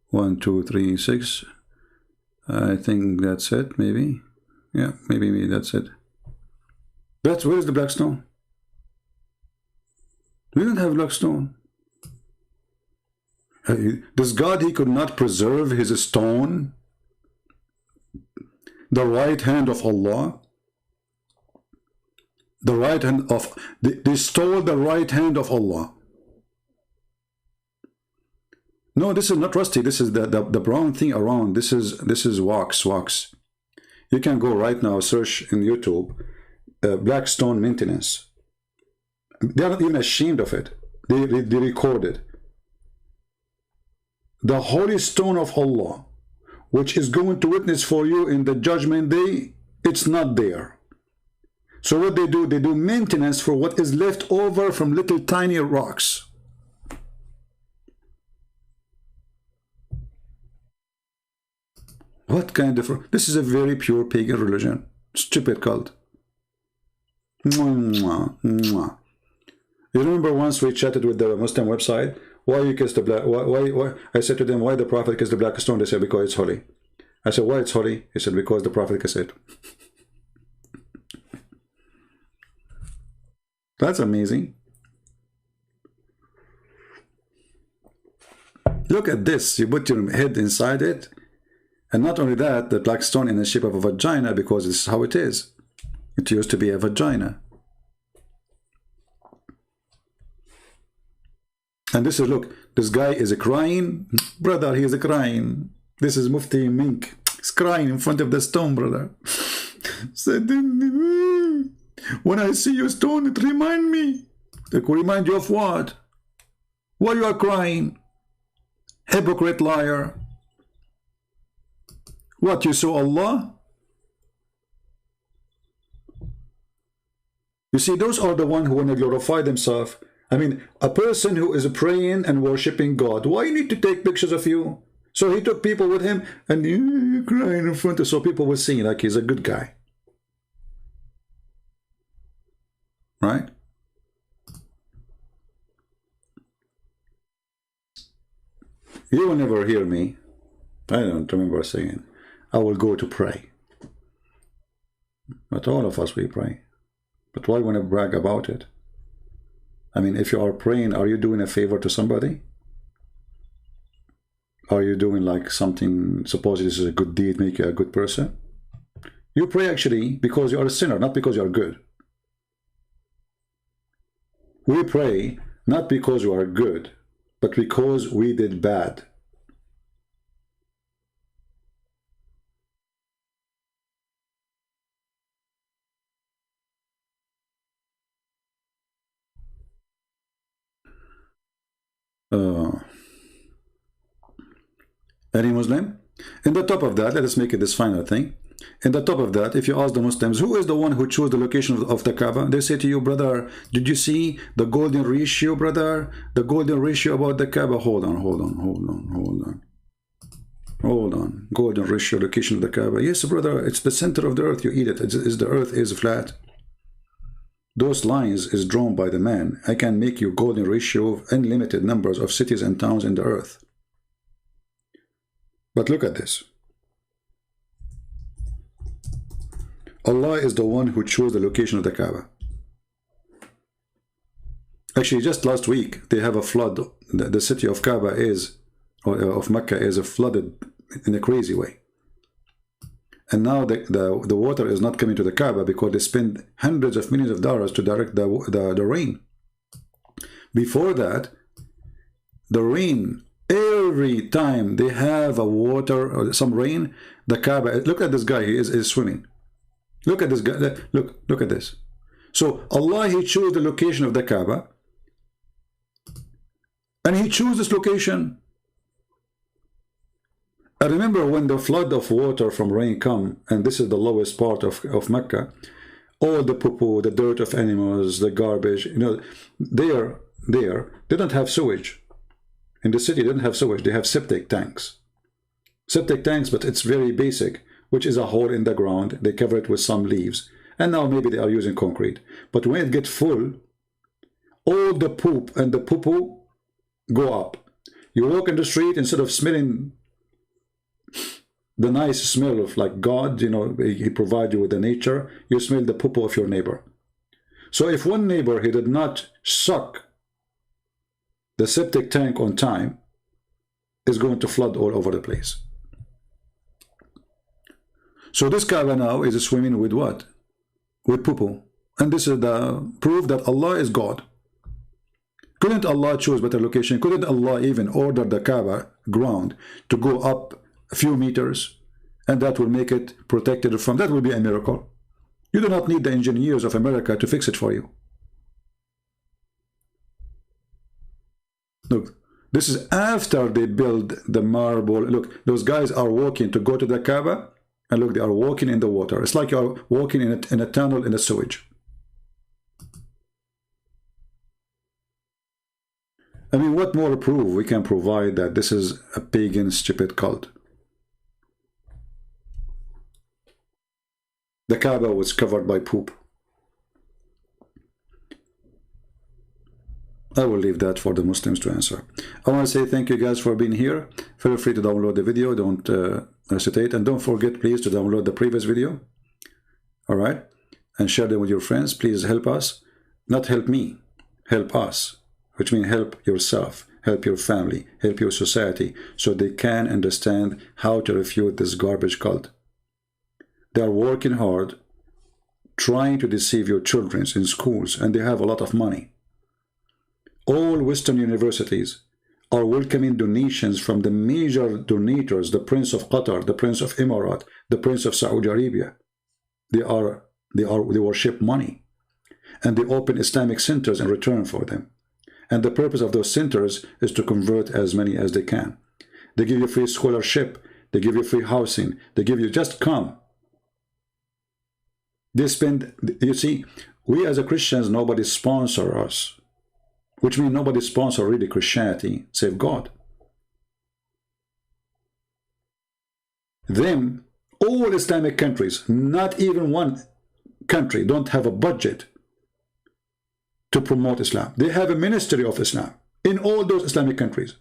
1, 2, 3, 6. I think that's it, maybe. Yeah, maybe that's it. Where is the black stone? We don't have black stone. Does God, he could not preserve his stone? The right hand of Allah? The right hand of... They stole the right hand of Allah. No, this is not rusty. This is the brown thing around. This is wax. You can go right now, search in YouTube, black stone maintenance. They are not even ashamed of it. They record it. The holy stone of Allah, which is going to witness for you in the judgment day, it's not there. So what they do maintenance for what is left over from little tiny rocks. What kind of... This is a very pure pagan religion. Stupid cult. Mwah, mwah. You remember once we chatted with the Muslim website? Why you kiss the black... Why? I said to them, why the Prophet kissed the black stone? They said, because it's holy. I said, why it's holy? He said, because the Prophet kissed it. That's amazing. Look at this. You put your head inside it. And not only that, the black stone in the shape of a vagina, because this is how it is. It used to be a vagina. And this is, look, this guy is crying. Brother, he is crying. This is Mufti Mink. He's crying in front of the stone, brother. Said, when I see your stone, it remind me. It will remind you of what? Why you are crying? Hypocrite, liar. What, you saw Allah? You see, those are the ones who want to glorify themselves. I mean, a person who is praying and worshipping God, why you need to take pictures of you? So he took people with him and crying in front of, so people will see like he's a good guy. Right? You will never hear me. I don't remember saying, I will go to pray. But all of us, we pray. But why want to brag about it? I mean, if you are praying, are you doing a favor to somebody? Are you doing like something, suppose this is a good deed, make you a good person? You pray actually because you are a sinner, not because you are good. We pray not because you are good, but because we did bad. Any Muslim? In the top of that, let us make it this final thing. In the top of that, if you ask the Muslims, who is the one who chose the location of the Kaaba? They say to you, brother, did you see the golden ratio, brother? The golden ratio about the Kaaba? Hold on. Golden ratio, location of the Kaaba. Yes, brother, it's the center of the earth. You eat it. The earth is flat. Those lines is drawn by the man. I can make you golden ratio of unlimited numbers of cities and towns in the earth. But look at this. Allah is the one who chose the location of the Kaaba. Actually, just last week, they have a flood. The city of Kaaba is, or of Mecca is flooded in a crazy way. And now the water is not coming to the Kaaba because they spend hundreds of millions of dollars to direct the rain. Before that, the rain, every time they have a water or some rain, the Kaaba, look at this guy, he is swimming. Look at this guy, look at this. So Allah, he chose the location of the Kaaba, and he chose this location. I remember when the flood of water from rain come, and this is the lowest part of Mecca, all the poo-poo, the dirt of animals, the garbage, you know, they don't have sewage. In the city, they don't have sewage, they have septic tanks. Septic tanks, but it's very basic, which is a hole in the ground. They cover it with some leaves. And now maybe they are using concrete. But when it gets full, all the poop and the poo-poo go up. You walk in the street, instead of smelling the nice smell of like God, you know, he provides you with the nature, you smell the poo-poo of your neighbor. So if one neighbor, he did not suck the septic tank on time, is going to flood all over the place. So this Kaaba now is swimming with what? With poo-poo. And this is the proof that Allah is God. Couldn't Allah choose better location? Couldn't Allah even order the Kaaba ground to go up a few meters, and that will make it protected from, that will be a miracle. You do not need the engineers of America to fix it for you. Look, this is after they build the marble. Look, those guys are walking to go to the Kaaba, and look, they are walking in the water. It's like you're walking in a tunnel in the sewage. I mean, what more proof we can provide that this is a pagan, stupid cult? The Kaaba was covered by poop. I will leave that for the Muslims to answer. I want to say thank you guys for being here. Feel free to download the video. Don't hesitate. And don't forget, please, to download the previous video. All right? And share them with your friends. Please help us. Not help me. Help us. Which means help yourself. Help your family. Help your society. So they can understand how to refute this garbage cult. They are working hard, trying to deceive your children in schools. And they have a lot of money. All Western universities are welcoming donations from the major donators, the Prince of Qatar, the Prince of Emirat, the Prince of Saudi Arabia. They worship money, and they open Islamic centers in return for them. And the purpose of those centers is to convert as many as they can. They give you free scholarship, they give you free housing, they give you just come. They spend, you see, we as a Christians, nobody sponsor us. Which means nobody sponsors really Christianity, save God. Them, all Islamic countries, not even one country, don't have a budget to promote Islam. They have a ministry of Islam in all those Islamic countries.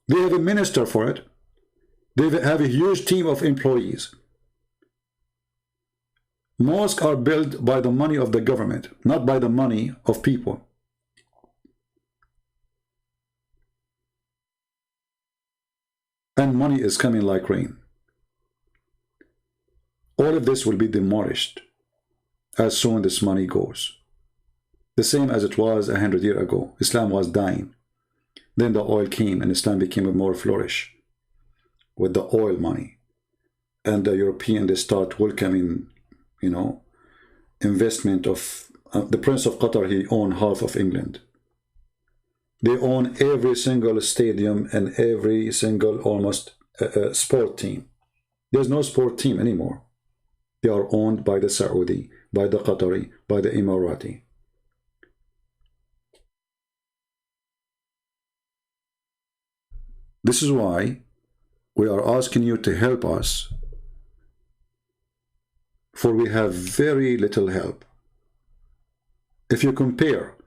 They have a minister for it. They have a huge team of employees. Mosques are built by the money of the government, not by the money of people. And money is coming like rain. All of this will be demolished as soon as this money goes. The same as it was 100 years ago. Islam was dying. Then the oil came and Islam became more flourish with the oil money. And the European, they start welcoming, you know, investment of the Prince of Qatar. He owned half of England. They own every single stadium and every single almost sport team. There's no sport team anymore. They are owned by the Saudi, by the Qatari, by the Emirati. This is why we are asking you to help us, for we have very little help. If you compare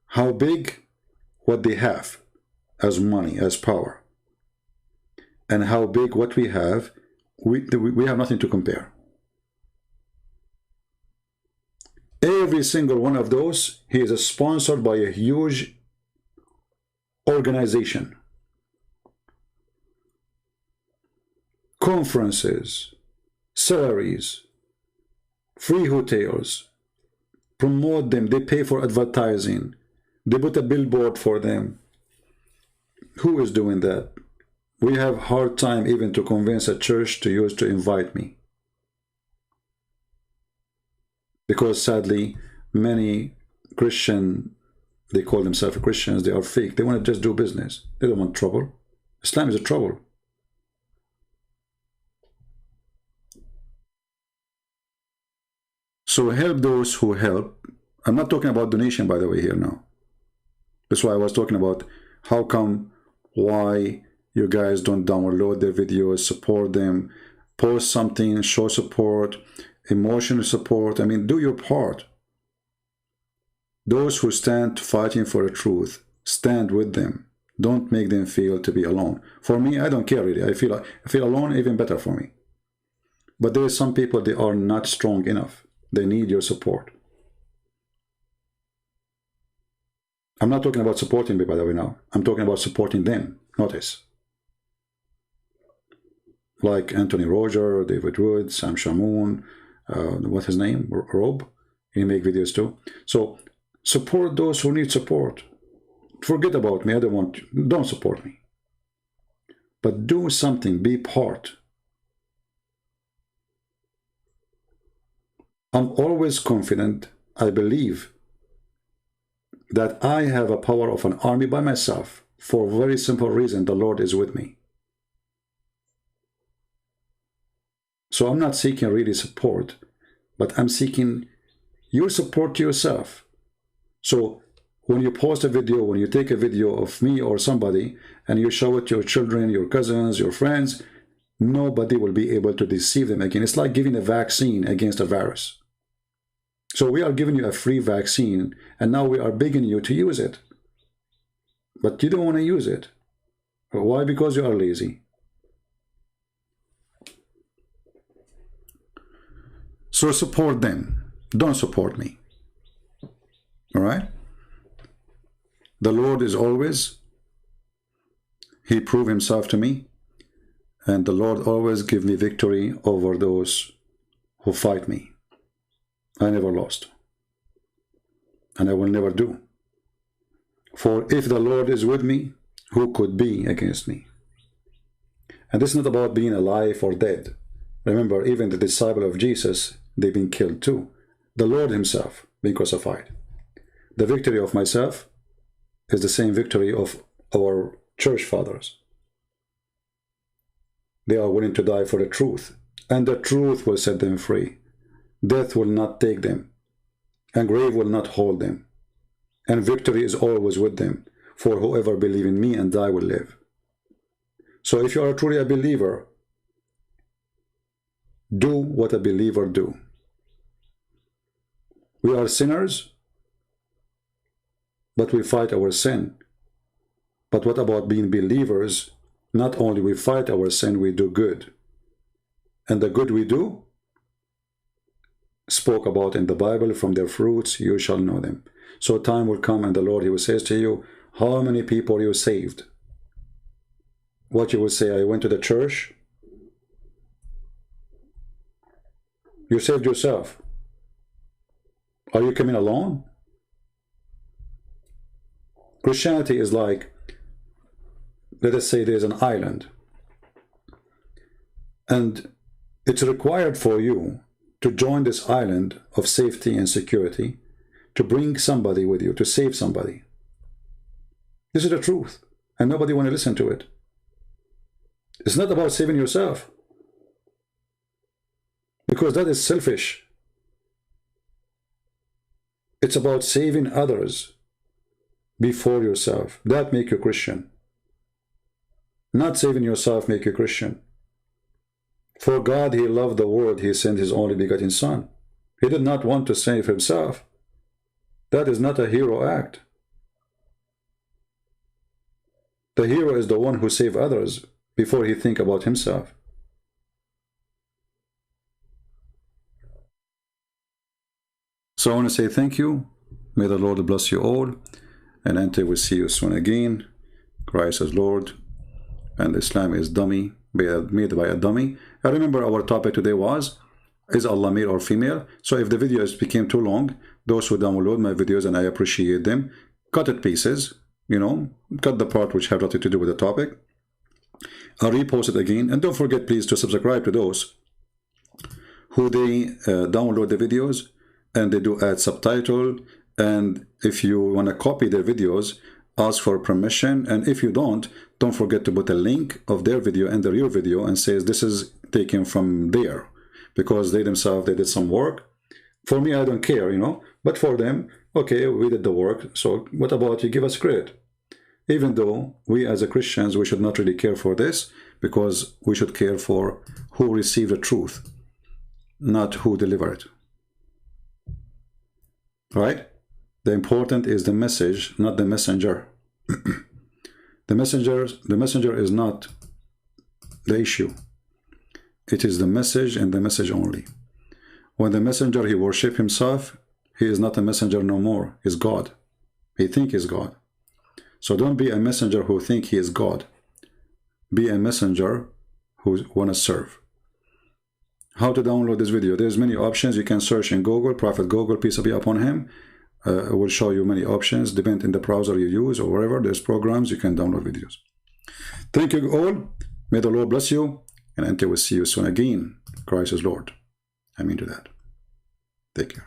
how big what they have as money, as power, and how big what we have nothing to compare. Every single one of those, he is sponsored by a huge organization. Conferences, salaries, free hotels, promote them, they pay for advertising, they put a billboard for them. Who is doing that? We have a hard time even to convince a church to invite me. Because sadly, many Christian, they call themselves Christians, they are fake. They want to just do business. They don't want trouble. Islam is a trouble. So help those who help. I'm not talking about donation, by the way, here now. That's why I was talking about how come, why you guys don't download their videos, support them, post something, show support, emotional support. I mean, do your part. Those who stand fighting for the truth, stand with them. Don't make them feel to be alone. For me, I don't care really. I feel alone, even better for me. But there are some people, they are not strong enough. They need your support. I'm not talking about supporting me, by the way, now. I'm talking about supporting them. Notice. Like Anthony Roger, David Wood, Sam Shamoun, what's his name? Rob. He make videos too. So support those who need support. Forget about me. Don't support me. But do something. Be part. I'm always confident. I believe that I have a power of an army by myself for a very simple reason: the Lord is with me. So I'm not seeking really support, but I'm seeking your support to yourself. So when you post a video, when you take a video of me or somebody, and you show it to your children, your cousins, your friends, nobody will be able to deceive them again. It's like giving a vaccine against a virus. So we are giving you a free vaccine, and now we are begging you to use it. But you don't want to use it. Why? Because you are lazy. So support them. Don't support me. All right? The Lord is always, He proved Himself to me, and the Lord always give me victory over those who fight me. I never lost, and I will never do. For if the Lord is with me, who could be against me? And this is not about being alive or dead. Remember, even the disciple of Jesus, they've been killed too. The Lord Himself being crucified. The victory of myself is the same victory of our church fathers. They are willing to die for the truth, and the truth will set them free. Death will not take them, and grave will not hold them, and victory is always with them, for whoever believes in me and die will live. So if you are truly a believer, do what a believer do. We are sinners, but we fight our sin. But what about being believers? Not only we fight our sin, we do good. And the good we do, spoke about in the Bible, from their fruits you shall know them. So time will come and the Lord, He will say to you, how many people you saved? What you will say, I went to the church. You saved yourself. Are you coming alone? Christianity is like, let us say there's an island, and it's required for you to join this island of safety and security, to bring somebody with you, to save somebody. This is the truth, and nobody want to listen to it. It's not about saving yourself, because that is selfish. It's about saving others before yourself. That make you Christian. Not saving yourself make you Christian. For God, He loved the world, He sent His only begotten Son. He did not want to save Himself. That is not a hero act. The hero is the one who saves others before he think about himself. So I want to say thank you. May the Lord bless you all. And until we see you soon again, Christ is Lord, and Islam is dummy, made by a dummy. I remember our topic today was, is Allah male or female? So if the videos became too long, those who download my videos, and I appreciate them, cut it pieces, you know, cut the part which have nothing to do with the topic. I'll repost it again. And don't forget, please, to subscribe to those who they download the videos and they do add subtitle. And if you want to copy their videos, ask for permission. And if you don't forget to put a link of their video under your video and says this is taken from there, because they themselves, they did some work. For me, I don't care, you know, but for them, okay, we did the work. So what about you give us credit? Even though we as a Christians, we should not really care for this, because we should care for who received the truth, not who delivered it. Right? The important is the message, not the messenger. The messenger is not the issue. It is the message and the message only. When the messenger, he worship himself, he is not a messenger no more. He's God. He think he's God. So don't be a messenger who think he is God. Be a messenger who want to serve. How to download this video? There's many options. You can search in Google, Prophet Google, peace be upon him. It will show you many options, depending on the browser you use or wherever there's programs, you can download videos. Thank you all. May the Lord bless you. And until we see you soon again, Christ is Lord. I mean to that. Take care.